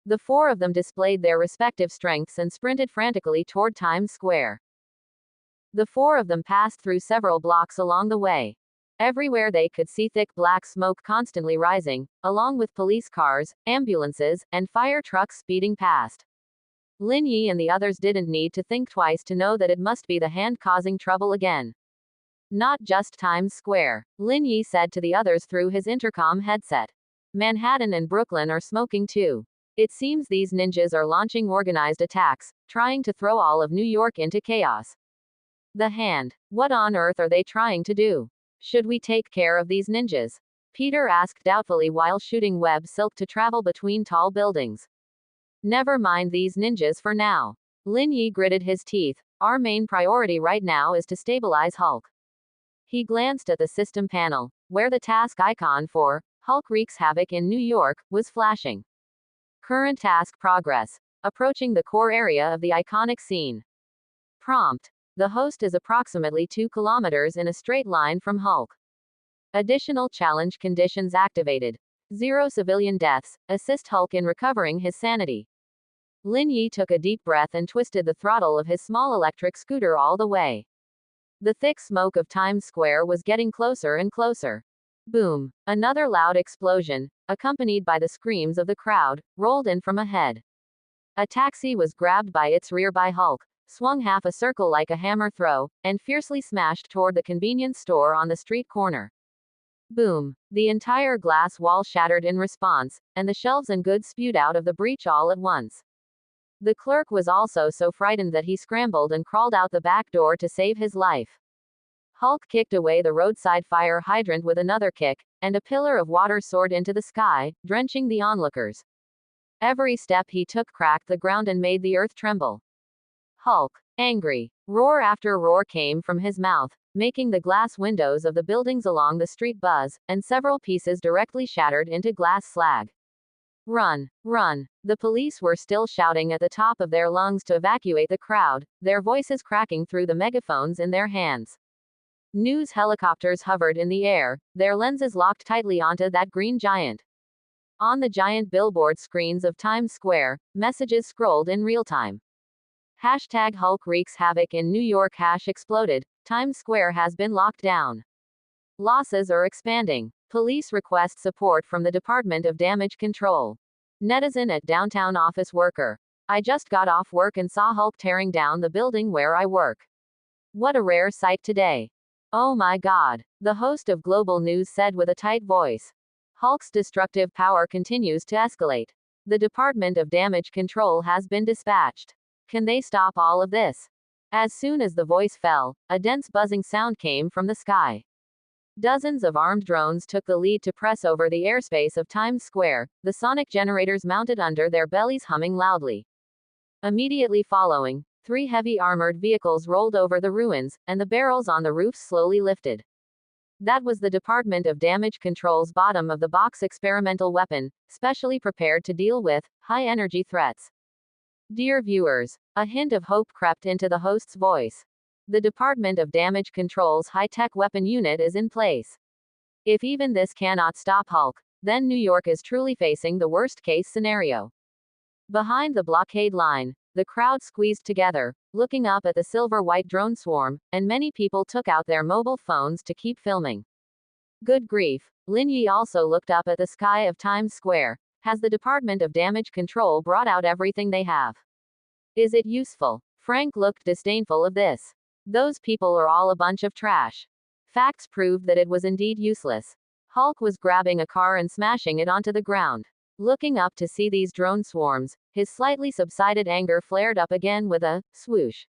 The four of them displayed their respective strengths and sprinted frantically toward Times Square. The four of them passed through several blocks along the way. Everywhere they could see thick black smoke constantly rising, along with police cars, ambulances, and fire trucks speeding past. Lin Yi and the others didn't need to think twice to know that it must be the Hand causing trouble again. Not just Times Square, Lin Yi said to the others through his intercom headset. Manhattan and Brooklyn are smoking too. It seems these ninjas are launching organized attacks, trying to throw all of New York into chaos. The Hand. What on earth are they trying to do? Should we take care of these ninjas? Peter asked doubtfully while shooting web silk to travel between tall buildings. Never mind these ninjas for now. Lin Yi gritted his teeth. Our main priority right now is to stabilize Hulk. He glanced at the system panel, where the task icon for Hulk wreaks havoc in New York was flashing. Current task progress. Approaching the core area of the iconic scene. Prompt. The host is approximately 2 kilometers in a straight line from Hulk. Additional challenge conditions activated. 0 civilian deaths. Assist Hulk in recovering his sanity. Lin Yi took a deep breath and twisted the throttle of his small electric scooter all the way. The thick smoke of Times Square was getting closer and closer. Boom. Another loud explosion, accompanied by the screams of the crowd, rolled in from ahead. A taxi was grabbed by its rear by Hulk, swung half a circle like a hammer throw, and fiercely smashed toward the convenience store on the street corner. Boom. The entire glass wall shattered in response, and the shelves and goods spewed out of the breach all at once. The clerk was also so frightened that he scrambled and crawled out the back door to save his life. Hulk kicked away the roadside fire hydrant with another kick, and a pillar of water soared into the sky, drenching the onlookers. Every step he took cracked the ground and made the earth tremble. Hulk, angry. Roar after roar came from his mouth, making the glass windows of the buildings along the street buzz, and several pieces directly shattered into glass slag. Run, run. The police were still shouting at the top of their lungs to evacuate the crowd, their voices cracking through the megaphones in their hands. News helicopters hovered in the air, their lenses locked tightly onto that green giant. On the giant billboard screens of Times Square, messages scrolled in real time. Hashtag Hulk wreaks havoc in New York. Hash exploded. Times Square has been locked down. Losses are expanding. Police request support from the Department of Damage Control. Netizen at downtown office worker. I just got off work and saw Hulk tearing down the building where I work. What a rare sight today. Oh my God, the host of Global News said with a tight voice. Hulk's destructive power continues to escalate. The Department of Damage Control has been dispatched. Can they stop all of this? As soon as the voice fell, a dense buzzing sound came from the sky. Dozens of armed drones took the lead to press over the airspace of Times Square, the sonic generators mounted under their bellies humming loudly. Immediately following, 3 heavy armored vehicles rolled over the ruins, and the barrels on the roofs slowly lifted. That was the Department of Damage Control's bottom-of-the-box experimental weapon, specially prepared to deal with high-energy threats. Dear viewers, a hint of hope crept into the host's voice. The Department of Damage Control's high-tech weapon unit is in place. If even this cannot stop Hulk, then New York is truly facing the worst-case scenario. Behind the blockade line, the crowd squeezed together, looking up at the silver-white drone swarm, and many people took out their mobile phones to keep filming. Good grief, Lin Yi also looked up at the sky of Times Square. Has the Department of Damage Control brought out everything they have? Is it useful? Frank looked disdainful of this. Those people are all a bunch of trash. Facts proved that it was indeed useless. Hulk was grabbing a car and smashing it onto the ground. Looking up to see these drone swarms, his slightly subsided anger flared up again with a swoosh.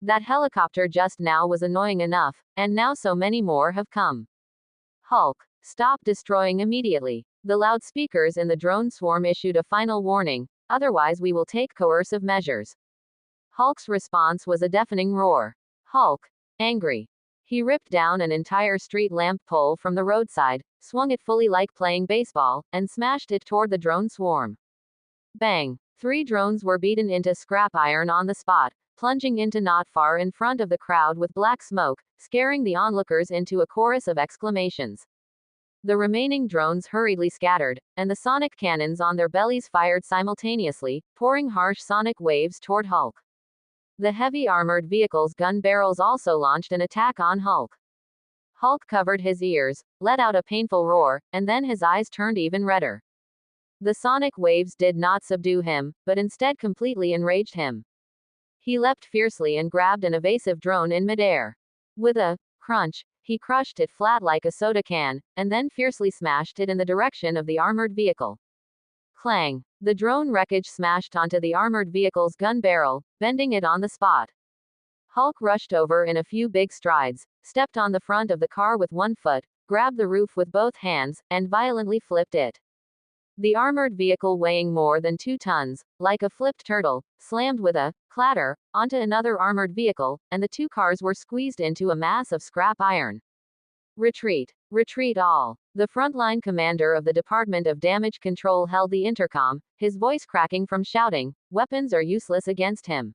That helicopter just now was annoying enough, and now so many more have come. Hulk, stop destroying immediately. The loudspeakers in the drone swarm issued a final warning, otherwise we will take coercive measures. Hulk's response was a deafening roar. Hulk, angry. He ripped down an entire street lamp pole from the roadside, swung it fully like playing baseball, and smashed it toward the drone swarm. Bang! 3 drones were beaten into scrap iron on the spot, plunging into not far in front of the crowd with black smoke, scaring the onlookers into a chorus of exclamations. The remaining drones hurriedly scattered, and the sonic cannons on their bellies fired simultaneously, pouring harsh sonic waves toward Hulk. The heavy armored vehicle's gun barrels also launched an attack on Hulk. Hulk covered his ears, let out a painful roar, and then his eyes turned even redder. The sonic waves did not subdue him, but instead completely enraged him. He leapt fiercely and grabbed an evasive drone in midair. With a crunch, he crushed it flat like a soda can, and then fiercely smashed it in the direction of the armored vehicle. Clang! The drone wreckage smashed onto the armored vehicle's gun barrel, bending it on the spot. Hulk rushed over in a few big strides, stepped on the front of the car with one foot, grabbed the roof with both hands, and violently flipped it. The armored vehicle, weighing more than 2 tons, like a flipped turtle, slammed with a clatter onto another armored vehicle, and the 2 cars were squeezed into a mass of scrap iron. Retreat! Retreat all! The frontline commander of the Department of Damage Control held the intercom, his voice cracking from shouting, weapons are useless against him.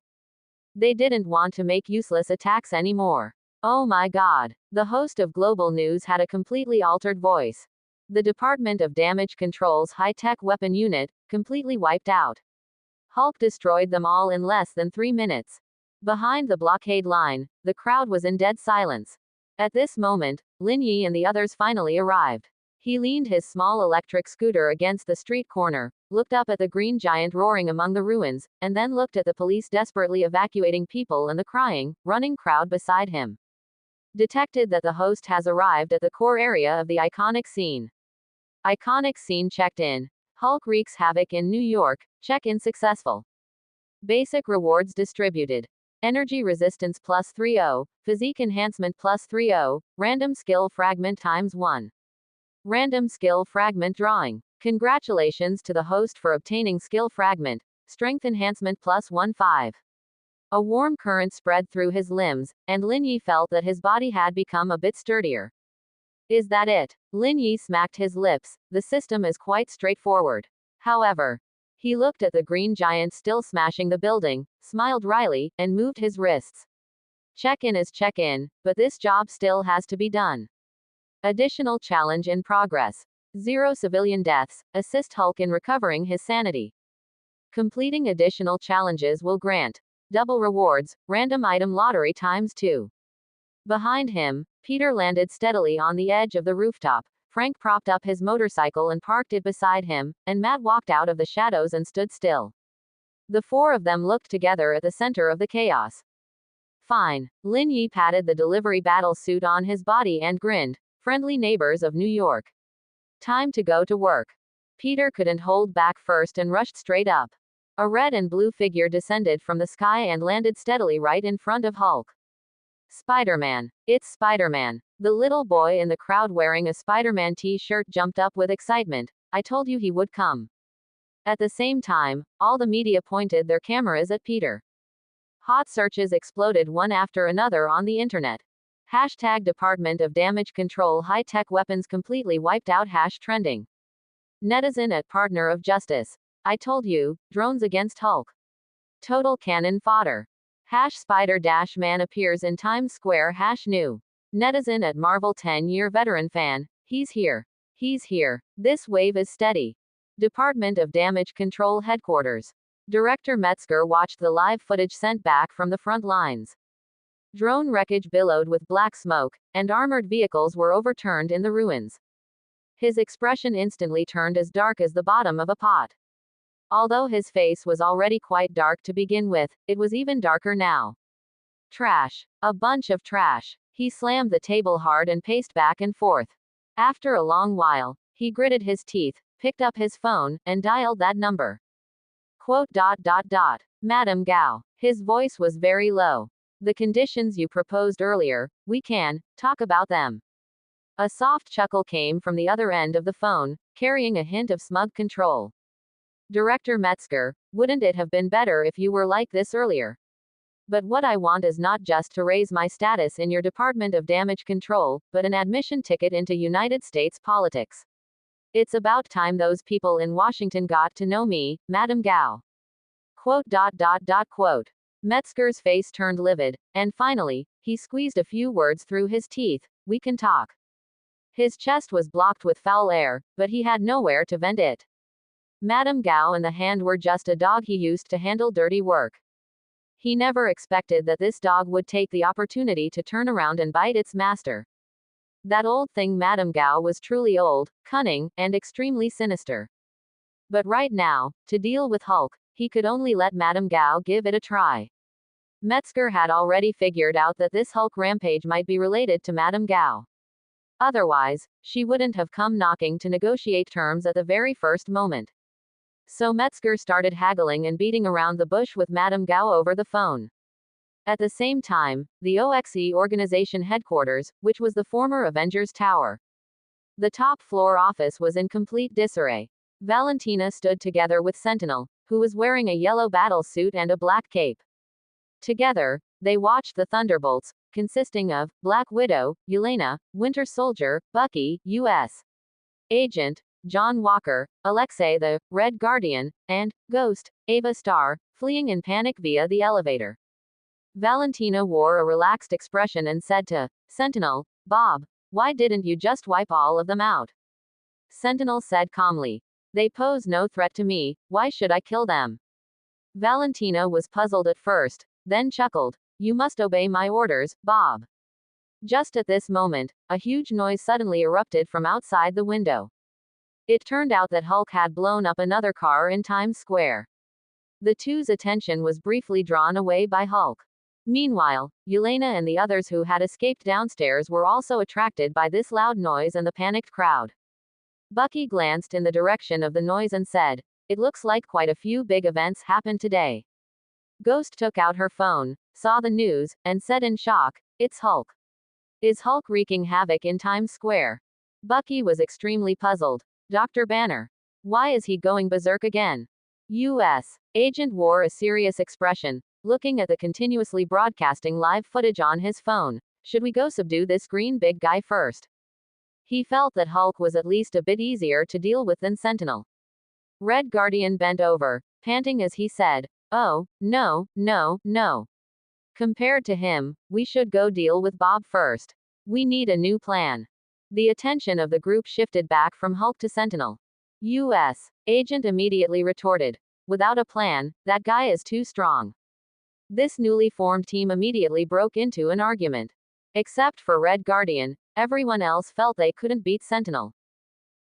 They didn't want to make useless attacks anymore. Oh my God! The host of Global News had a completely altered voice. The Department of Damage Control's high-tech weapon unit, completely wiped out. Hulk destroyed them all in less than 3 minutes. Behind the blockade line, the crowd was in dead silence. At this moment, Lin Yi and the others finally arrived. He leaned his small electric scooter against the street corner, looked up at the green giant roaring among the ruins, and then looked at the police desperately evacuating people and the crying, running crowd beside him. Detected that the host has arrived at the core area of the iconic scene. Iconic scene checked in. Hulk wreaks havoc in New York, check-in successful. Basic rewards distributed. Energy resistance plus 30, physique enhancement plus 30, random skill fragment times 1. Random skill fragment drawing. Congratulations to the host for obtaining skill fragment, strength enhancement plus 15. A warm current spread through his limbs, and Lin Yi felt that his body had become a bit sturdier. Is that it? Lin Yi smacked his lips. The system is quite straightforward. However, he looked at the green giant still smashing the building, smiled wryly, and moved his wrists. Check-in is check-in, but this job still has to be done. Additional challenge in progress. 0 civilian deaths. Assist Hulk in recovering his sanity. Completing additional challenges will grant double rewards, random item lottery ×2. Behind him, Peter landed steadily on the edge of the rooftop. Frank propped up his motorcycle and parked it beside him, and Matt walked out of the shadows and stood still. The four of them looked together at the center of the chaos. Fine. Lin Yi patted the delivery battle suit on his body and grinned. Friendly neighbors of New York. Time to go to work. Peter couldn't hold back first and rushed straight up. A red and blue figure descended from the sky and landed steadily right in front of Hulk. Spider-Man. It's Spider-Man. The little boy in the crowd wearing a Spider-Man t-shirt jumped up with excitement. I told you he would come. At the same time, all the media pointed their cameras at Peter. Hot searches exploded one after another on the internet. Hashtag Department of Damage Control high-tech weapons completely wiped out #trending. Netizen at Partner of Justice. I told you, drones against Hulk. Total cannon fodder. #Spider-Man appears in Times Square #new. Netizen at Marvel 10-year veteran fan. He's here. He's here. This wave is steady. Department of Damage Control Headquarters. Director Metzger watched the live footage sent back from the front lines. Drone wreckage billowed with black smoke, and armored vehicles were overturned in the ruins. His expression instantly turned as dark as the bottom of a pot. Although his face was already quite dark to begin with, it was even darker now. Trash. A bunch of trash. He slammed the table hard and paced back and forth. After a long while, he gritted his teeth, picked up his phone, and dialed that number. Quote. Madam Gao. His voice was very low. The conditions you proposed earlier, we can talk about them. A soft chuckle came from the other end of the phone, carrying a hint of smug control. Director Metzger, wouldn't it have been better if you were like this earlier? But what I want is not just to raise my status in your Department of Damage Control, but an admission ticket into United States politics. It's about time those people in Washington got to know me, Madam Gao. Quote. Metzger's face turned livid, and finally, he squeezed a few words through his teeth. We can talk. His chest was blocked with foul air, but he had nowhere to vent it. Madam Gao and the hand were just a dog he used to handle dirty work. He never expected that this dog would take the opportunity to turn around and bite its master. That old thing Madam Gao was truly old, cunning, and extremely sinister. But right now, to deal with Hulk, he could only let Madam Gao give it a try. Metzger had already figured out that this Hulk rampage might be related to Madam Gao. Otherwise, she wouldn't have come knocking to negotiate terms at the very first moment. So Metzger started haggling and beating around the bush with Madam Gao over the phone. At the same time, the OXE organization headquarters, which was the former Avengers Tower. The top floor office was in complete disarray. Valentina stood together with Sentinel, who was wearing a yellow battle suit and a black cape. Together, they watched the Thunderbolts, consisting of Black Widow, Yelena, Winter Soldier, Bucky, U.S. Agent, John Walker, Alexei the Red Guardian, and Ghost, Ava Starr, fleeing in panic via the elevator. Valentina wore a relaxed expression and said to Sentinel, Bob, why didn't you just wipe all of them out? Sentinel said calmly, they pose no threat to me, why should I kill them? Valentina was puzzled at first, then chuckled, you must obey my orders, Bob. Just at this moment, a huge noise suddenly erupted from outside the window. It turned out that Hulk had blown up another car in Times Square. The two's attention was briefly drawn away by Hulk. Meanwhile, Yelena and the others who had escaped downstairs were also attracted by this loud noise and the panicked crowd. Bucky glanced in the direction of the noise and said, it looks like quite a few big events happened today. Ghost took out her phone, saw the news, and said in shock, it's Hulk. Is Hulk wreaking havoc in Times Square? Bucky was extremely puzzled. Dr. Banner. Why is he going berserk again? U.S. Agent wore a serious expression, looking at the continuously broadcasting live footage on his phone. Should we go subdue this green big guy first? He felt that Hulk was at least a bit easier to deal with than Sentinel. Red Guardian bent over, panting as he said, "Oh, no, no, no. Compared to him, we should go deal with Bob first. We need a new plan." The attention of the group shifted back from Hulk to Sentinel. U.S. agent immediately retorted, "Without a plan, that guy is too strong." This newly formed team immediately broke into an argument. Except for Red Guardian, everyone else felt they couldn't beat Sentinel.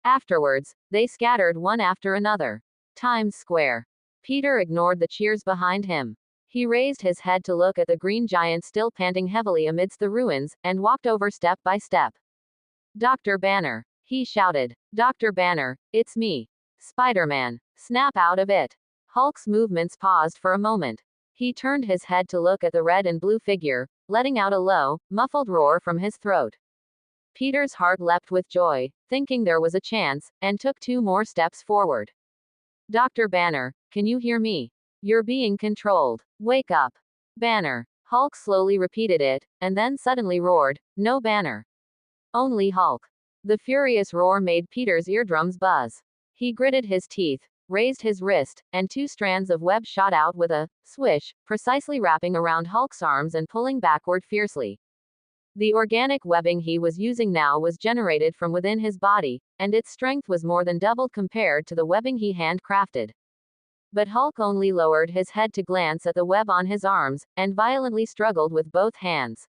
Afterwards, they scattered one after another. Times Square. Peter ignored the cheers behind him. He raised his head to look at the green giant still panting heavily amidst the ruins, and walked over step by step. "Dr. Banner," he shouted. "Dr. Banner, it's me. Spider-Man. Snap out of it." Hulk's movements paused for a moment. He turned his head to look at the red and blue figure, letting out a low, muffled roar from his throat. Peter's heart leapt with joy, thinking there was a chance, and took 2 more steps forward. "Dr. Banner, can you hear me? You're being controlled. Wake up." "Banner." Hulk slowly repeated it, and then suddenly roared, "No Banner. Only Hulk." The furious roar made Peter's eardrums buzz. He gritted his teeth, raised his wrist, and 2 strands of web shot out with a swish, precisely wrapping around Hulk's arms and pulling backward fiercely. The organic webbing he was using now was generated from within his body, and its strength was more than doubled compared to the webbing he handcrafted. But Hulk only lowered his head to glance at the web on his arms, and violently struggled with both hands.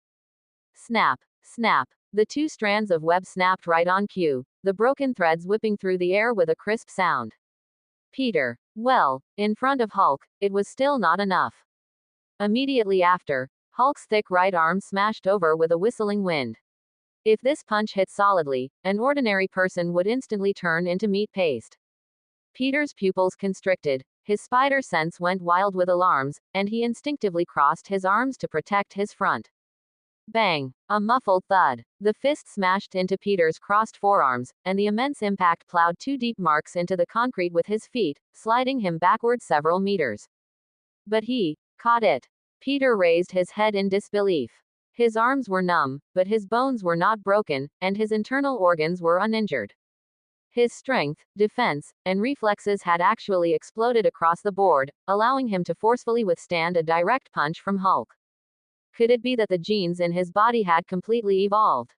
Snap, snap. The 2 strands of web snapped right on cue, the broken threads whipping through the air with a crisp sound. Peter. Well, in front of Hulk, it was still not enough. Immediately after, Hulk's thick right arm smashed over with a whistling wind. If this punch hit solidly, an ordinary person would instantly turn into meat paste. Peter's pupils constricted, his spider sense went wild with alarms, and he instinctively crossed his arms to protect his front. Bang! A muffled thud. The fist smashed into Peter's crossed forearms, and the immense impact plowed 2 deep marks into the concrete with his feet, sliding him backward several meters. But he caught it. Peter raised his head in disbelief. His arms were numb, but his bones were not broken, and his internal organs were uninjured. His strength, defense, and reflexes had actually exploded across the board, allowing him to forcefully withstand a direct punch from Hulk. Could it be that the genes in his body had completely evolved?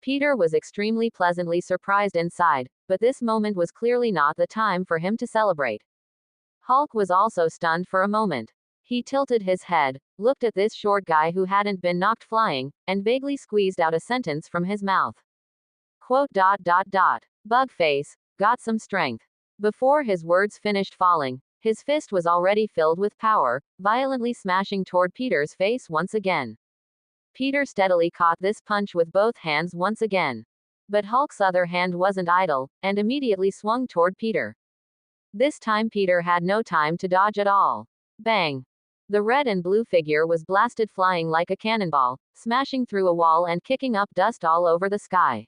Peter was extremely pleasantly surprised inside, but this moment was clearly not the time for him to celebrate. Hulk was also stunned for a moment. He tilted his head, looked at this short guy who hadn't been knocked flying, and vaguely squeezed out a sentence from his mouth. Quote. Bugface, got some strength. Before his words finished falling, his fist was already filled with power, violently smashing toward Peter's face once again. Peter steadily caught this punch with both hands once again. But Hulk's other hand wasn't idle, and immediately swung toward Peter. This time Peter had no time to dodge at all. Bang! The red and blue figure was blasted flying like a cannonball, smashing through a wall and kicking up dust all over the sky.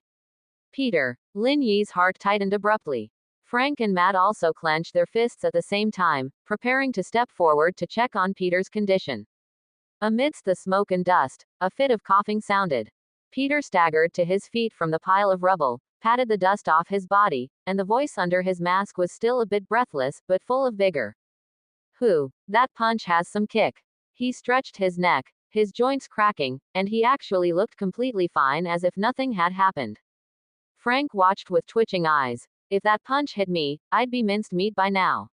Peter. Lin Yi's heart tightened abruptly. Frank and Matt also clenched their fists at the same time, preparing to step forward to check on Peter's condition. Amidst the smoke and dust, a fit of coughing sounded. Peter staggered to his feet from the pile of rubble, patted the dust off his body, and the voice under his mask was still a bit breathless, but full of vigor. That punch has some kick. He stretched his neck, his joints cracking, and he actually looked completely fine as if nothing had happened. Frank watched with twitching eyes. If that punch hit me, I'd be minced meat by now.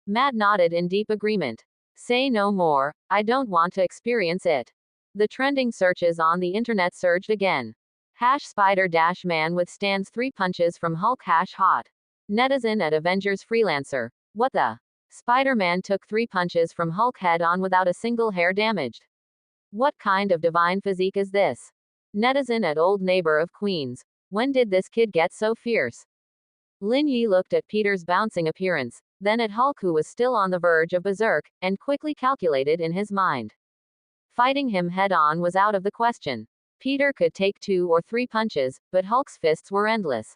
Matt nodded in deep agreement. Say no more, I don't want to experience it. The trending searches on the internet surged again. #Spider-Man withstands 3 punches from Hulk #hot. Netizen at Avengers Freelancer. What the? Spider-Man took 3 punches from Hulk head on without a single hair damaged. What kind of divine physique is this? Netizen at Old Neighbor of Queens. When did this kid get so fierce? Lin Yi looked at Peter's bouncing appearance, then at Hulk who was still on the verge of berserk, and quickly calculated in his mind. Fighting him head-on was out of the question. Peter could take 2 or 3 punches, but Hulk's fists were endless.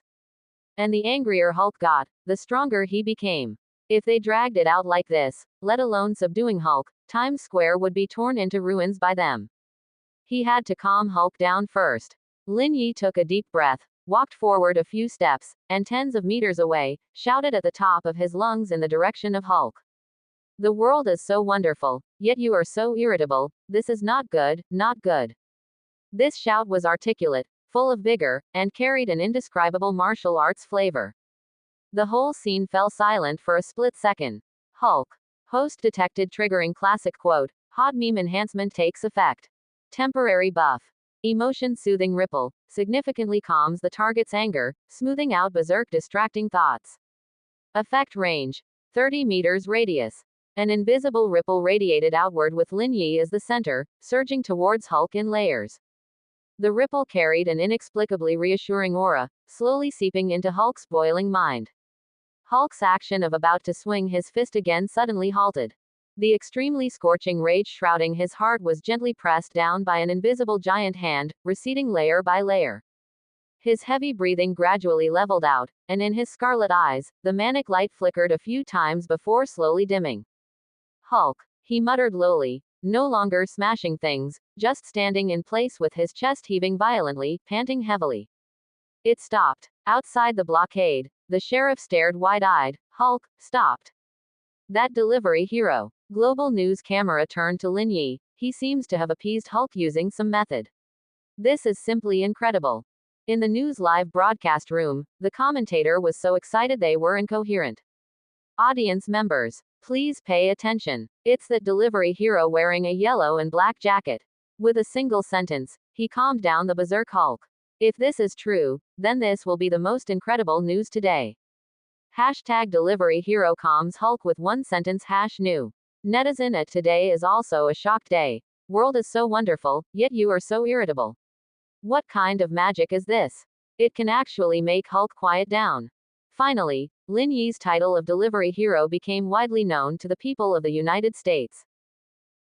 And the angrier Hulk got, the stronger he became. If they dragged it out like this, let alone subduing Hulk, Times Square would be torn into ruins by them. He had to calm Hulk down first. Lin Yi took a deep breath, walked forward a few steps, and tens of meters away, shouted at the top of his lungs in the direction of Hulk. The world is so wonderful, yet you are so irritable. This is not good, not good. This shout was articulate, full of vigor, and carried an indescribable martial arts flavor. The whole scene fell silent for a split second. Hulk. Host detected triggering classic quote, hot meme enhancement takes effect. Temporary buff. Emotion soothing ripple, significantly calms the target's anger, smoothing out berserk distracting thoughts. Effect range. 30 meters radius. An invisible ripple radiated outward with Lin Yi as the center, surging towards Hulk in layers. The ripple carried an inexplicably reassuring aura, slowly seeping into Hulk's boiling mind. Hulk's action of about to swing his fist again suddenly halted. The extremely scorching rage shrouding his heart was gently pressed down by an invisible giant hand, receding layer by layer. His heavy breathing gradually leveled out, and in his scarlet eyes, the manic light flickered a few times before slowly dimming. Hulk, he muttered lowly, no longer smashing things, just standing in place with his chest heaving violently, panting heavily. It stopped. Outside the blockade, the sheriff stared wide-eyed. Hulk, stopped. That delivery hero. Global news camera turned to Lin Yi. He seems to have appeased Hulk using some method. This is simply incredible. In the news live broadcast room, the commentator was so excited they were incoherent. Audience members, please pay attention. It's that delivery hero wearing a yellow and black jacket. With a single sentence, he calmed down the berserk Hulk. If this is true, then this will be the most incredible news today. Hashtag delivery hero calms Hulk with one sentence #new. Netizen at today is also a shocked day. World is so wonderful, yet you are so irritable. What kind of magic is this? It can actually make Hulk quiet down. Finally, Lin Yi's title of delivery hero became widely known to the people of the United States.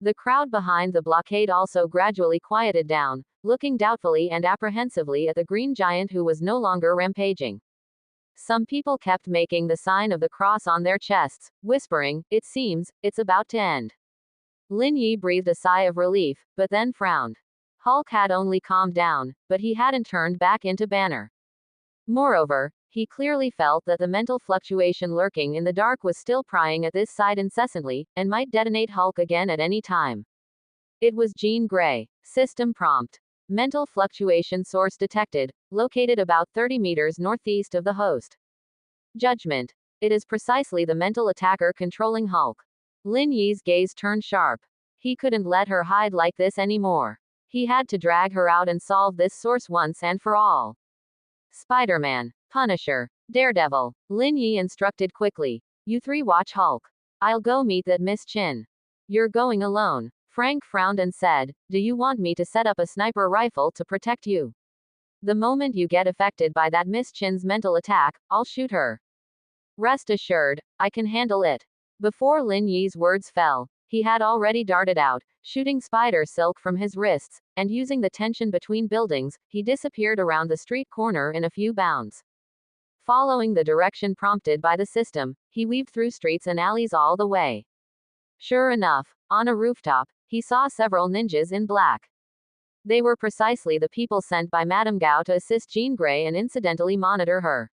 The crowd behind the blockade also gradually quieted down, looking doubtfully and apprehensively at the green giant who was no longer rampaging. Some people kept making the sign of the cross on their chests, whispering, "It seems, it's about to end." Lin Yi breathed a sigh of relief, but then frowned. Hulk had only calmed down, but he hadn't turned back into Banner. Moreover, he clearly felt that the mental fluctuation lurking in the dark was still prying at this side incessantly, and might detonate Hulk again at any time. It was Jean Grey. System prompt. Mental fluctuation source detected, located about 30 meters northeast of the host. Judgment. It is precisely the mental attacker controlling Hulk. Lin Yi's gaze turned sharp. He couldn't let her hide like this anymore. He had to drag her out and solve this source once and for all. Spider-Man, Punisher, Daredevil. Lin Yi instructed quickly. You three watch Hulk. I'll go meet that Miss Chin. You're going alone. Frank frowned and said, do you want me to set up a sniper rifle to protect you? The moment you get affected by that Miss Chin's mental attack, I'll shoot her. Rest assured, I can handle it. Before Lin Yi's words fell, he had already darted out, shooting spider silk from his wrists, and using the tension between buildings, he disappeared around the street corner in a few bounds. Following the direction prompted by the system, he weaved through streets and alleys all the way. Sure enough, on a rooftop, he saw several ninjas in black. They were precisely the people sent by Madame Gao to assist Jean Grey and incidentally monitor her.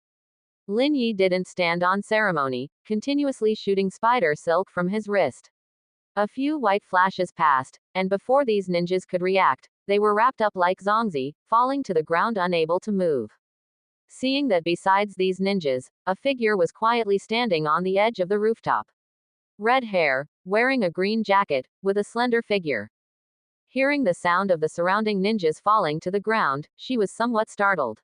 Lin Yi didn't stand on ceremony, continuously shooting spider silk from his wrist. A few white flashes passed, and before these ninjas could react, they were wrapped up like zongzi, falling to the ground unable to move. Seeing that besides these ninjas, a figure was quietly standing on the edge of the rooftop. Red hair, wearing a green jacket, with a slender figure. Hearing the sound of the surrounding ninjas falling to the ground, she was somewhat startled.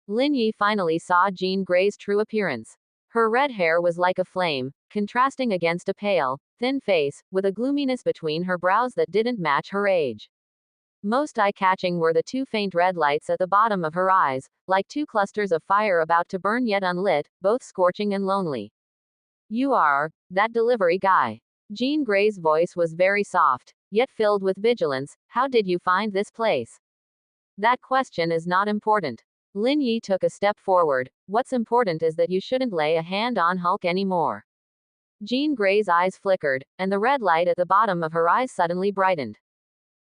Lin Yi finally saw Jean Grey's true appearance. Her red hair was like a flame, contrasting against a pale, thin face, with a gloominess between her brows that didn't match her age. Most eye-catching were the two faint red lights at the bottom of her eyes, like two clusters of fire about to burn yet unlit, both scorching and lonely. You are that delivery guy. Jean Grey's voice was very soft, yet filled with vigilance. How did you find this place? That question is not important. Lin Yi took a step forward. What's important is that you shouldn't lay a hand on Hulk anymore. Jean Grey's eyes flickered, and the red light at the bottom of her eyes suddenly brightened.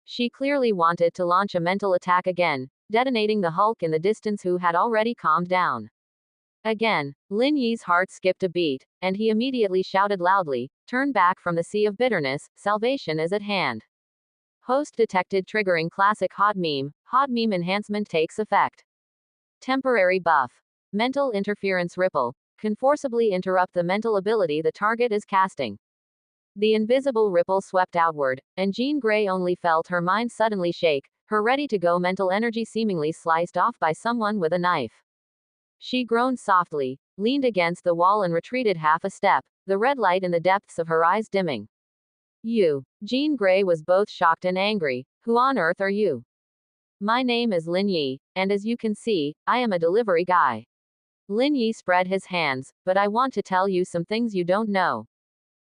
She clearly wanted to launch a mental attack again, detonating the Hulk in the distance, who had already calmed down. Again, Lin Yi's heart skipped a beat, and he immediately shouted loudly, "Turn back from the sea of bitterness, salvation is at hand." Host detected, triggering classic hot meme. Hot meme enhancement takes effect. Temporary buff. Mental interference ripple. Can forcibly interrupt the mental ability the target is casting. The invisible ripple swept outward, and Jean Grey only felt her mind suddenly shake, her ready-to-go mental energy seemingly sliced off by someone with a knife. She groaned softly, leaned against the wall and retreated half a step, the red light in the depths of her eyes dimming. "You." Jean Grey was both shocked and angry. "Who on earth are you?" "My name is Lin Yi, and as you can see, I am a delivery guy." Lin Yi spread his hands. "But I want to tell you some things you don't know."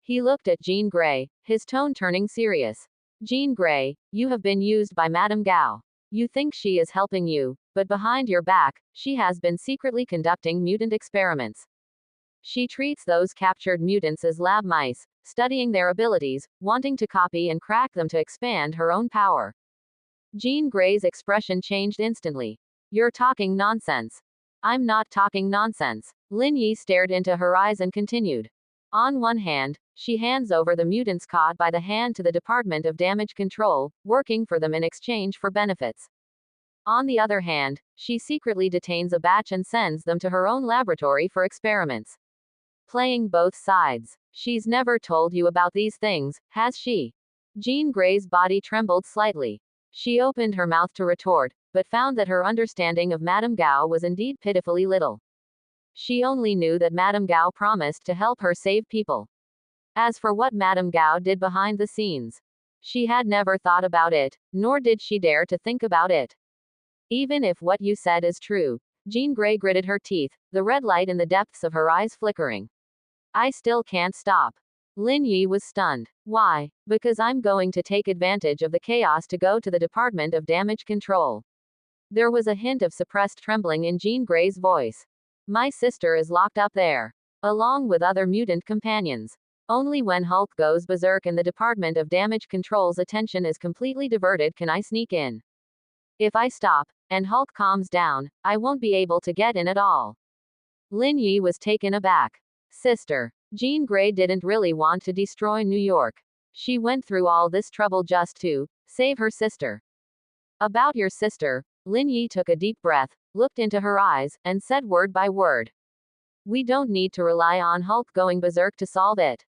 He looked at Jean Grey, his tone turning serious. "Jean Grey, you have been used by Madame Gao. You think she is helping you, but behind your back, she has been secretly conducting mutant experiments. She treats those captured mutants as lab mice, studying their abilities, wanting to copy and crack them to expand her own power." Jean Grey's expression changed instantly. "You're talking nonsense." "I'm not talking nonsense." Lin Yi stared into her eyes and continued. "On one hand, she hands over the mutants caught by the hand to the Department of Damage Control, working for them in exchange for benefits. On the other hand, she secretly detains a batch and sends them to her own laboratory for experiments. Playing both sides. She's never told you about these things, has she?" Jean Grey's body trembled slightly. She opened her mouth to retort, but found that her understanding of Madame Gao was indeed pitifully little. She only knew that Madame Gao promised to help her save people. As for what Madame Gao did behind the scenes, she had never thought about it, nor did she dare to think about it. "Even if what you said is true," Jean Grey gritted her teeth, the red light in the depths of her eyes flickering, "I still can't stop." Lin Yi was stunned. "Why?" "Because I'm going to take advantage of the chaos to go to the Department of Damage Control." There was a hint of suppressed trembling in Jean Grey's voice. "My sister is locked up there, along with other mutant companions. Only when Hulk goes berserk and the Department of Damage Control's attention is completely diverted can I sneak in. If I stop, and Hulk calms down, I won't be able to get in at all." Lin Yi was taken aback. "Sister." Jean Grey didn't really want to destroy New York. She went through all this trouble just to save her sister. "About your sister." Lin Yi took a deep breath, looked into her eyes, and said word by word. "We don't need to rely on Hulk going berserk to solve it.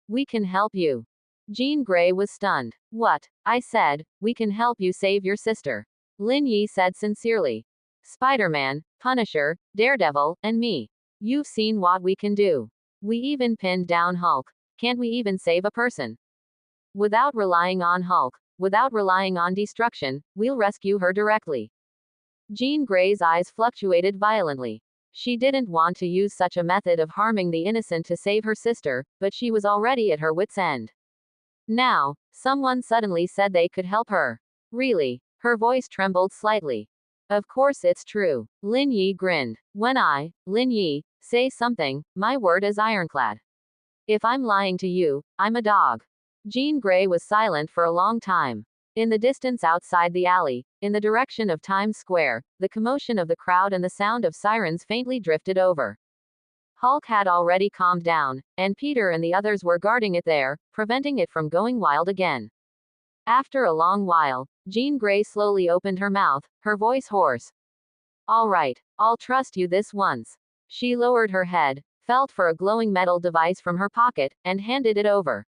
We can help you." Jean Grey was stunned. "What?" "I said, we can help you save your sister." Lin Yi said sincerely. "Spider-Man, Punisher, Daredevil, and me. You've seen what we can do. We even pinned down Hulk. Can't we even save a person? Without relying on Hulk, without relying on destruction, we'll rescue her directly." Jean Grey's eyes fluctuated violently. She didn't want to use such a method of harming the innocent to save her sister, but she was already at her wits' end. Now, someone suddenly said they could help her. "Really?" Her voice trembled slightly. "Of course it's true." Lin Yi grinned. "When I, Lin Yi, say something, my word is ironclad. If I'm lying to you, I'm a dog." Jean Grey was silent for a long time. In the distance outside the alley, in the direction of Times Square, the commotion of the crowd and the sound of sirens faintly drifted over. Hulk had already calmed down, and Peter and the others were guarding it there, preventing it from going wild again. After a long while, Jean Grey slowly opened her mouth, her voice hoarse. "All right, I'll trust you this once." She lowered her head, felt for a glowing metal device from her pocket, and handed it over.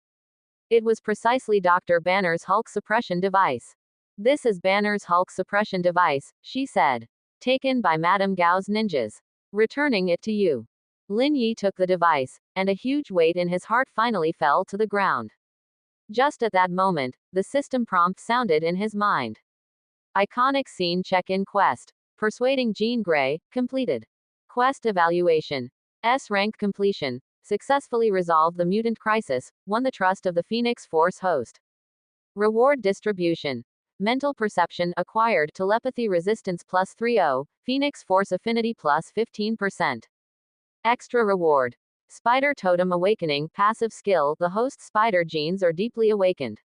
It was precisely Dr. Banner's Hulk suppression device. "This is Banner's Hulk suppression device," she said. "Taken by Madame Gao's ninjas. Returning it to you." Lin Yi took the device, and a huge weight in his heart finally fell to the ground. Just at that moment, the system prompt sounded in his mind. Iconic scene check-in quest. Persuading Jean Grey, completed. Quest evaluation. S rank completion. Successfully resolved the mutant crisis, won the trust of the Phoenix Force host. Reward distribution. Mental perception acquired, telepathy resistance plus 30, Phoenix Force affinity plus 15%. Extra reward. Spider totem awakening, passive skill, the host's spider genes are deeply awakened.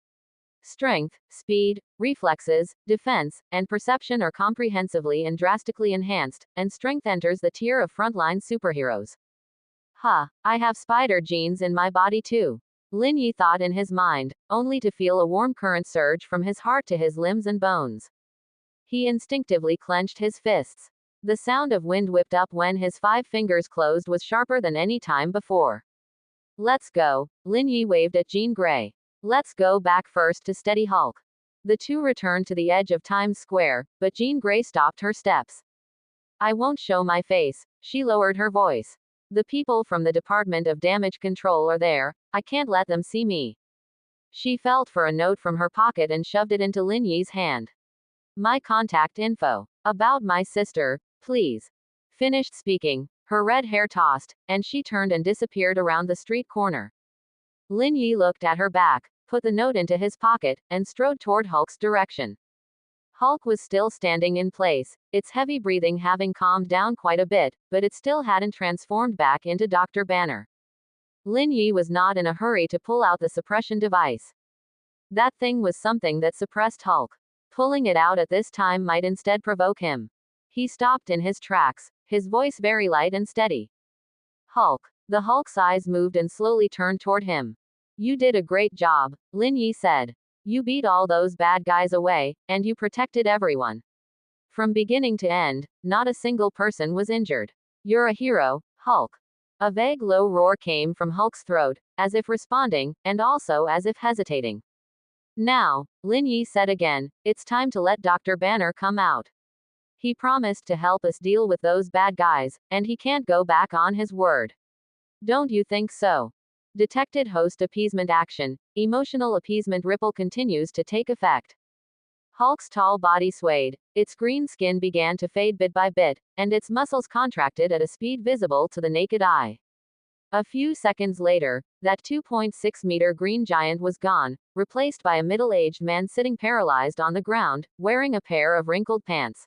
Strength, speed, reflexes, defense, and perception are comprehensively and drastically enhanced, and strength enters the tier of frontline superheroes. Huh, I have spider genes in my body too. Lin Yi thought in his mind, only to feel a warm current surge from his heart to his limbs and bones. He instinctively clenched his fists. The sound of wind whipped up when his 5 fingers closed was sharper than any time before. Let's go, Lin Yi waved at Jean Grey. Let's go back first to steady Hulk. The two returned to the edge of Times Square, but Jean Grey stopped her steps. I won't show my face, she lowered her voice. The people from the Department of Damage Control are there, I can't let them see me. She felt for a note from her pocket and shoved it into Lin Yi's hand. My contact info. About my sister, please. Finished speaking, her red hair tossed, and she turned and disappeared around the street corner. Lin Yi looked at her back, put the note into his pocket, and strode toward Hulk's direction. Hulk was still standing in place, its heavy breathing having calmed down quite a bit, but it still hadn't transformed back into Dr. Banner. Lin Yi was not in a hurry to pull out the suppression device. That thing was something that suppressed Hulk. Pulling it out at this time might instead provoke him. He stopped in his tracks, his voice very light and steady. Hulk. The Hulk's eyes moved and slowly turned toward him. You did a great job, Lin Yi said. You beat all those bad guys away, and you protected everyone. From beginning to end, not a single person was injured. You're a hero, Hulk. A vague low roar came from Hulk's throat, as if responding, and also as if hesitating. Now, Lin Yi said again, it's time to let Dr. Banner come out. He promised to help us deal with those bad guys, and he can't go back on his word. Don't you think so? Detected host appeasement action. Emotional appeasement ripple continues to take effect. Hulk's tall body swayed, its green skin began to fade bit by bit, and its muscles contracted at a speed visible to the naked eye. A few seconds later, that 2.6-meter green giant was gone, replaced by a middle-aged man sitting paralyzed on the ground, wearing a pair of wrinkled pants.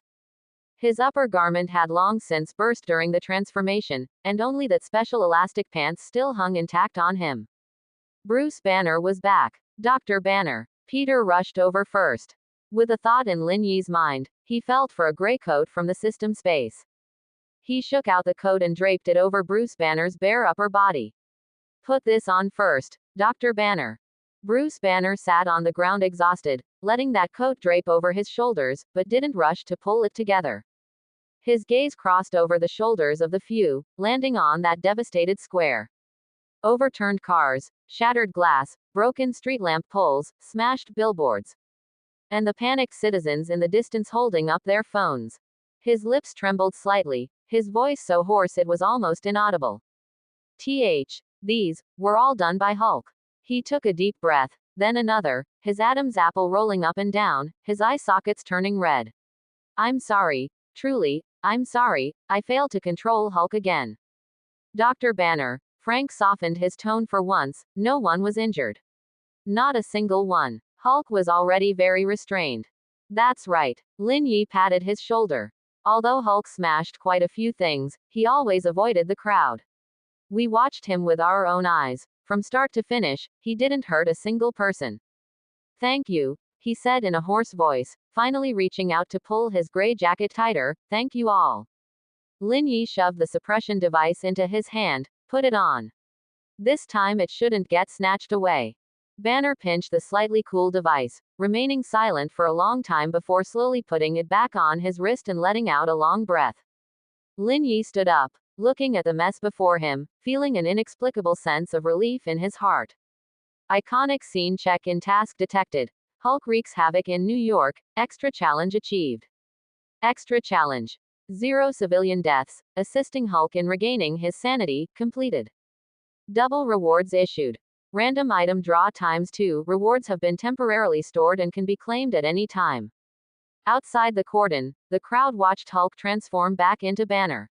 His upper garment had long since burst during the transformation, and only that special elastic pants still hung intact on him. Bruce Banner was back. Dr. Banner. Peter rushed over first. With a thought in Lin Yi's mind, he felt for a gray coat from the system space. He shook out the coat and draped it over Bruce Banner's bare upper body. Put this on first, Dr. Banner. Bruce Banner sat on the ground exhausted, letting that coat drape over his shoulders, but didn't rush to pull it together. His gaze crossed over the shoulders of the few, landing on that devastated square. Overturned cars, shattered glass, broken street lamp poles, smashed billboards. And the panicked citizens in the distance holding up their phones. His lips trembled slightly, his voice so hoarse it was almost inaudible. These were all done by Hulk. He took a deep breath, then another, his Adam's apple rolling up and down, his eye sockets turning red. I'm sorry, truly, I'm sorry, I failed to control Hulk again. Dr. Banner. Frank softened his tone for once, no one was injured. Not a single one. Hulk was already very restrained. That's right. Lin Yi patted his shoulder. Although Hulk smashed quite a few things, he always avoided the crowd. We watched him with our own eyes. From start to finish, he didn't hurt a single person. Thank you, he said in a hoarse voice, finally reaching out to pull his gray jacket tighter. Thank you all. Lin Yi shoved the suppression device into his hand, put it on. This time it shouldn't get snatched away. Banner pinched the slightly cool device, remaining silent for a long time before slowly putting it back on his wrist and letting out a long breath. Lin Yi stood up, looking at the mess before him, feeling an inexplicable sense of relief in his heart. Iconic scene check in task detected. Hulk wreaks havoc in New York, extra challenge achieved. Extra challenge. 0 civilian deaths, assisting Hulk in regaining his sanity, completed. Double rewards issued. Random item draw ×2 rewards have been temporarily stored and can be claimed at any time. Outside the cordon, the crowd watched Hulk transform back into Banner.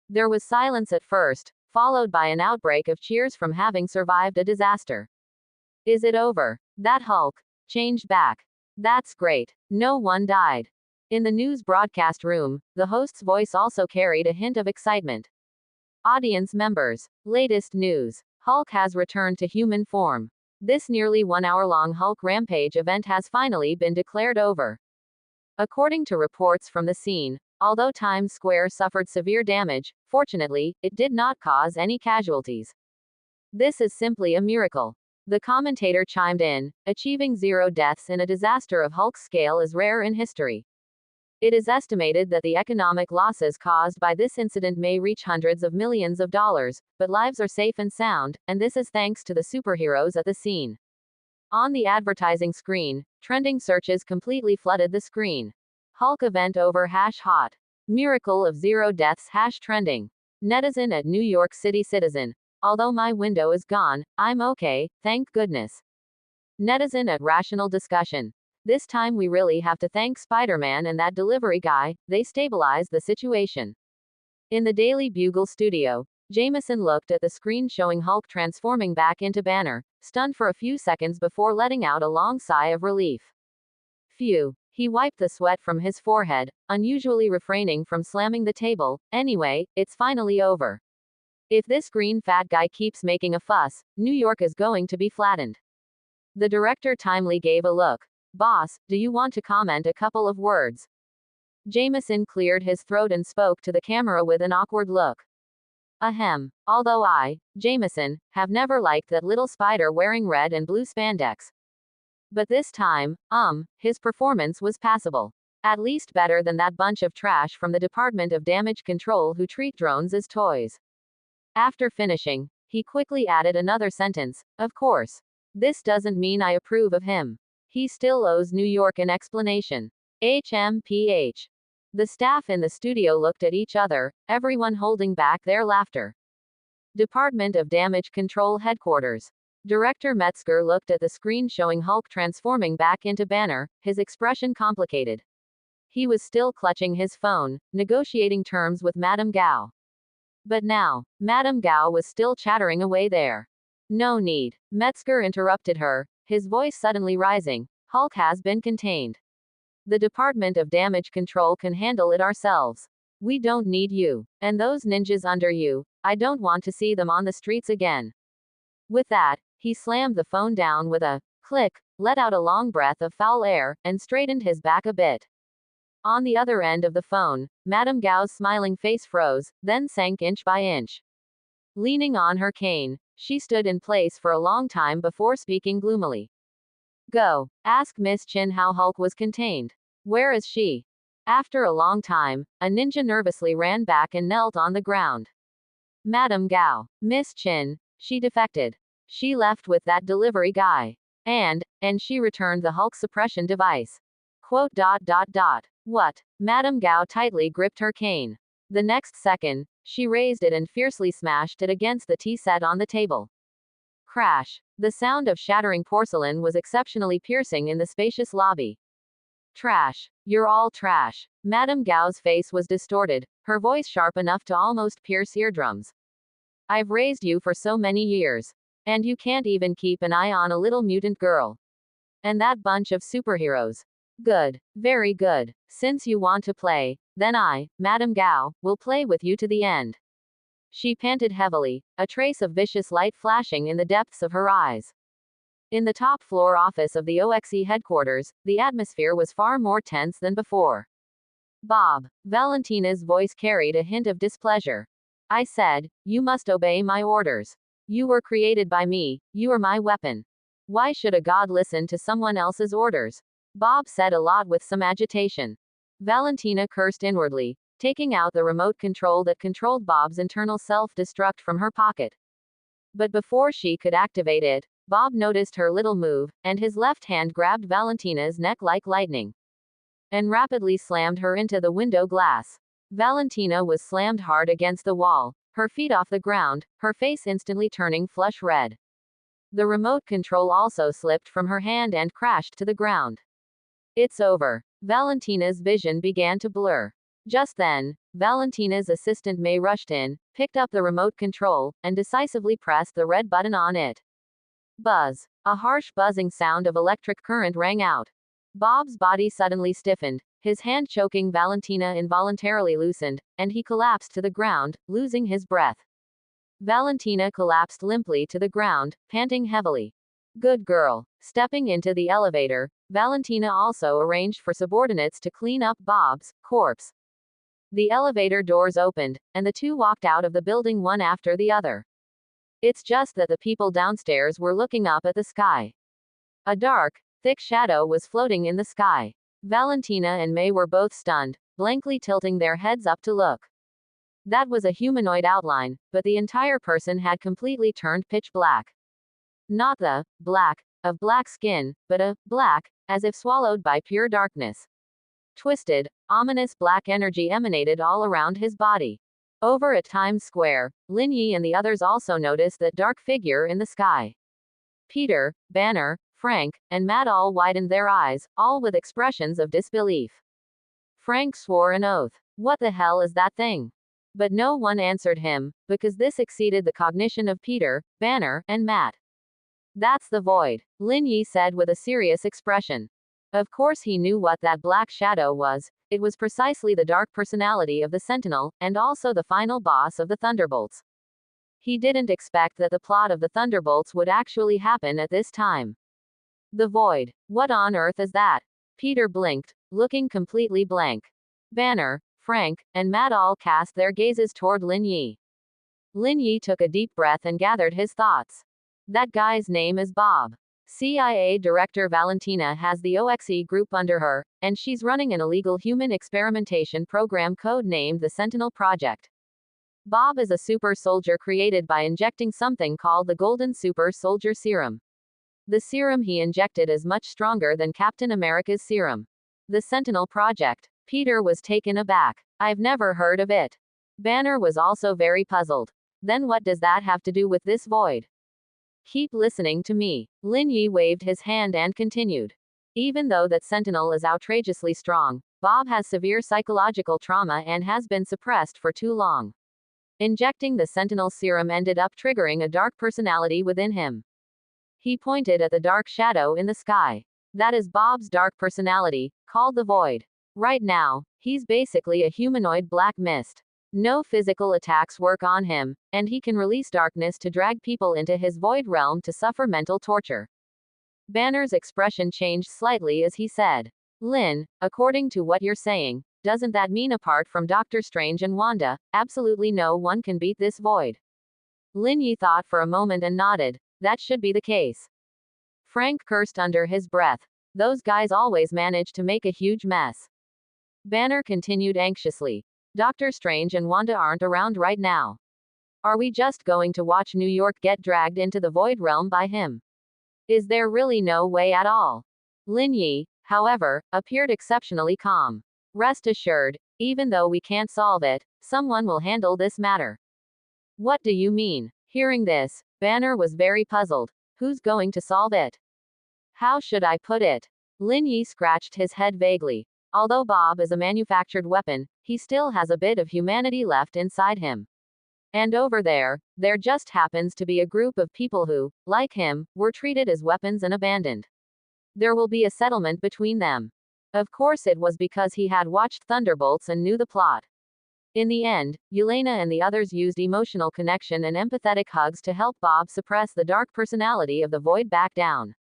There was silence at first, followed by an outbreak of cheers from having survived a disaster. Is it over? That Hulk changed back. That's great. No one died. In the news broadcast room, the host's voice also carried a hint of excitement. Audience members. Latest news. Hulk has returned to human form. This nearly 1 hour-long Hulk rampage event has finally been declared over. According to reports from the scene, although Times Square suffered severe damage, fortunately, it did not cause any casualties. This is simply a miracle. The commentator chimed in, achieving 0 deaths in a disaster of Hulk's scale is rare in history. It is estimated that the economic losses caused by this incident may reach hundreds of millions of dollars, but lives are safe and sound, and this is thanks to the superheroes at the scene. On the advertising screen, trending searches completely flooded the screen. Hulk event over #hot. Miracle of 0 deaths #trending. Netizen at New York City citizen. Although my window is gone, I'm okay, thank goodness. Netizen at rational discussion. This time we really have to thank Spider-Man and that delivery guy, they stabilized the situation. In the Daily Bugle studio, Jameson looked at the screen showing Hulk transforming back into Banner, stunned for a few seconds before letting out a long sigh of relief. Phew. He wiped the sweat from his forehead, unusually refraining from slamming the table. Anyway, it's finally over. If this green fat guy keeps making a fuss, New York is going to be flattened. The director timely gave a look. Boss, do you want to comment a couple of words? Jameson cleared his throat and spoke to the camera with an awkward look. Ahem. Although I, Jameson, have never liked that little spider wearing red and blue spandex. But this time, his performance was passable. At least better than that bunch of trash from the Department of Damage Control who treat drones as toys. After finishing, he quickly added another sentence, of course. This doesn't mean I approve of him. He still owes New York an explanation. HMPH. The staff in the studio looked at each other, everyone holding back their laughter. Department of Damage Control Headquarters. Director Metzger looked at the screen showing Hulk transforming back into Banner, his expression complicated. He was still clutching his phone, negotiating terms with Madame Gao. But now, Madame Gao was still chattering away there. No need. Metzger interrupted her, his voice suddenly rising. Hulk has been contained. The Department of Damage Control can handle it ourselves. We don't need you. And those ninjas under you, I don't want to see them on the streets again. With that, he slammed the phone down with a click, let out a long breath of foul air, and straightened his back a bit. On the other end of the phone, Madame Gao's smiling face froze, then sank inch by inch. Leaning on her cane, she stood in place for a long time before speaking gloomily. Go. Ask Miss Chin how Hulk was contained. Where is she? After a long time, a ninja nervously ran back and knelt on the ground. Madame Gao. Miss Chin. She defected. She left with that delivery guy. And she returned the Hulk suppression device. Quote. What? Madame Gao tightly gripped her cane. The next second, she raised it and fiercely smashed it against the tea set on the table. Crash. The sound of shattering porcelain was exceptionally piercing in the spacious lobby. Trash. You're all trash. Madame Gao's face was distorted, her voice sharp enough to almost pierce eardrums. I've raised you for so many years. And you can't even keep an eye on a little mutant girl. And that bunch of superheroes. Good. Very good. Since you want to play, then I, Madame Gao, will play with you to the end. She panted heavily, a trace of vicious light flashing in the depths of her eyes. In the top floor office of the OXE headquarters, the atmosphere was far more tense than before. Bob. Valentina's voice carried a hint of displeasure. I said, you must obey my orders. You were created by me, you are my weapon. Why should a god listen to someone else's orders? Bob said a lot with some agitation. Valentina cursed inwardly, taking out the remote control that controlled Bob's internal self-destruct from her pocket. But before she could activate it, Bob noticed her little move, and his left hand grabbed Valentina's neck like lightning. And rapidly slammed her into the window glass. Valentina was slammed hard against the wall, her feet off the ground, her face instantly turning flush red. The remote control also slipped from her hand and crashed to the ground. It's over. Valentina's vision began to blur. Just then, Valentina's assistant May rushed in, picked up the remote control, and decisively pressed the red button on it. Buzz. A harsh buzzing sound of electric current rang out. Bob's body suddenly stiffened, his hand choking Valentina involuntarily loosened, and he collapsed to the ground, losing his breath. Valentina collapsed limply to the ground, panting heavily. Good girl. Stepping into the elevator, Valentina also arranged for subordinates to clean up Bob's corpse. The elevator doors opened, and the two walked out of the building one after the other. It's just that the people downstairs were looking up at the sky. A dark, thick shadow was floating in the sky. Valentina and May were both stunned, blankly tilting their heads up to look. That was a humanoid outline, but the entire person had completely turned pitch black. Not the black of black skin, but a black, as if swallowed by pure darkness. Twisted, ominous black energy emanated all around his body. Over at Times Square, Lin Yi and the others also noticed that dark figure in the sky. Peter, Banner, Frank, and Matt all widened their eyes, all with expressions of disbelief. Frank swore an oath. What the hell is that thing? But no one answered him, because this exceeded the cognition of Peter, Banner, and Matt. That's the void, Lin Yi said with a serious expression. Of course he knew what that black shadow was. It was precisely the dark personality of the Sentinel, and also the final boss of the Thunderbolts. He didn't expect that the plot of the Thunderbolts would actually happen at this time. The void. What on earth is that? Peter blinked, looking completely blank. Banner, Frank, and Matt all cast their gazes toward Lin Yi. Lin Yi took a deep breath and gathered his thoughts. That guy's name is Bob. CIA Director Valentina has the OXE group under her, and she's running an illegal human experimentation program code-named the Sentinel Project. Bob is a super soldier created by injecting something called the Golden Super Soldier Serum. The serum he injected is much stronger than Captain America's serum. The Sentinel Project. Peter was taken aback. I've never heard of it. Banner was also very puzzled. Then what does that have to do with this void? Keep listening to me. Lin Yi waved his hand and continued. Even though that Sentinel is outrageously strong, Bob has severe psychological trauma and has been suppressed for too long. Injecting the Sentinel serum ended up triggering a dark personality within him. He pointed at the dark shadow in the sky. That is Bob's dark personality, called the Void. Right now, he's basically a humanoid black mist. No physical attacks work on him, and he can release darkness to drag people into his void realm to suffer mental torture. Banner's expression changed slightly as he said, Lin, according to what you're saying, doesn't that mean apart from Doctor Strange and Wanda, absolutely no one can beat this void? Lin Yi thought for a moment and nodded. That should be the case. Frank cursed under his breath. Those guys always manage to make a huge mess. Banner continued anxiously. Doctor Strange and Wanda aren't around right now. Are we just going to watch New York get dragged into the void realm by him? Is there really no way at all? Lin Yi, however, appeared exceptionally calm. Rest assured, even though we can't solve it, someone will handle this matter. What do you mean? Hearing this, Banner was very puzzled. Who's going to solve it? How should I put it? Lin Yi scratched his head vaguely. Although Bob is a manufactured weapon, he still has a bit of humanity left inside him. And over there just happens to be a group of people who, like him, were treated as weapons and abandoned. There will be a settlement between them. Of course it was because he had watched Thunderbolts and knew the plot. In the end, Yelena and the others used emotional connection and empathetic hugs to help Bob suppress the dark personality of the Void back down.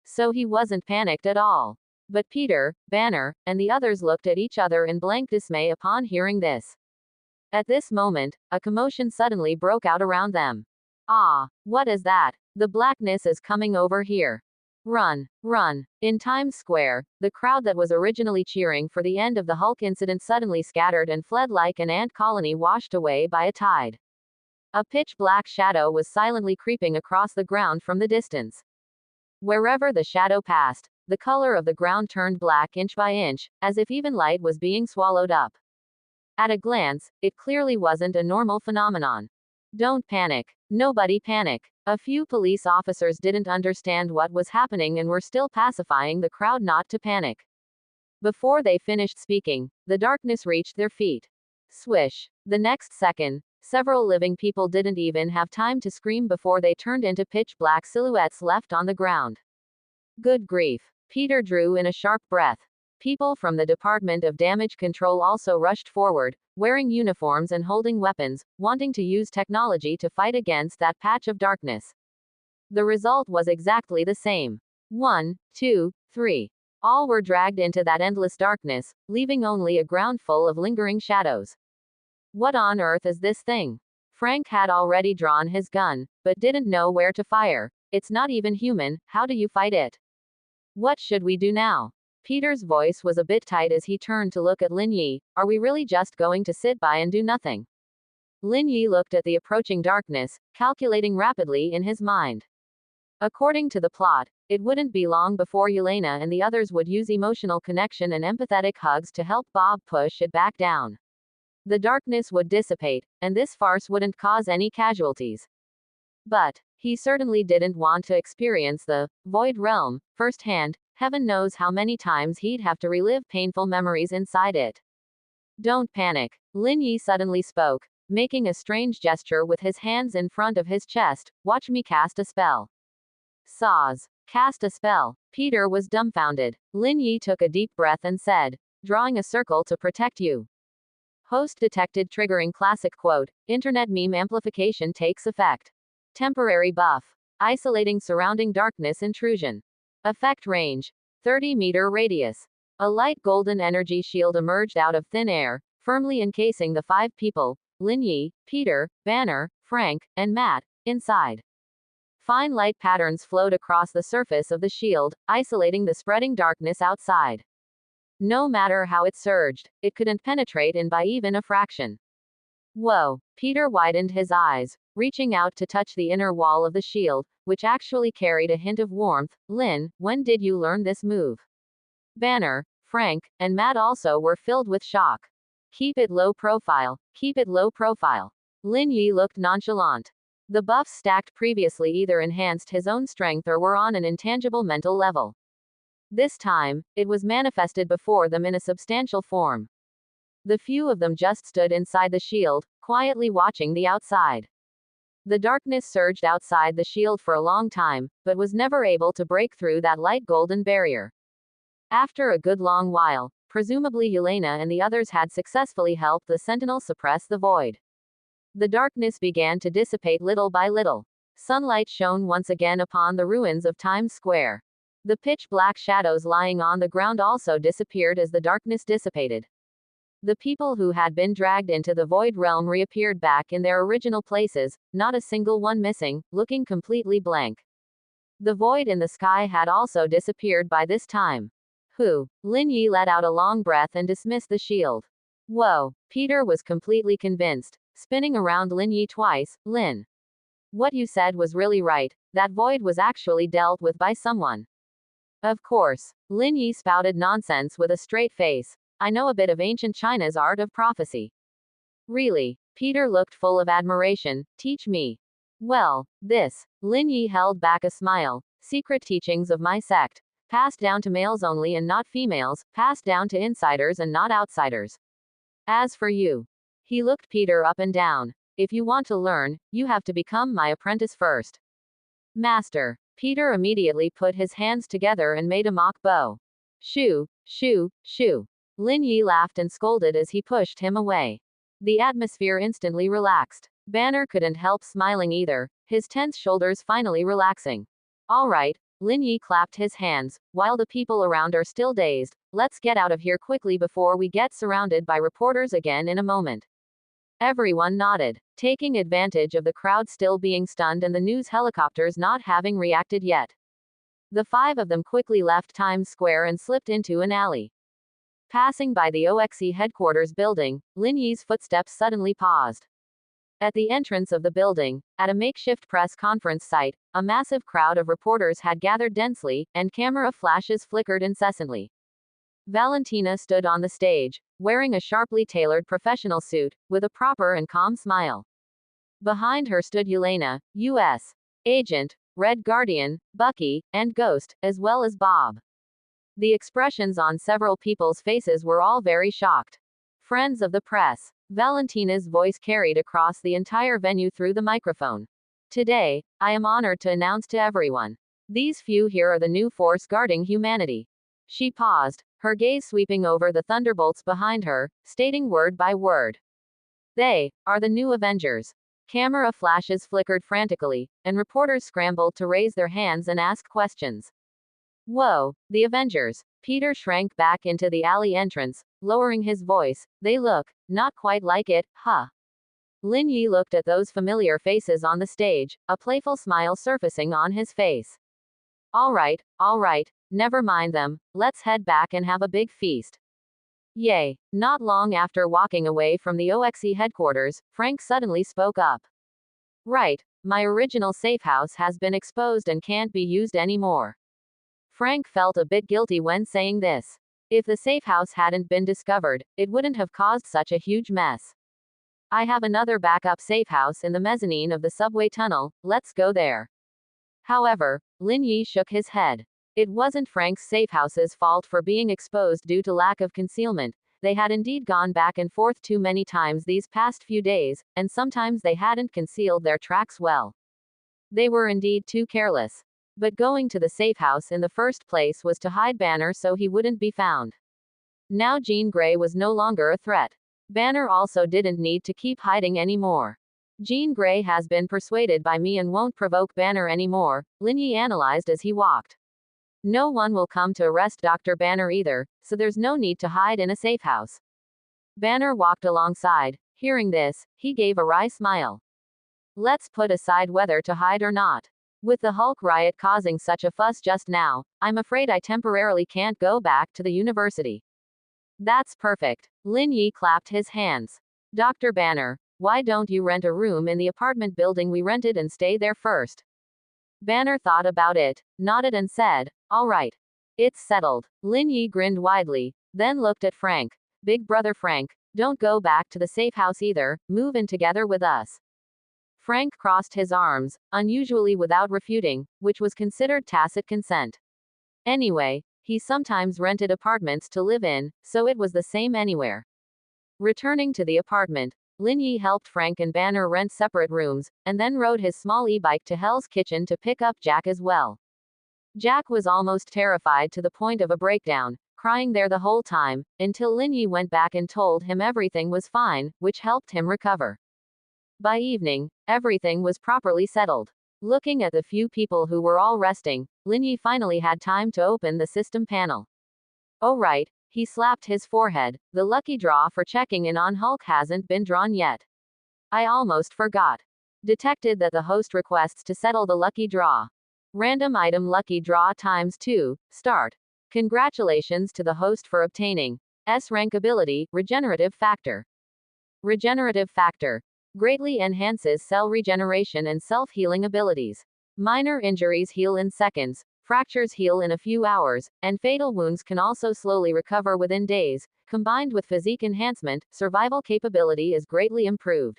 So he wasn't panicked at all. But Peter, Banner, and the others looked at each other in blank dismay upon hearing this. At this moment, a commotion suddenly broke out around them. Ah, what is that? The blackness is coming over here. Run, run. In Times Square, the crowd that was originally cheering for the end of the Hulk incident suddenly scattered and fled like an ant colony washed away by a tide. A pitch black shadow was silently creeping across the ground from the distance. Wherever the shadow passed, the color of the ground turned black inch by inch, as if even light was being swallowed up. At a glance, it clearly wasn't a normal phenomenon. Don't panic. Nobody panic. A few police officers didn't understand what was happening and were still pacifying the crowd not to panic. Before they finished speaking, the darkness reached their feet. Swish. The next second, several living people didn't even have time to scream before they turned into pitch black silhouettes left on the ground. Good grief. Peter drew in a sharp breath. People from the Department of Damage Control also rushed forward, wearing uniforms and holding weapons, wanting to use technology to fight against that patch of darkness. The result was exactly the same. 1, 2, 3. All were dragged into that endless darkness, leaving only a ground full of lingering shadows. What on earth is this thing? Frank had already drawn his gun, but didn't know where to fire. It's not even human, how do you fight it? What should we do now? Peter's voice was a bit tight as he turned to look at Lin Yi. Are we really just going to sit by and do nothing? Lin Yi looked at the approaching darkness, calculating rapidly in his mind. According to the plot, it wouldn't be long before Yelena and the others would use emotional connection and empathetic hugs to help Bob push it back down. The darkness would dissipate, and this farce wouldn't cause any casualties. But he certainly didn't want to experience the void realm firsthand. Heaven knows how many times he'd have to relive painful memories inside it. Don't panic, Lin Yi suddenly spoke, making a strange gesture with his hands in front of his chest. Watch me cast a spell. Saws. Cast a spell. Peter was dumbfounded. Lin Yi took a deep breath and said, drawing a circle to protect you. Host detected triggering classic quote, internet meme amplification takes effect. Temporary buff. Isolating surrounding darkness intrusion. Effect range. 30-meter radius. A light golden energy shield emerged out of thin air, firmly encasing the 5 people, Lin Yi, Peter, Banner, Frank, and Matt, inside. Fine light patterns flowed across the surface of the shield, isolating the spreading darkness outside. No matter how it surged, it couldn't penetrate in by even a fraction. Whoa! Peter widened his eyes, reaching out to touch the inner wall of the shield, which actually carried a hint of warmth. Lin, when did you learn this move? Banner, Frank, and Matt also were filled with shock. Keep it low profile, keep it low profile. Lin Yi looked nonchalant. The buffs stacked previously either enhanced his own strength or were on an intangible mental level. This time, it was manifested before them in a substantial form. The few of them just stood inside the shield, quietly watching the outside. The darkness surged outside the shield for a long time, but was never able to break through that light golden barrier. After a good long while, presumably Yelena and the others had successfully helped the Sentinel suppress the void. The darkness began to dissipate little by little. Sunlight shone once again upon the ruins of Times Square. The pitch-black shadows lying on the ground also disappeared as the darkness dissipated. The people who had been dragged into the void realm reappeared back in their original places, not a single one missing, looking completely blank. The void in the sky had also disappeared by this time. Lin Yi let out a long breath and dismissed the shield. Whoa, Peter was completely convinced, spinning around Lin Yi twice. Lin. What you said was really right, that void was actually dealt with by someone. Of course, Lin Yi spouted nonsense with a straight face. I know a bit of ancient China's art of prophecy. Really? Peter looked full of admiration. Teach me. Well, this. Lin Yi held back a smile. Secret teachings of my sect. Passed down to males only and not females, passed down to insiders and not outsiders. As for you. He looked Peter up and down. If you want to learn, you have to become my apprentice first. Master. Peter immediately put his hands together and made a mock bow. Shoo, shoo, shoo. Lin Yi laughed and scolded as he pushed him away. The atmosphere instantly relaxed. Banner couldn't help smiling either, his tense shoulders finally relaxing. All right, Lin Yi clapped his hands, while the people around are still dazed. Let's get out of here quickly before we get surrounded by reporters again in a moment. Everyone nodded, taking advantage of the crowd still being stunned and the news helicopters not having reacted yet. The 5 of them quickly left Times Square and slipped into an alley. Passing by the OXE headquarters building, Lin Yi's footsteps suddenly paused. At the entrance of the building, at a makeshift press conference site, a massive crowd of reporters had gathered densely, and camera flashes flickered incessantly. Valentina stood on the stage, wearing a sharply tailored professional suit, with a proper and calm smile. Behind her stood Yelena, U.S. Agent, Red Guardian, Bucky, and Ghost, as well as Bob. The expressions on several people's faces were all very shocked. Friends of the press. Valentina's voice carried across the entire venue through the microphone. Today, I am honored to announce to everyone. These few here are the new force guarding humanity. She paused, her gaze sweeping over the thunderbolts behind her, stating word by word. They are the new Avengers. Camera flashes flickered frantically, and reporters scrambled to raise their hands and ask questions. Whoa, the Avengers. Peter shrank back into the alley entrance, lowering his voice. They look not quite like it, huh? Lin Yi looked at those familiar faces on the stage, a playful smile surfacing on his face. All right, never mind them, let's head back and have a big feast. Yay. Not long after walking away from the OXE headquarters, Frank suddenly spoke up. Right, my original safe house has been exposed and can't be used anymore. Frank felt a bit guilty when saying this. If the safe house hadn't been discovered, it wouldn't have caused such a huge mess. I have another backup safe house in the mezzanine of the subway tunnel, let's go there. However, Lin Yi shook his head. It wasn't Frank's safe house's fault for being exposed due to lack of concealment. They had indeed gone back and forth too many times these past few days, and sometimes they hadn't concealed their tracks well. They were indeed too careless. But going to the safe house in the first place was to hide Banner so he wouldn't be found. Now Jean Grey was no longer a threat. Banner also didn't need to keep hiding anymore. Jean Grey has been persuaded by me and won't provoke Banner anymore, Lin Yi analyzed as he walked. No one will come to arrest Dr. Banner either, so there's no need to hide in a safe house. Banner walked alongside. Hearing this, he gave a wry smile. Let's put aside whether to hide or not. With the Hulk riot causing such a fuss just now, I'm afraid I temporarily can't go back to the university. That's perfect. Lin Yi clapped his hands. Dr. Banner, why don't you rent a room in the apartment building we rented and stay there first? Banner thought about it, nodded and said, all right. It's settled. Lin Yi grinned widely, then looked at Frank. Big brother Frank, don't go back to the safe house either, move in together with us. Frank crossed his arms, unusually without refuting, which was considered tacit consent. Anyway, he sometimes rented apartments to live in, so it was the same anywhere. Returning to the apartment, Lin Yi helped Frank and Banner rent separate rooms, and then rode his small e-bike to Hell's Kitchen to pick up Jack as well. Jack was almost terrified to the point of a breakdown, crying there the whole time, until Lin Yi went back and told him everything was fine, which helped him recover. By evening, everything was properly settled. Looking at the few people who were all resting, Lin Yi finally had time to open the system panel. Oh right, he slapped his forehead, the lucky draw for checking in on Hulk hasn't been drawn yet. I almost forgot. Detected that the host requests to settle the lucky draw. Random item lucky draw times 2, start. Congratulations to the host for obtaining S rank ability, regenerative factor. Regenerative factor greatly enhances cell regeneration and self-healing abilities. Minor injuries heal in seconds, fractures heal in a few hours, and fatal wounds can also slowly recover within days. Combined with physique enhancement, survival capability is greatly improved.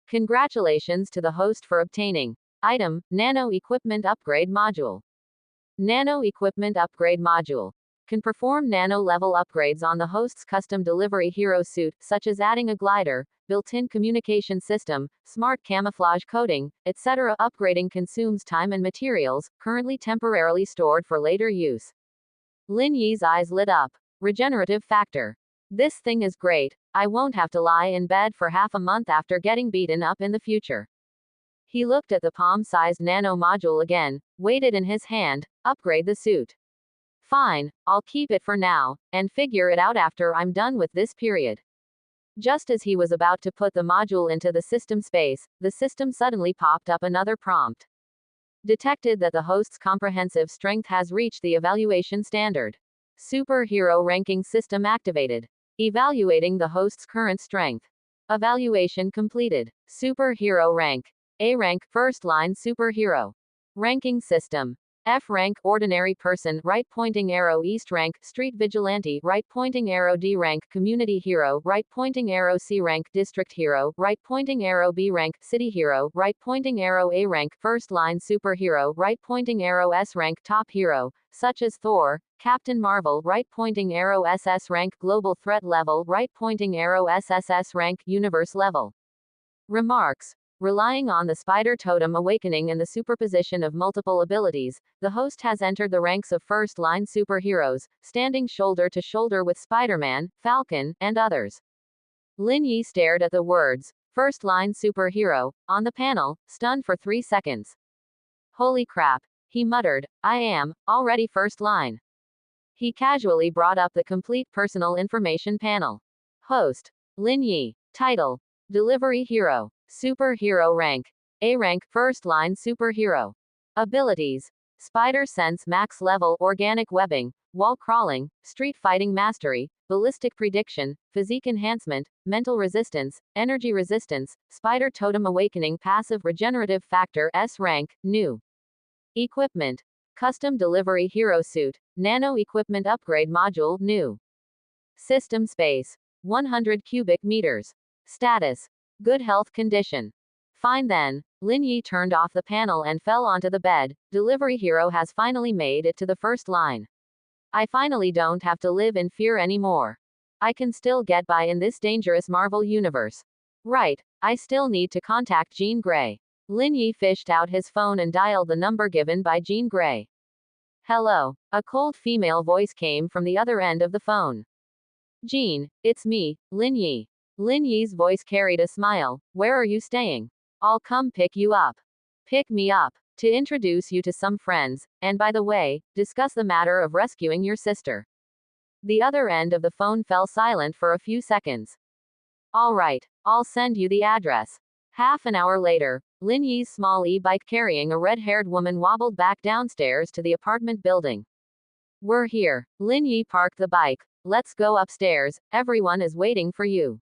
Congratulations to the host for obtaining item, Nano Equipment Upgrade Module. Nano Equipment Upgrade Module can perform nano-level upgrades on the host's custom delivery hero suit, such as adding a glider, built-in communication system, smart camouflage coating, etc. Upgrading consumes time and materials, currently temporarily stored for later use. Lin Yi's eyes lit up. Regenerative factor. This thing is great, I won't have to lie in bed for half a month after getting beaten up in the future. He looked at the palm-sized nano module again, weighed it in his hand. Upgrade the suit. Fine, I'll keep it for now, and figure it out after I'm done with this period. Just as he was about to put the module into the system space, the system suddenly popped up another prompt. Detected that the host's comprehensive strength has reached the evaluation standard. Superhero ranking system activated. Evaluating the host's current strength. Evaluation completed. Superhero rank. A rank, first line superhero. Ranking system. F rank, ordinary person, right pointing arrow. East rank, street vigilante, right pointing arrow. D rank, community hero, right pointing arrow. C rank, district hero, right pointing arrow. B rank, city hero, right pointing arrow. A rank, first line superhero, right pointing arrow. S rank, top hero, such as Thor, Captain Marvel, right pointing arrow. SS rank, global threat level, right pointing arrow. SSS rank, universe level. Remarks. Relying on the spider totem awakening and the superposition of multiple abilities, the host has entered the ranks of first-line superheroes, standing shoulder to shoulder with Spider-Man, Falcon, and others. Lin Yi stared at the words, First line superhero, on the panel, stunned for 3 seconds. Holy crap, he muttered, I am, already first line. He casually brought up the complete personal information panel. Host, Lin Yi. Title, Delivery Hero. Superhero rank, A rank, first line superhero. Abilities, Spider Sense Max Level Organic Webbing, Wall Crawling, Street Fighting Mastery, Ballistic Prediction, Physique Enhancement, Mental Resistance, Energy Resistance, Spider Totem Awakening Passive Regenerative Factor S rank, New. Equipment, Custom Delivery Hero Suit, Nano Equipment Upgrade Module, New. System Space, 100 cubic meters. Status, Good health condition. Fine then, Lin Yi turned off the panel and fell onto the bed. Delivery Hero has finally made it to the first line. I finally don't have to live in fear anymore. I can still get by in this dangerous Marvel universe. Right, I still need to contact Jean Grey. Lin Yi fished out his phone and dialed the number given by Jean Grey. Hello, a cold female voice came from the other end of the phone. Jean, it's me, Lin Yi. Lin Yi's voice carried a smile. Where are you staying? I'll come pick you up. Pick me up. To introduce you to some friends, and by the way, discuss the matter of rescuing your sister. The other end of the phone fell silent for a few seconds. All right, I'll send you the address. Half an hour later, Lin Yi's small e-bike carrying a red-haired woman wobbled back downstairs to the apartment building. We're here. Lin Yi parked the bike. Let's go upstairs, everyone is waiting for you.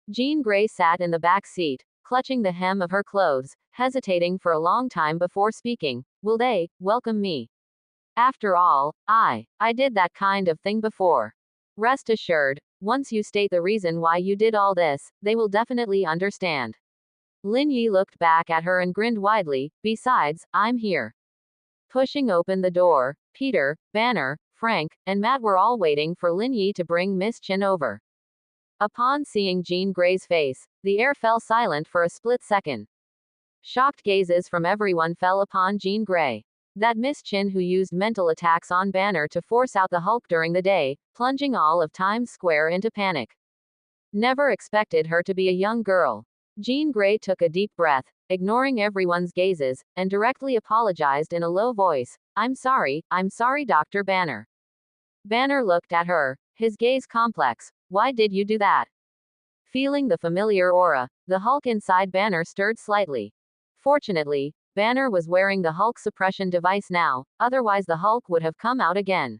Jean Grey sat in the back seat, clutching the hem of her clothes, hesitating for a long time before speaking. Will they welcome me? After all, I did that kind of thing before. Rest assured, once you state the reason why you did all this, they will definitely understand. Lin Yi looked back at her and grinned widely. Besides, I'm here. Pushing open the door, Peter, Banner, Frank, and Matt were all waiting for Lin Yi to bring Miss Chin over. Upon seeing Jean Grey's face, the air fell silent for a split second. Shocked gazes from everyone fell upon Jean Grey. That Miss Chin who used mental attacks on Banner to force out the Hulk during the day, plunging all of Times Square into panic. Never expected her to be a young girl. Jean Grey took a deep breath, ignoring everyone's gazes, and directly apologized in a low voice. I'm sorry, Dr. Banner. Banner looked at her, his gaze complex. Why did you do that? Feeling the familiar aura, the Hulk inside Banner stirred slightly. Fortunately, Banner was wearing the Hulk suppression device now, otherwise the Hulk would have come out again.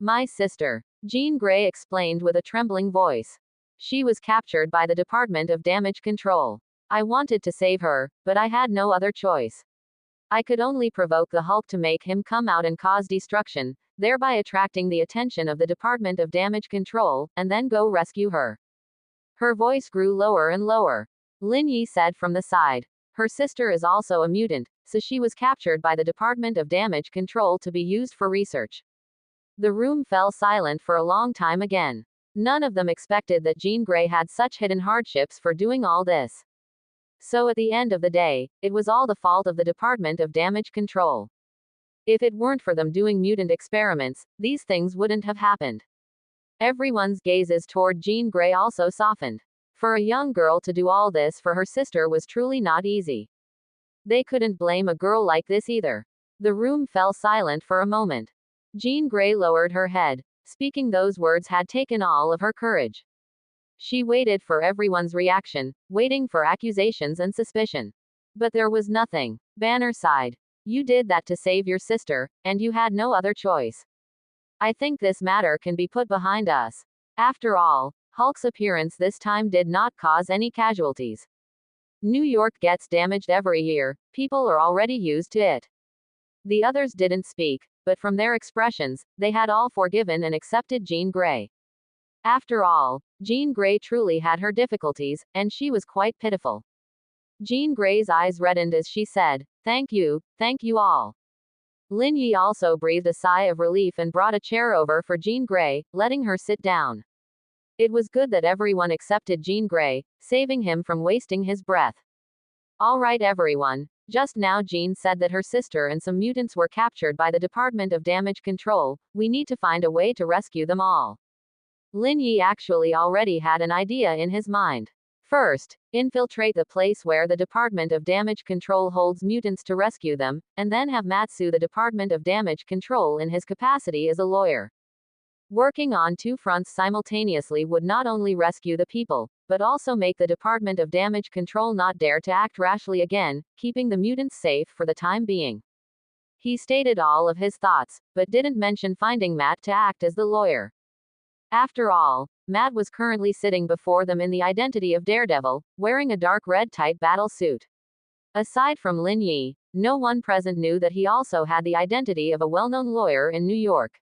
My sister, Jean Grey explained with a trembling voice. She was captured by the Department of Damage Control. I wanted to save her, but I had no other choice. I could only provoke the Hulk to make him come out and cause destruction, thereby attracting the attention of the Department of Damage Control, and then go rescue her. Her voice grew lower and lower. Lin Yi said from the side. Her sister is also a mutant, so she was captured by the Department of Damage Control to be used for research. The room fell silent for a long time again. None of them expected that Jean Grey had such hidden hardships for doing all this. So at the end of the day, it was all the fault of the Department of Damage Control. If it weren't for them doing mutant experiments, these things wouldn't have happened. Everyone's gazes toward Jean Grey also softened. For a young girl to do all this for her sister was truly not easy. They couldn't blame a girl like this either. The room fell silent for a moment. Jean Grey lowered her head. Speaking those words had taken all of her courage. She waited for everyone's reaction, waiting for accusations and suspicion. But there was nothing. Banner sighed. You did that to save your sister, and you had no other choice. I think this matter can be put behind us. After all, Hulk's appearance this time did not cause any casualties. New York gets damaged every year, people are already used to it. The others didn't speak, but from their expressions, they had all forgiven and accepted Jean Grey. After all, Jean Grey truly had her difficulties, and she was quite pitiful. Jean Grey's eyes reddened as she said, thank you all. Lin Yi also breathed a sigh of relief and brought a chair over for Jean Grey, letting her sit down. It was good that everyone accepted Jean Grey, saving him from wasting his breath. All right everyone, just now Jean said that her sister and some mutants were captured by the Department of Damage Control. We need to find a way to rescue them all. Lin Yi actually already had an idea in his mind. First, infiltrate the place where the Department of Damage Control holds mutants to rescue them, and then have Matt sue the Department of Damage Control in his capacity as a lawyer. Working on two fronts simultaneously would not only rescue the people, but also make the Department of Damage Control not dare to act rashly again, keeping the mutants safe for the time being. He stated all of his thoughts, but didn't mention finding Matt to act as the lawyer. After all, Matt was currently sitting before them in the identity of Daredevil, wearing a dark red tight battle suit. Aside from Lin Yi, no one present knew that he also had the identity of a well-known lawyer in New York.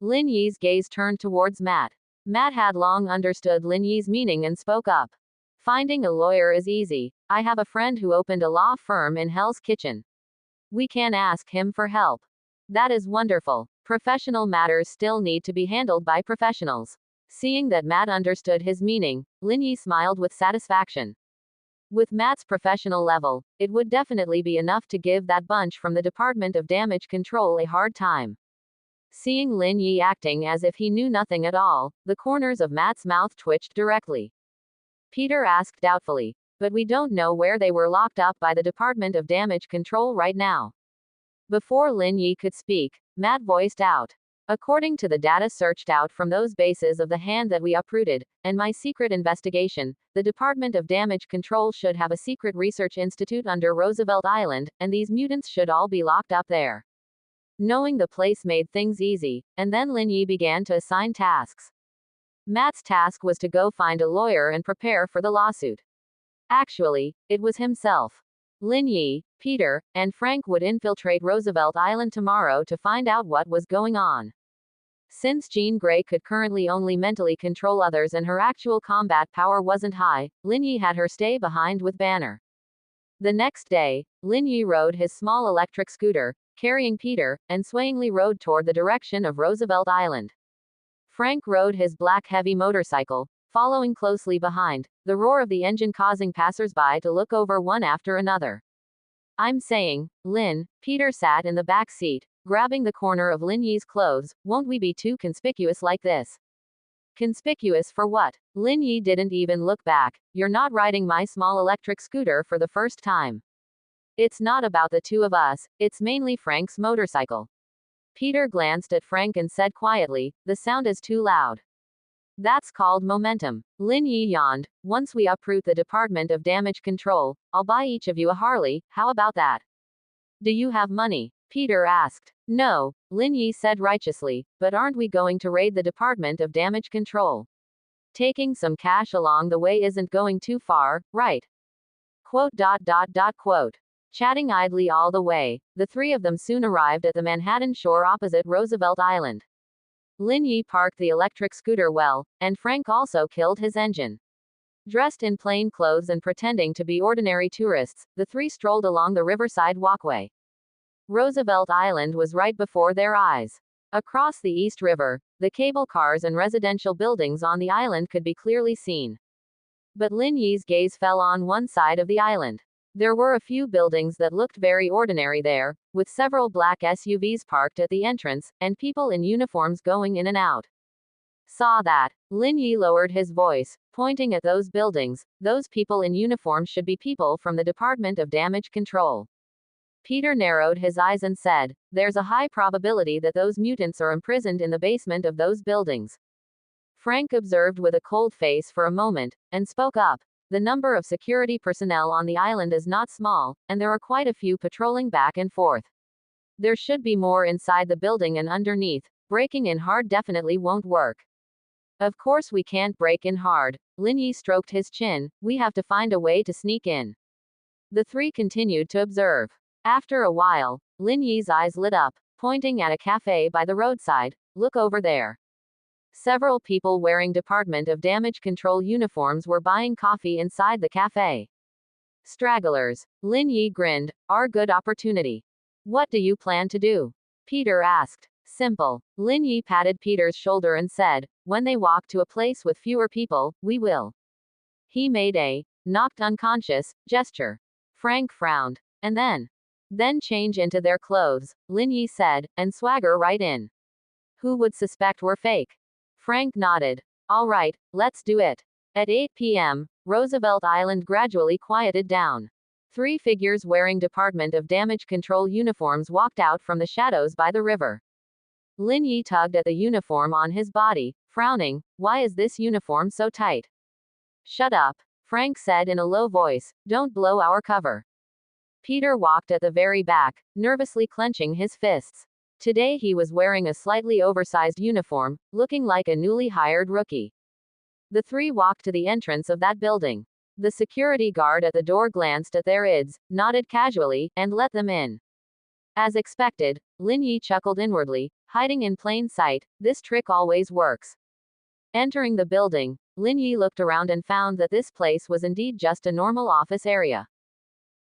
Lin Yi's gaze turned towards Matt. Matt had long understood Lin Yi's meaning and spoke up. Finding a lawyer is easy. I have a friend who opened a law firm in Hell's Kitchen. We can ask him for help. That is wonderful. Professional matters still need to be handled by professionals. Seeing that Matt understood his meaning, Lin Yi smiled with satisfaction. With Matt's professional level, it would definitely be enough to give that bunch from the Department of Damage Control a hard time. Seeing Lin Yi acting as if he knew nothing at all, the corners of Matt's mouth twitched directly. Peter asked doubtfully, but we don't know where they were locked up by the Department of Damage Control right now. Before Lin Yi could speak, Matt voiced out. According to the data searched out from those bases of the hand that we uprooted, and my secret investigation, the Department of Damage Control should have a secret research institute under Roosevelt Island, and these mutants should all be locked up there. Knowing the place made things easy, and then Lin Yi began to assign tasks. Matt's task was to go find a lawyer and prepare for the lawsuit. Actually, it was himself. Lin Yi, Peter, and Frank would infiltrate Roosevelt Island tomorrow to find out what was going on. Since Jean Grey could currently only mentally control others and her actual combat power wasn't high, Lin Yi had her stay behind with Banner. The next day, Lin Yi rode his small electric scooter, carrying Peter, and swayingly rode toward the direction of Roosevelt Island. Frank rode his black heavy motorcycle, following closely behind, the roar of the engine causing passers-by to look over one after another. I'm saying, Lin, Peter sat in the back seat, grabbing the corner of Lin Yi's clothes, won't we be too conspicuous like this? Conspicuous for what? Lin Yi didn't even look back. You're not riding my small electric scooter for the first time. It's not about the two of us, it's mainly Frank's motorcycle. Peter glanced at Frank and said quietly, the sound is too loud. That's called momentum. Lin Yi yawned. Once we uproot the Department of Damage Control, I'll buy each of you a Harley, how about that? Do you have money? Peter asked. No, Lin Yi said righteously, but aren't we going to raid the Department of Damage Control? Taking some cash along the way isn't going too far, right? Quote. Chatting idly all the way, the three of them soon arrived at the Manhattan shore opposite Roosevelt Island. Lin Yi parked the electric scooter well, and Frank also killed his engine. Dressed in plain clothes and pretending to be ordinary tourists, the three strolled along the riverside walkway. Roosevelt Island was right before their eyes. Across the East River, the cable cars and residential buildings on the island could be clearly seen. But Lin Yi's gaze fell on one side of the island. There were a few buildings that looked very ordinary there, with several black SUVs parked at the entrance, and people in uniforms going in and out. Saw that. Lin Yi lowered his voice, pointing at those buildings. Those people in uniform should be people from the Department of Damage Control. Peter narrowed his eyes and said, there's a high probability that those mutants are imprisoned in the basement of those buildings. Frank observed with a cold face for a moment, and spoke up. The number of security personnel on the island is not small, and there are quite a few patrolling back and forth. There should be more inside the building and underneath. Breaking in hard definitely won't work. Of course we can't break in hard. Lin Yi stroked his chin. We have to find a way to sneak in. The three continued to observe. After a while, Lin Yi's eyes lit up, pointing at a cafe by the roadside. Look over there. Several people wearing Department of Damage Control uniforms were buying coffee inside the cafe. Stragglers. Lin Yi grinned. Our good opportunity. What do you plan to do? Peter asked. Simple. Lin Yi patted Peter's shoulder and said, when they walk to a place with fewer people, we will. He made a knocked unconscious gesture. Frank frowned. And then change into their clothes, Lin Yi said, and swagger right in. Who would suspect we're fake? Frank nodded. All right, let's do it. At 8 p.m., Roosevelt Island gradually quieted down. 3 figures wearing Department of Damage Control uniforms walked out from the shadows by the river. Lin Yi tugged at the uniform on his body, frowning. Why is this uniform so tight? Shut up, Frank said in a low voice. Don't blow our cover. Peter walked at the very back, nervously clenching his fists. Today he was wearing a slightly oversized uniform, looking like a newly hired rookie. The 3 walked to the entrance of that building. The security guard at the door glanced at their IDs, nodded casually, and let them in. As expected, Lin Yi chuckled inwardly, hiding in plain sight. This trick always works. Entering the building, Lin Yi looked around and found that this place was indeed just a normal office area.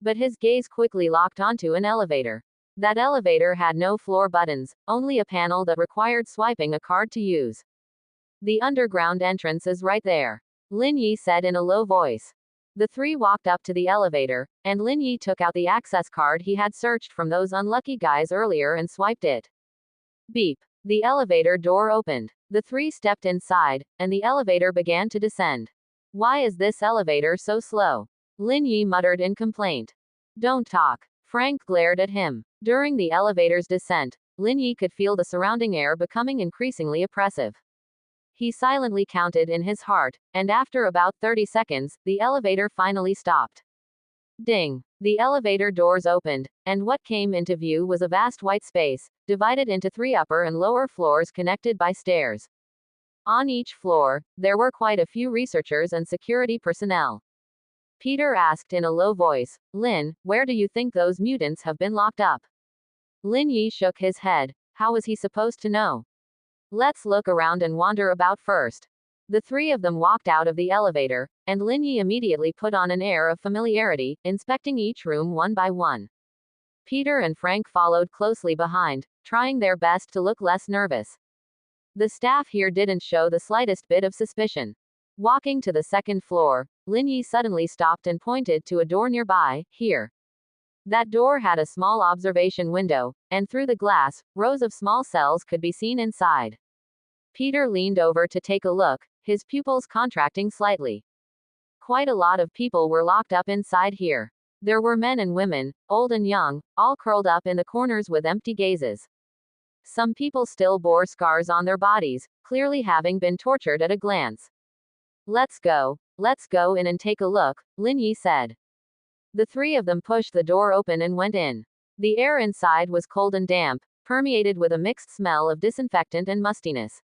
But his gaze quickly locked onto an elevator. That elevator had no floor buttons, only a panel that required swiping a card to use. The underground entrance is right there, Lin Yi said in a low voice. The 3 walked up to the elevator, and Lin Yi took out the access card he had searched from those unlucky guys earlier and swiped it. Beep. The elevator door opened. The 3 stepped inside, and the elevator began to descend. Why is this elevator so slow? Lin Yi muttered in complaint. Don't talk. Frank glared at him. During the elevator's descent, Lin Yi could feel the surrounding air becoming increasingly oppressive. He silently counted in his heart, and after about 30 seconds, the elevator finally stopped. Ding! The elevator doors opened, and what came into view was a vast white space, divided into 3 upper and lower floors connected by stairs. On each floor, there were quite a few researchers and security personnel. Peter asked in a low voice, Lin, where do you think those mutants have been locked up? Lin Yi shook his head. How was he supposed to know? Let's look around and wander about first. The 3 of them walked out of the elevator, and Lin Yi immediately put on an air of familiarity, inspecting each room one by one. Peter and Frank followed closely behind, trying their best to look less nervous. The staff here didn't show the slightest bit of suspicion. Walking to the second floor, Lin Yi suddenly stopped and pointed to a door nearby. Here. That door had a small observation window, and through the glass, rows of small cells could be seen inside. Peter leaned over to take a look, his pupils contracting slightly. Quite a lot of people were locked up inside here. There were men and women, old and young, all curled up in the corners with empty gazes. Some people still bore scars on their bodies, clearly having been tortured at a glance. Let's go in and take a look, Lin Yi said. The 3 of them pushed the door open and went in. The air inside was cold and damp, permeated with a mixed smell of disinfectant and mustiness.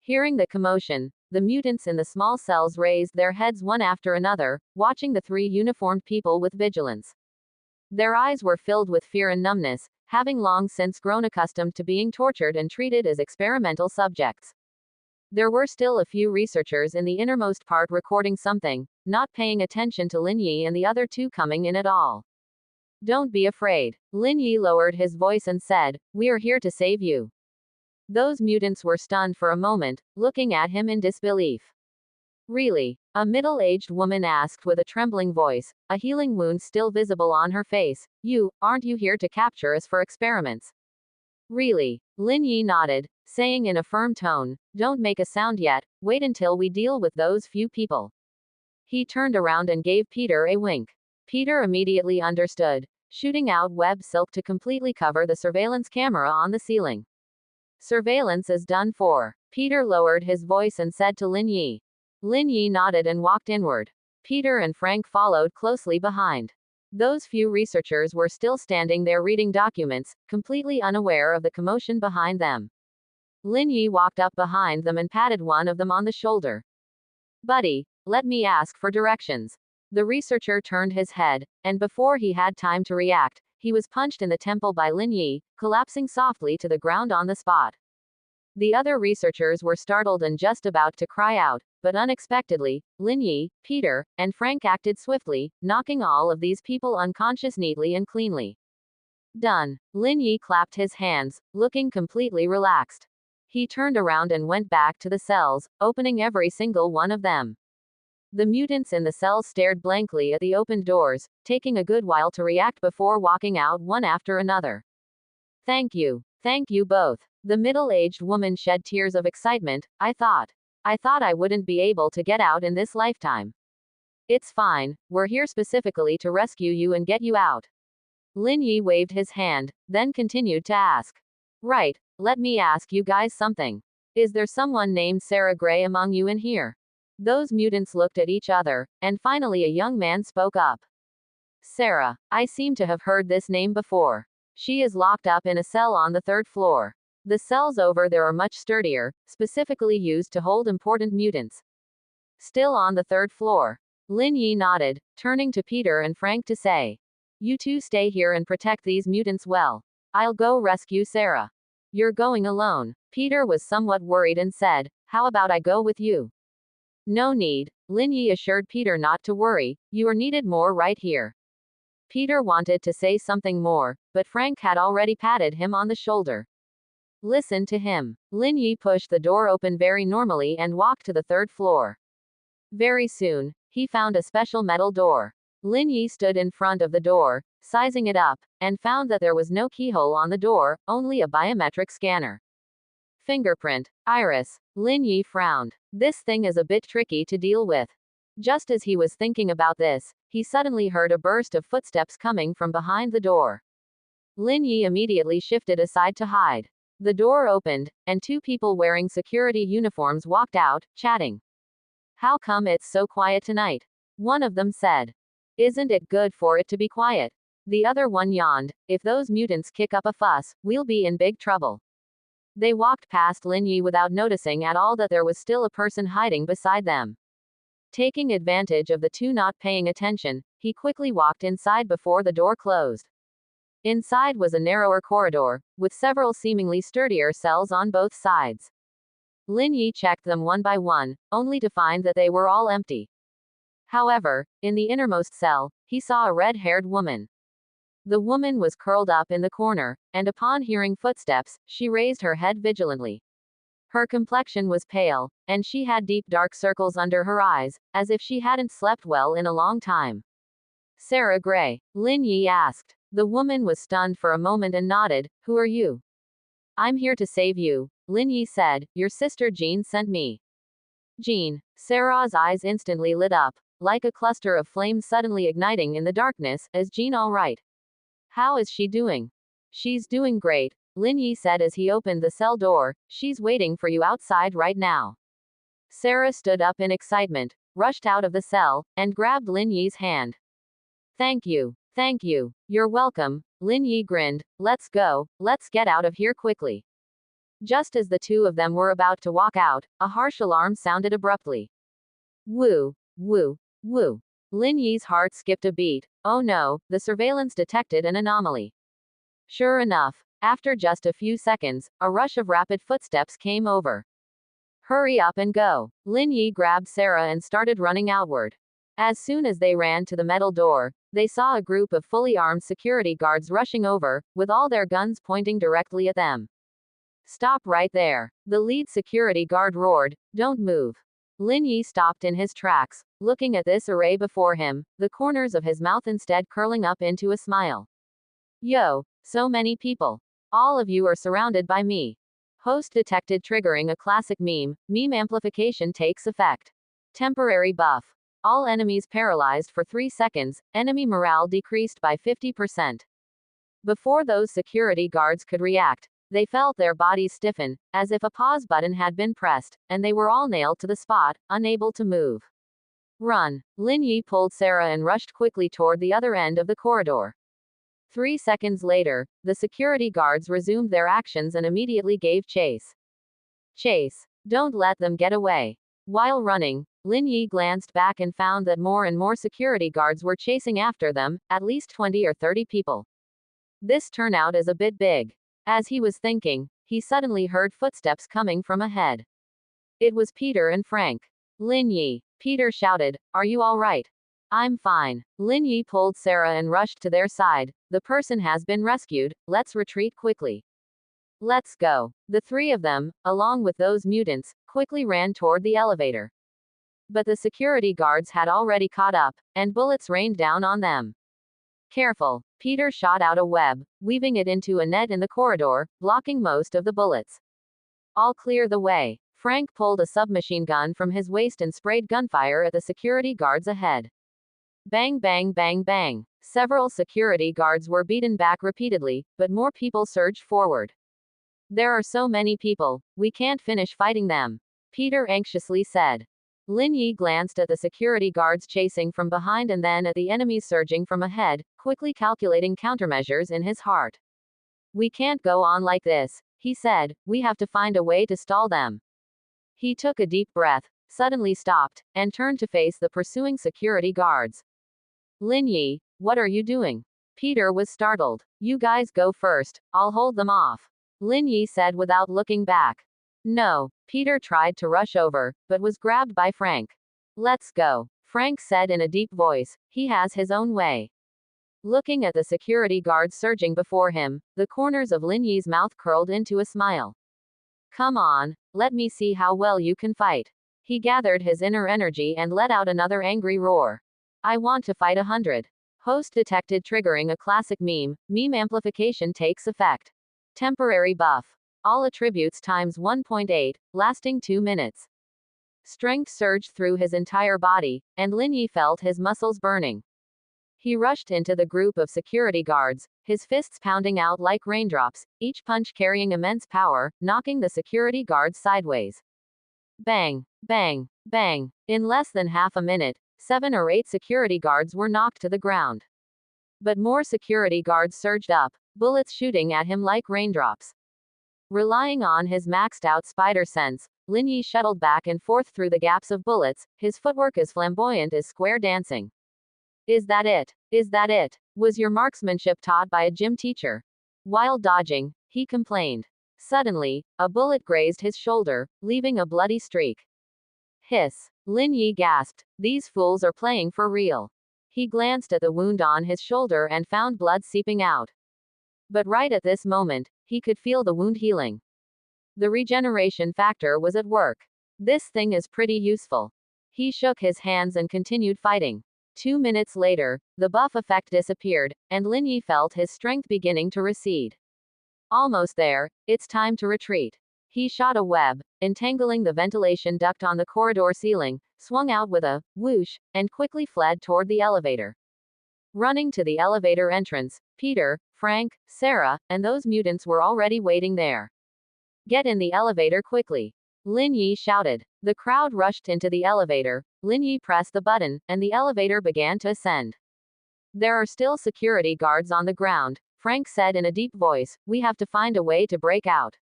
Hearing the commotion, the mutants in the small cells raised their heads one after another, watching the 3 uniformed people with vigilance. Their eyes were filled with fear and numbness, having long since grown accustomed to being tortured and treated as experimental subjects. There were still a few researchers in the innermost part recording something, not paying attention to Lin Yi and the other 2 coming in at all. Don't be afraid. Lin Yi lowered his voice and said, we are here to save you. Those mutants were stunned for a moment, looking at him in disbelief. Really? A middle-aged woman asked with a trembling voice, a healing wound still visible on her face. Aren't you here to capture us for experiments? Really? Lin Yi nodded, saying in a firm tone, don't make a sound yet, wait until we deal with those few people. He turned around and gave Peter a wink. Peter immediately understood, shooting out web silk to completely cover the surveillance camera on the ceiling. Surveillance is done for. Peter lowered his voice and said to Lin Yi. Lin Yi nodded and walked inward. Peter and Frank followed closely behind. Those few researchers were still standing there reading documents, completely unaware of the commotion behind them. Lin Yi walked up behind them and patted one of them on the shoulder. Buddy, let me ask for directions. The researcher turned his head, and before he had time to react, he was punched in the temple by Lin Yi, collapsing softly to the ground on the spot. The other researchers were startled and just about to cry out, but unexpectedly, Lin Yi, Peter, and Frank acted swiftly, knocking all of these people unconscious neatly and cleanly. Done. Lin Yi clapped his hands, looking completely relaxed. He turned around and went back to the cells, opening every single one of them. The mutants in the cells stared blankly at the opened doors, taking a good while to react before walking out one after another. Thank you. Thank you both. The middle-aged woman shed tears of excitement. I thought I wouldn't be able to get out in this lifetime. It's fine, we're here specifically to rescue you and get you out. Lin Yi waved his hand, then continued to ask. Right, let me ask you guys something. Is there someone named Sarah Gray among you in here? Those mutants looked at each other, and finally a young man spoke up. Sarah, I seem to have heard this name before. She is locked up in a cell on the 3rd floor. The cells over there are much sturdier, specifically used to hold important mutants. Still on the 3rd floor. Lin Yi nodded, turning to Peter and Frank to say. You two stay here and protect these mutants well. I'll go rescue Sarah. You're going alone. Peter was somewhat worried and said, how about I go with you? No need, Lin Yi assured Peter not to worry, you are needed more right here. Peter wanted to say something more, but Frank had already patted him on the shoulder. Listen to him. Lin Yi pushed the door open very normally and walked to the 3rd floor. Very soon, he found a special metal door. Lin Yi stood in front of the door, sizing it up, and found that there was no keyhole on the door, only a biometric scanner. Fingerprint, iris. Lin Yi frowned. This thing is a bit tricky to deal with. Just as he was thinking about this, he suddenly heard a burst of footsteps coming from behind the door. Lin Yi immediately shifted aside to hide. The door opened, and 2 people wearing security uniforms walked out, chatting. How come it's so quiet tonight? One of them said. Isn't it good for it to be quiet? The other one yawned. If those mutants kick up a fuss, we'll be in big trouble. They walked past Lin Yi without noticing at all that there was still a person hiding beside them. Taking advantage of the 2 not paying attention, he quickly walked inside before the door closed. Inside was a narrower corridor, with several seemingly sturdier cells on both sides. Lin Yi checked them one by one, only to find that they were all empty. However, in the innermost cell, he saw a red-haired woman. The woman was curled up in the corner, and upon hearing footsteps, she raised her head vigilantly. Her complexion was pale, and she had deep dark circles under her eyes, as if she hadn't slept well in a long time. Sarah Gray, Lin Yi asked. The woman was stunned for a moment and nodded. Who are you? I'm here to save you, Lin Yi said. Your sister Jean sent me. Jean. Sarah's eyes instantly lit up, like a cluster of flames suddenly igniting in the darkness. Is Jean all right? How is she doing? She's doing great, Lin Yi said as he opened the cell door. She's waiting for you outside right now. Sarah stood up in excitement, rushed out of the cell, and grabbed Lin Yi's hand. Thank you. Thank you. You're welcome, Lin Yi grinned. Let's go, let's get out of here quickly. Just as the 2 of them were about to walk out, a harsh alarm sounded abruptly. Woo, woo, woo. Lin Yi's heart skipped a beat. Oh no, the surveillance detected an anomaly. Sure enough, after just a few seconds, a rush of rapid footsteps came over. Hurry up and go. Lin Yi grabbed Sarah and started running outward. As soon as they ran to the metal door, they saw a group of fully armed security guards rushing over, with all their guns pointing directly at them. Stop right there. The lead security guard roared. Don't move. Lin Yi stopped in his tracks, looking at this array before him, the corners of his mouth instead curling up into a smile. Yo, so many people. All of you are surrounded by me. Host detected triggering a classic meme. Meme amplification takes effect. Temporary buff. All enemies paralyzed for 3 seconds, enemy morale decreased by 50%. Before those security guards could react, they felt their bodies stiffen, as if a pause button had been pressed, and they were all nailed to the spot, unable to move. Run. Lin Yi pulled Sarah and rushed quickly toward the other end of the corridor. 3 seconds later, the security guards resumed their actions and immediately gave chase. Chase. Don't let them get away. While running, Lin Yi glanced back and found that more and more security guards were chasing after them, at least 20 or 30 people. This turnout is a bit big. As he was thinking, he suddenly heard footsteps coming from ahead. It was Peter and Frank. Lin Yi. Peter shouted, Are you all right? I'm fine. Lin Yi pulled Sarah and rushed to their side. The person has been rescued, let's retreat quickly. Let's go. The 3 of them, along with those mutants, quickly ran toward the elevator. But the security guards had already caught up, and bullets rained down on them. Careful. Peter shot out a web, weaving it into a net in the corridor, blocking most of the bullets. I'll clear the way. Frank pulled a submachine gun from his waist and sprayed gunfire at the security guards ahead. Bang, bang, bang, bang. Several security guards were beaten back repeatedly, but more people surged forward. There are so many people, we can't finish fighting them, Peter anxiously said. Lin Yi glanced at the security guards chasing from behind and then at the enemies surging from ahead, quickly calculating countermeasures in his heart. We can't go on like this, he said, we have to find a way to stall them. He took a deep breath, suddenly stopped, and turned to face the pursuing security guards. Lin Yi, what are you doing? Peter was startled. You guys go first, I'll hold them off, Lin Yi said without looking back. No, Peter tried to rush over, but was grabbed by Frank. Let's go, Frank said in a deep voice, he has his own way. Looking at the security guards surging before him, the corners of Lin Yi's mouth curled into a smile. Come on, let me see how well you can fight. He gathered his inner energy and let out another angry roar. I want to fight 100. Host detected triggering a classic meme. Meme amplification takes effect. Temporary buff. All attributes times 1.8, lasting 2 minutes. Strength surged through his entire body, and Lin Yi felt his muscles burning. He rushed into the group of security guards, his fists pounding out like raindrops, each punch carrying immense power, knocking the security guards sideways. Bang, bang, bang. In less than half a minute, 7 or 8 security guards were knocked to the ground. But more security guards surged up, bullets shooting at him like raindrops. Relying on his maxed-out spider sense, Lin Yi shuttled back and forth through the gaps of bullets, his footwork as flamboyant as square dancing. Is that it? Is that it? Was your marksmanship taught by a gym teacher? While dodging, he complained. Suddenly, a bullet grazed his shoulder, leaving a bloody streak. Hiss. Lin Yi gasped. These fools are playing for real. He glanced at the wound on his shoulder and found blood seeping out. But right at this moment, he could feel the wound healing. The regeneration factor was at work. This thing is pretty useful. He shook his hands and continued fighting. 2 minutes later, the buff effect disappeared, and Lin Yi felt his strength beginning to recede. Almost there, it's time to retreat. He shot a web, entangling the ventilation duct on the corridor ceiling, swung out with a whoosh, and quickly fled toward the elevator. Running to the elevator entrance, Peter, Frank, Sarah, and those mutants were already waiting there. Get in the elevator quickly, Lin Yi shouted. The crowd rushed into the elevator, Lin Yi pressed the button, and the elevator began to ascend. There are still security guards on the ground, Frank said in a deep voice, we have to find a way to break out.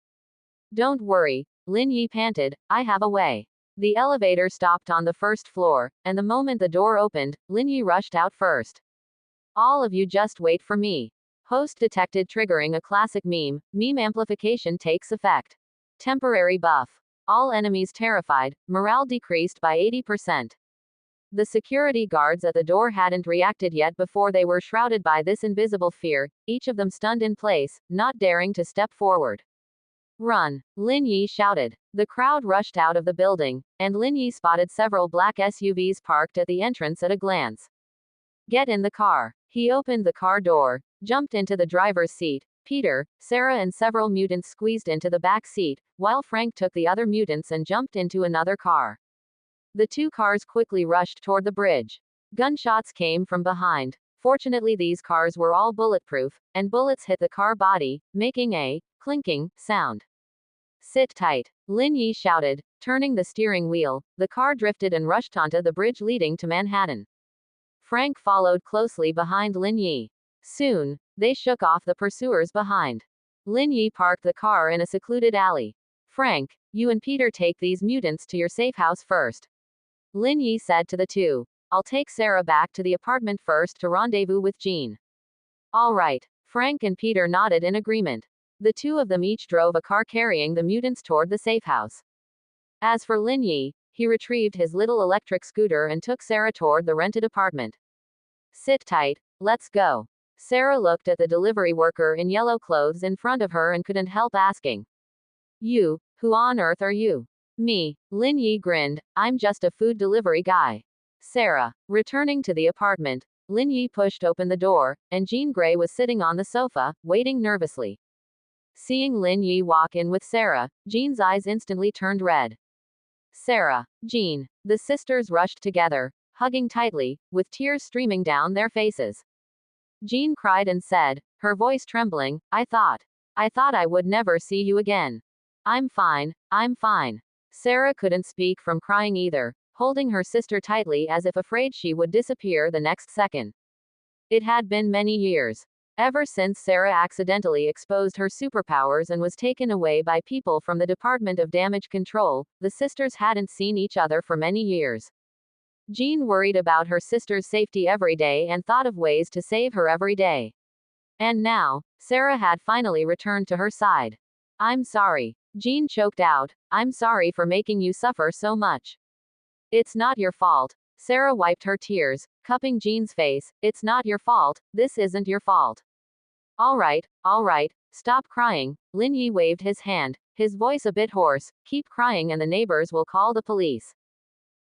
Don't worry, Lin Yi panted, I have a way. The elevator stopped on the first floor, and the moment the door opened, Lin Yi rushed out first. All of you just wait for me. Host detected triggering a classic meme. Meme amplification takes effect. Temporary buff. All enemies terrified, morale decreased by 80%. The security guards at the door hadn't reacted yet before they were shrouded by this invisible fear, each of them stunned in place, not daring to step forward. Run, Lin Yi shouted. The crowd rushed out of the building, and Lin Yi spotted several black SUVs parked at the entrance at a glance. Get in the car. He opened the car door, jumped into the driver's seat. Peter, Sarah and several mutants squeezed into the back seat, while Frank took the other mutants and jumped into another car. The 2 cars quickly rushed toward the bridge. Gunshots came from behind. Fortunately, these cars were all bulletproof, and bullets hit the car body, making a clinking sound. Sit tight, Lin Yi shouted, turning the steering wheel. The car drifted and rushed onto the bridge leading to Manhattan. Frank followed closely behind Lin Yi. Soon, they shook off the pursuers behind. Lin Yi parked the car in a secluded alley. Frank, you and Peter take these mutants to your safe house first, Lin Yi said to the 2. I'll take Sarah back to the apartment first to rendezvous with Jean. All right. Frank and Peter nodded in agreement. The 2 of them each drove a car carrying the mutants toward the safe house. As for Lin Yi, he retrieved his little electric scooter and took Sarah toward the rented apartment. Sit tight, let's go. Sarah looked at the delivery worker in yellow clothes in front of her and couldn't help asking. You, who on earth are you? Me, Lin Yi grinned, I'm just a food delivery guy. Sarah. Returning to the apartment, Lin Yi pushed open the door, and Jean Grey was sitting on the sofa, waiting nervously. Seeing Lin Yi walk in with Sarah, Jean's eyes instantly turned red. Sarah, Jean. The sisters rushed together, hugging tightly, with tears streaming down their faces. Jean cried and said, her voice trembling, I thought I would never see you again. I'm fine, I'm fine. Sarah couldn't speak from crying either, holding her sister tightly as if afraid she would disappear the next second. It had been many years. Ever since Sarah accidentally exposed her superpowers and was taken away by people from the Department of Damage Control, the sisters hadn't seen each other for many years. Jean worried about her sister's safety every day and thought of ways to save her every day. And now, Sarah had finally returned to her side. I'm sorry. Jean choked out, I'm sorry for making you suffer so much. It's not your fault. Sarah wiped her tears, cupping Jean's face. It's not your fault, this isn't your fault. All right, stop crying. Lin Yi waved his hand, his voice a bit hoarse. Keep crying and the neighbors will call the police.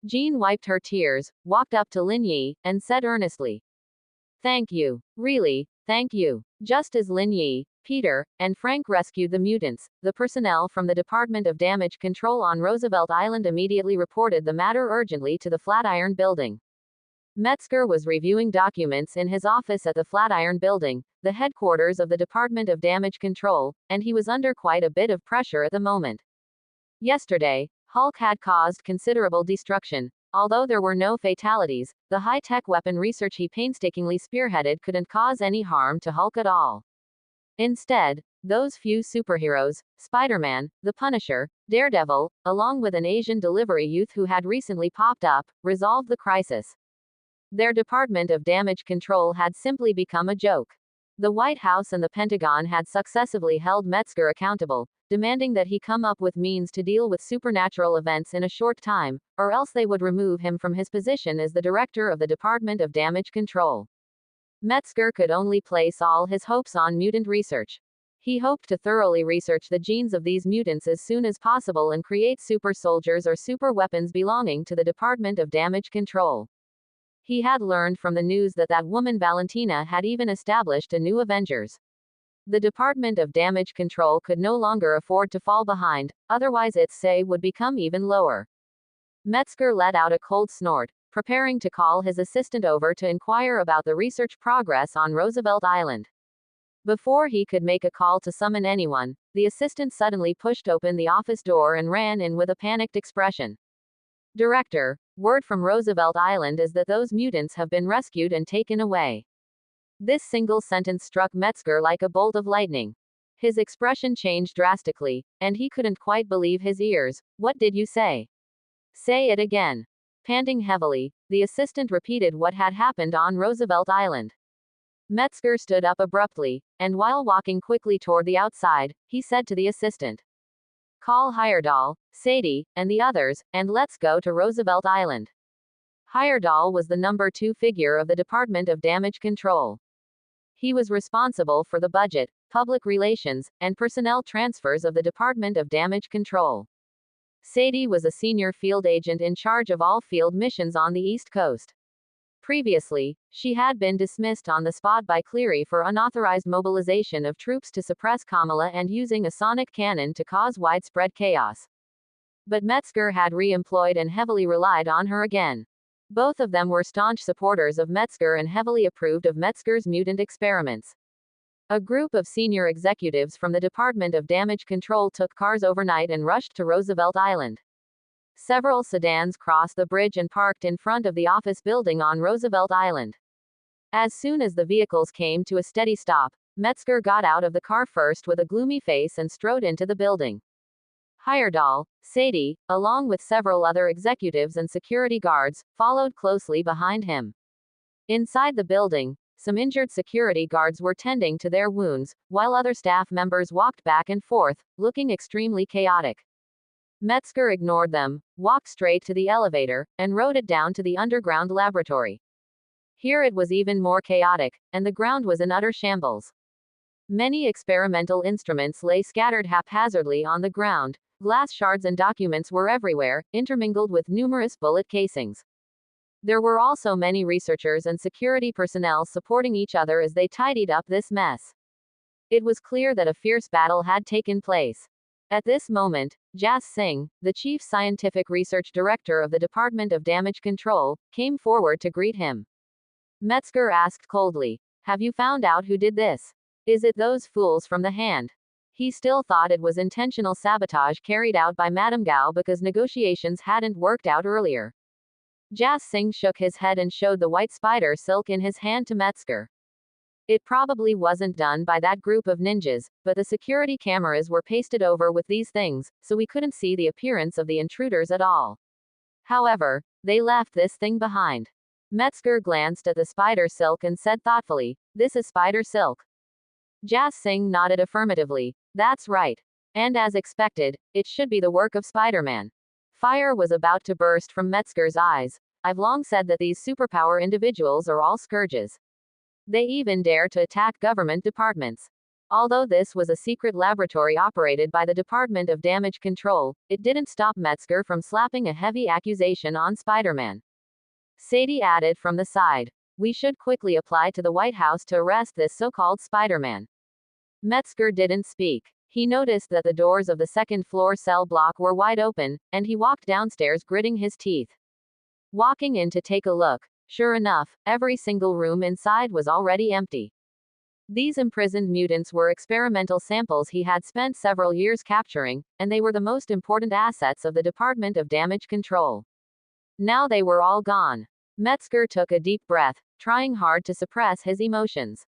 Jean wiped her tears, walked up to Lin Yi, and said earnestly, thank you. Really, thank you. Just as Lin Yi, Peter, and Frank rescued the mutants, the personnel from the Department of Damage Control on Roosevelt Island immediately reported the matter urgently to the Flatiron Building. Metzger was reviewing documents in his office at the Flatiron Building, the headquarters of the Department of Damage Control, and he was under quite a bit of pressure at the moment. Yesterday, Hulk had caused considerable destruction. Although there were no fatalities, the high-tech weapon research he painstakingly spearheaded couldn't cause any harm to Hulk at all. Instead, those few superheroes, Spider-Man, the Punisher, Daredevil, along with an Asian delivery youth who had recently popped up, resolved the crisis. Their Department of Damage Control had simply become a joke. The White House and the Pentagon had successively held Metzger accountable, demanding that he come up with means to deal with supernatural events in a short time, or else they would remove him from his position as the director of the Department of Damage Control. Metzger could only place all his hopes on mutant research. He hoped to thoroughly research the genes of these mutants as soon as possible and create super soldiers or super weapons belonging to the Department of Damage Control. He had learned from the news that woman Valentina had even established a new Avengers. The Department of Damage Control could no longer afford to fall behind, otherwise its say would become even lower. Metzger let out a cold snort, preparing to call his assistant over to inquire about the research progress on Roosevelt Island. Before he could make a call to summon anyone, the assistant suddenly pushed open the office door and ran in with a panicked expression. Director, word from Roosevelt Island is that those mutants have been rescued and taken away. This single sentence struck Metzger like a bolt of lightning. His expression changed drastically, and he couldn't quite believe his ears. What did you say? Say it again. Panting heavily, the assistant repeated what had happened on Roosevelt Island. Metzger stood up abruptly, and while walking quickly toward the outside, he said to the assistant, call Heyerdahl, Sadie, and the others, and let's go to Roosevelt Island. Heyerdahl was the number 2 figure of the Department of Damage Control. He was responsible for the budget, public relations, and personnel transfers of the Department of Damage Control. Sadie was a senior field agent in charge of all field missions on the East Coast. Previously, she had been dismissed on the spot by Cleary for unauthorized mobilization of troops to suppress Kamala and using a sonic cannon to cause widespread chaos. But Metzger had re-employed and heavily relied on her again. Both of them were staunch supporters of Metzger and heavily approved of Metzger's mutant experiments. A group of senior executives from the Department of Damage Control took cars overnight and rushed to Roosevelt Island. Several sedans crossed the bridge and parked in front of the office building on Roosevelt Island. As soon as the vehicles came to a steady stop, Metzger got out of the car first with a gloomy face and strode into the building. Heyerdahl, Sadie, along with several other executives and security guards, followed closely behind him. Inside the building, some injured security guards were tending to their wounds, while other staff members walked back and forth, looking extremely chaotic. Metzger ignored them, walked straight to the elevator, and rode it down to the underground laboratory. Here it was even more chaotic, and the ground was in utter shambles. Many experimental instruments lay scattered haphazardly on the ground, glass shards and documents were everywhere, intermingled with numerous bullet casings. There were also many researchers and security personnel supporting each other as they tidied up this mess. It was clear that a fierce battle had taken place. At this moment, Jas Singh, the chief scientific research director of the Department of Damage Control, came forward to greet him. Metzger asked coldly, "Have you found out who did this? Is it those fools from the hand?" He still thought it was intentional sabotage carried out by Madame Gao because negotiations hadn't worked out earlier. Jas Singh shook his head and showed the white spider silk in his hand to Metzger. It probably wasn't done by that group of ninjas, but the security cameras were pasted over with these things, so we couldn't see the appearance of the intruders at all. However, they left this thing behind. Metzger glanced at the spider silk and said thoughtfully, "This is spider silk." Jas Singh nodded affirmatively. "That's right. And as expected, it should be the work of Spider-Man." Fire was about to burst from Metzger's eyes. "I've long said that these superpower individuals are all scourges. They even dare to attack government departments." Although this was a secret laboratory operated by the Department of Damage Control, it didn't stop Metzger from slapping a heavy accusation on Spider-Man. Sadie added from the side, "We should quickly apply to the White House to arrest this so-called Spider-Man." Metzger didn't speak. He noticed that the doors of the second-floor cell block were wide open, and he walked downstairs gritting his teeth. Walking in to take a look, sure enough, every single room inside was already empty. These imprisoned mutants were experimental samples he had spent several years capturing, and they were the most important assets of the Department of Damage Control. Now they were all gone. Metzger took a deep breath, trying hard to suppress his emotions.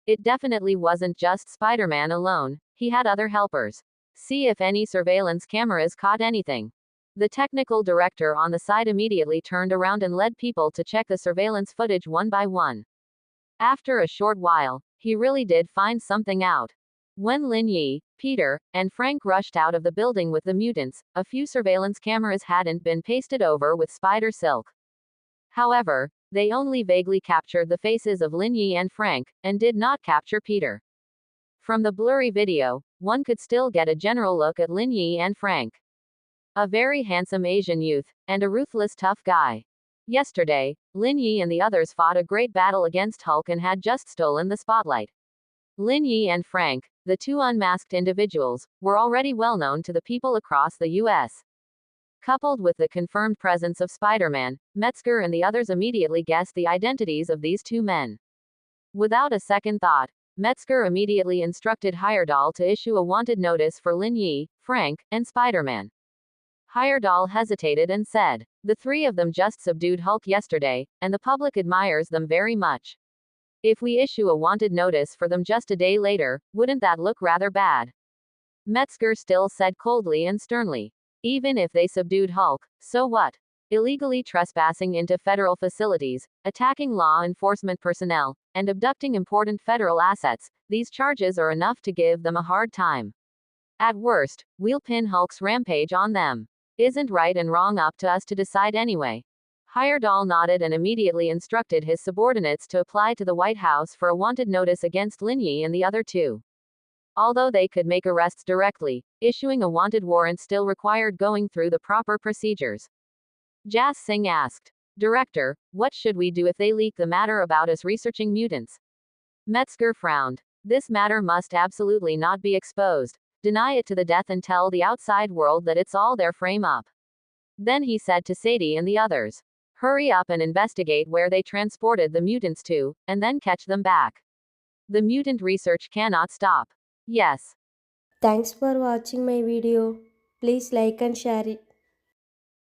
It definitely wasn't just Spider-Man alone, he had other helpers. See if any surveillance cameras caught anything. The technical director on the side immediately turned around and led people to check the surveillance footage one by one. After a short while, he really did find something out. When Lin Yi, Peter, and Frank rushed out of the building with the mutants, a few surveillance cameras hadn't been pasted over with spider silk. However, they only vaguely captured the faces of Lin Yi and Frank, and did not capture Peter. From the blurry video, one could still get a general look at Lin Yi and Frank. A very handsome Asian youth, and a ruthless tough guy. Yesterday, Lin Yi and the others fought a great battle against Hulk and had just stolen the spotlight. Lin Yi and Frank, the two unmasked individuals, were already well known to the people across the US. Coupled with the confirmed presence of Spider-Man, Metzger and the others immediately guessed the identities of these two men. Without a second thought, Metzger immediately instructed Heyerdahl to issue a wanted notice for Lin Yi, Frank, and Spider-Man. Heyerdahl hesitated and said, "The three of them just subdued Hulk yesterday, and the public admires them very much. If we issue a wanted notice for them just a day later, wouldn't that look rather bad?" Metzger still said coldly and sternly, "Even if they subdued Hulk, so what? Illegally trespassing into federal facilities, attacking law enforcement personnel, and abducting important federal assets, these charges are enough to give them a hard time. At worst, we'll pin Hulk's rampage on them. Isn't right and wrong up to us to decide anyway?" Heyerdahl nodded and immediately instructed his subordinates to apply to the White House for a wanted notice against Lin Yi and the other two. Although they could make arrests directly, issuing a wanted warrant still required going through the proper procedures. Jas Singh asked, "Director, what should we do if they leak the matter about us researching mutants?" Metzger frowned. "This matter must absolutely not be exposed. Deny it to the death and tell the outside world that it's all their frame up." Then he said to Sadie and the others, "Hurry up and investigate where they transported the mutants to, and then catch them back. The mutant research cannot stop. Yes." Thanks for watching my video. Please like and share it.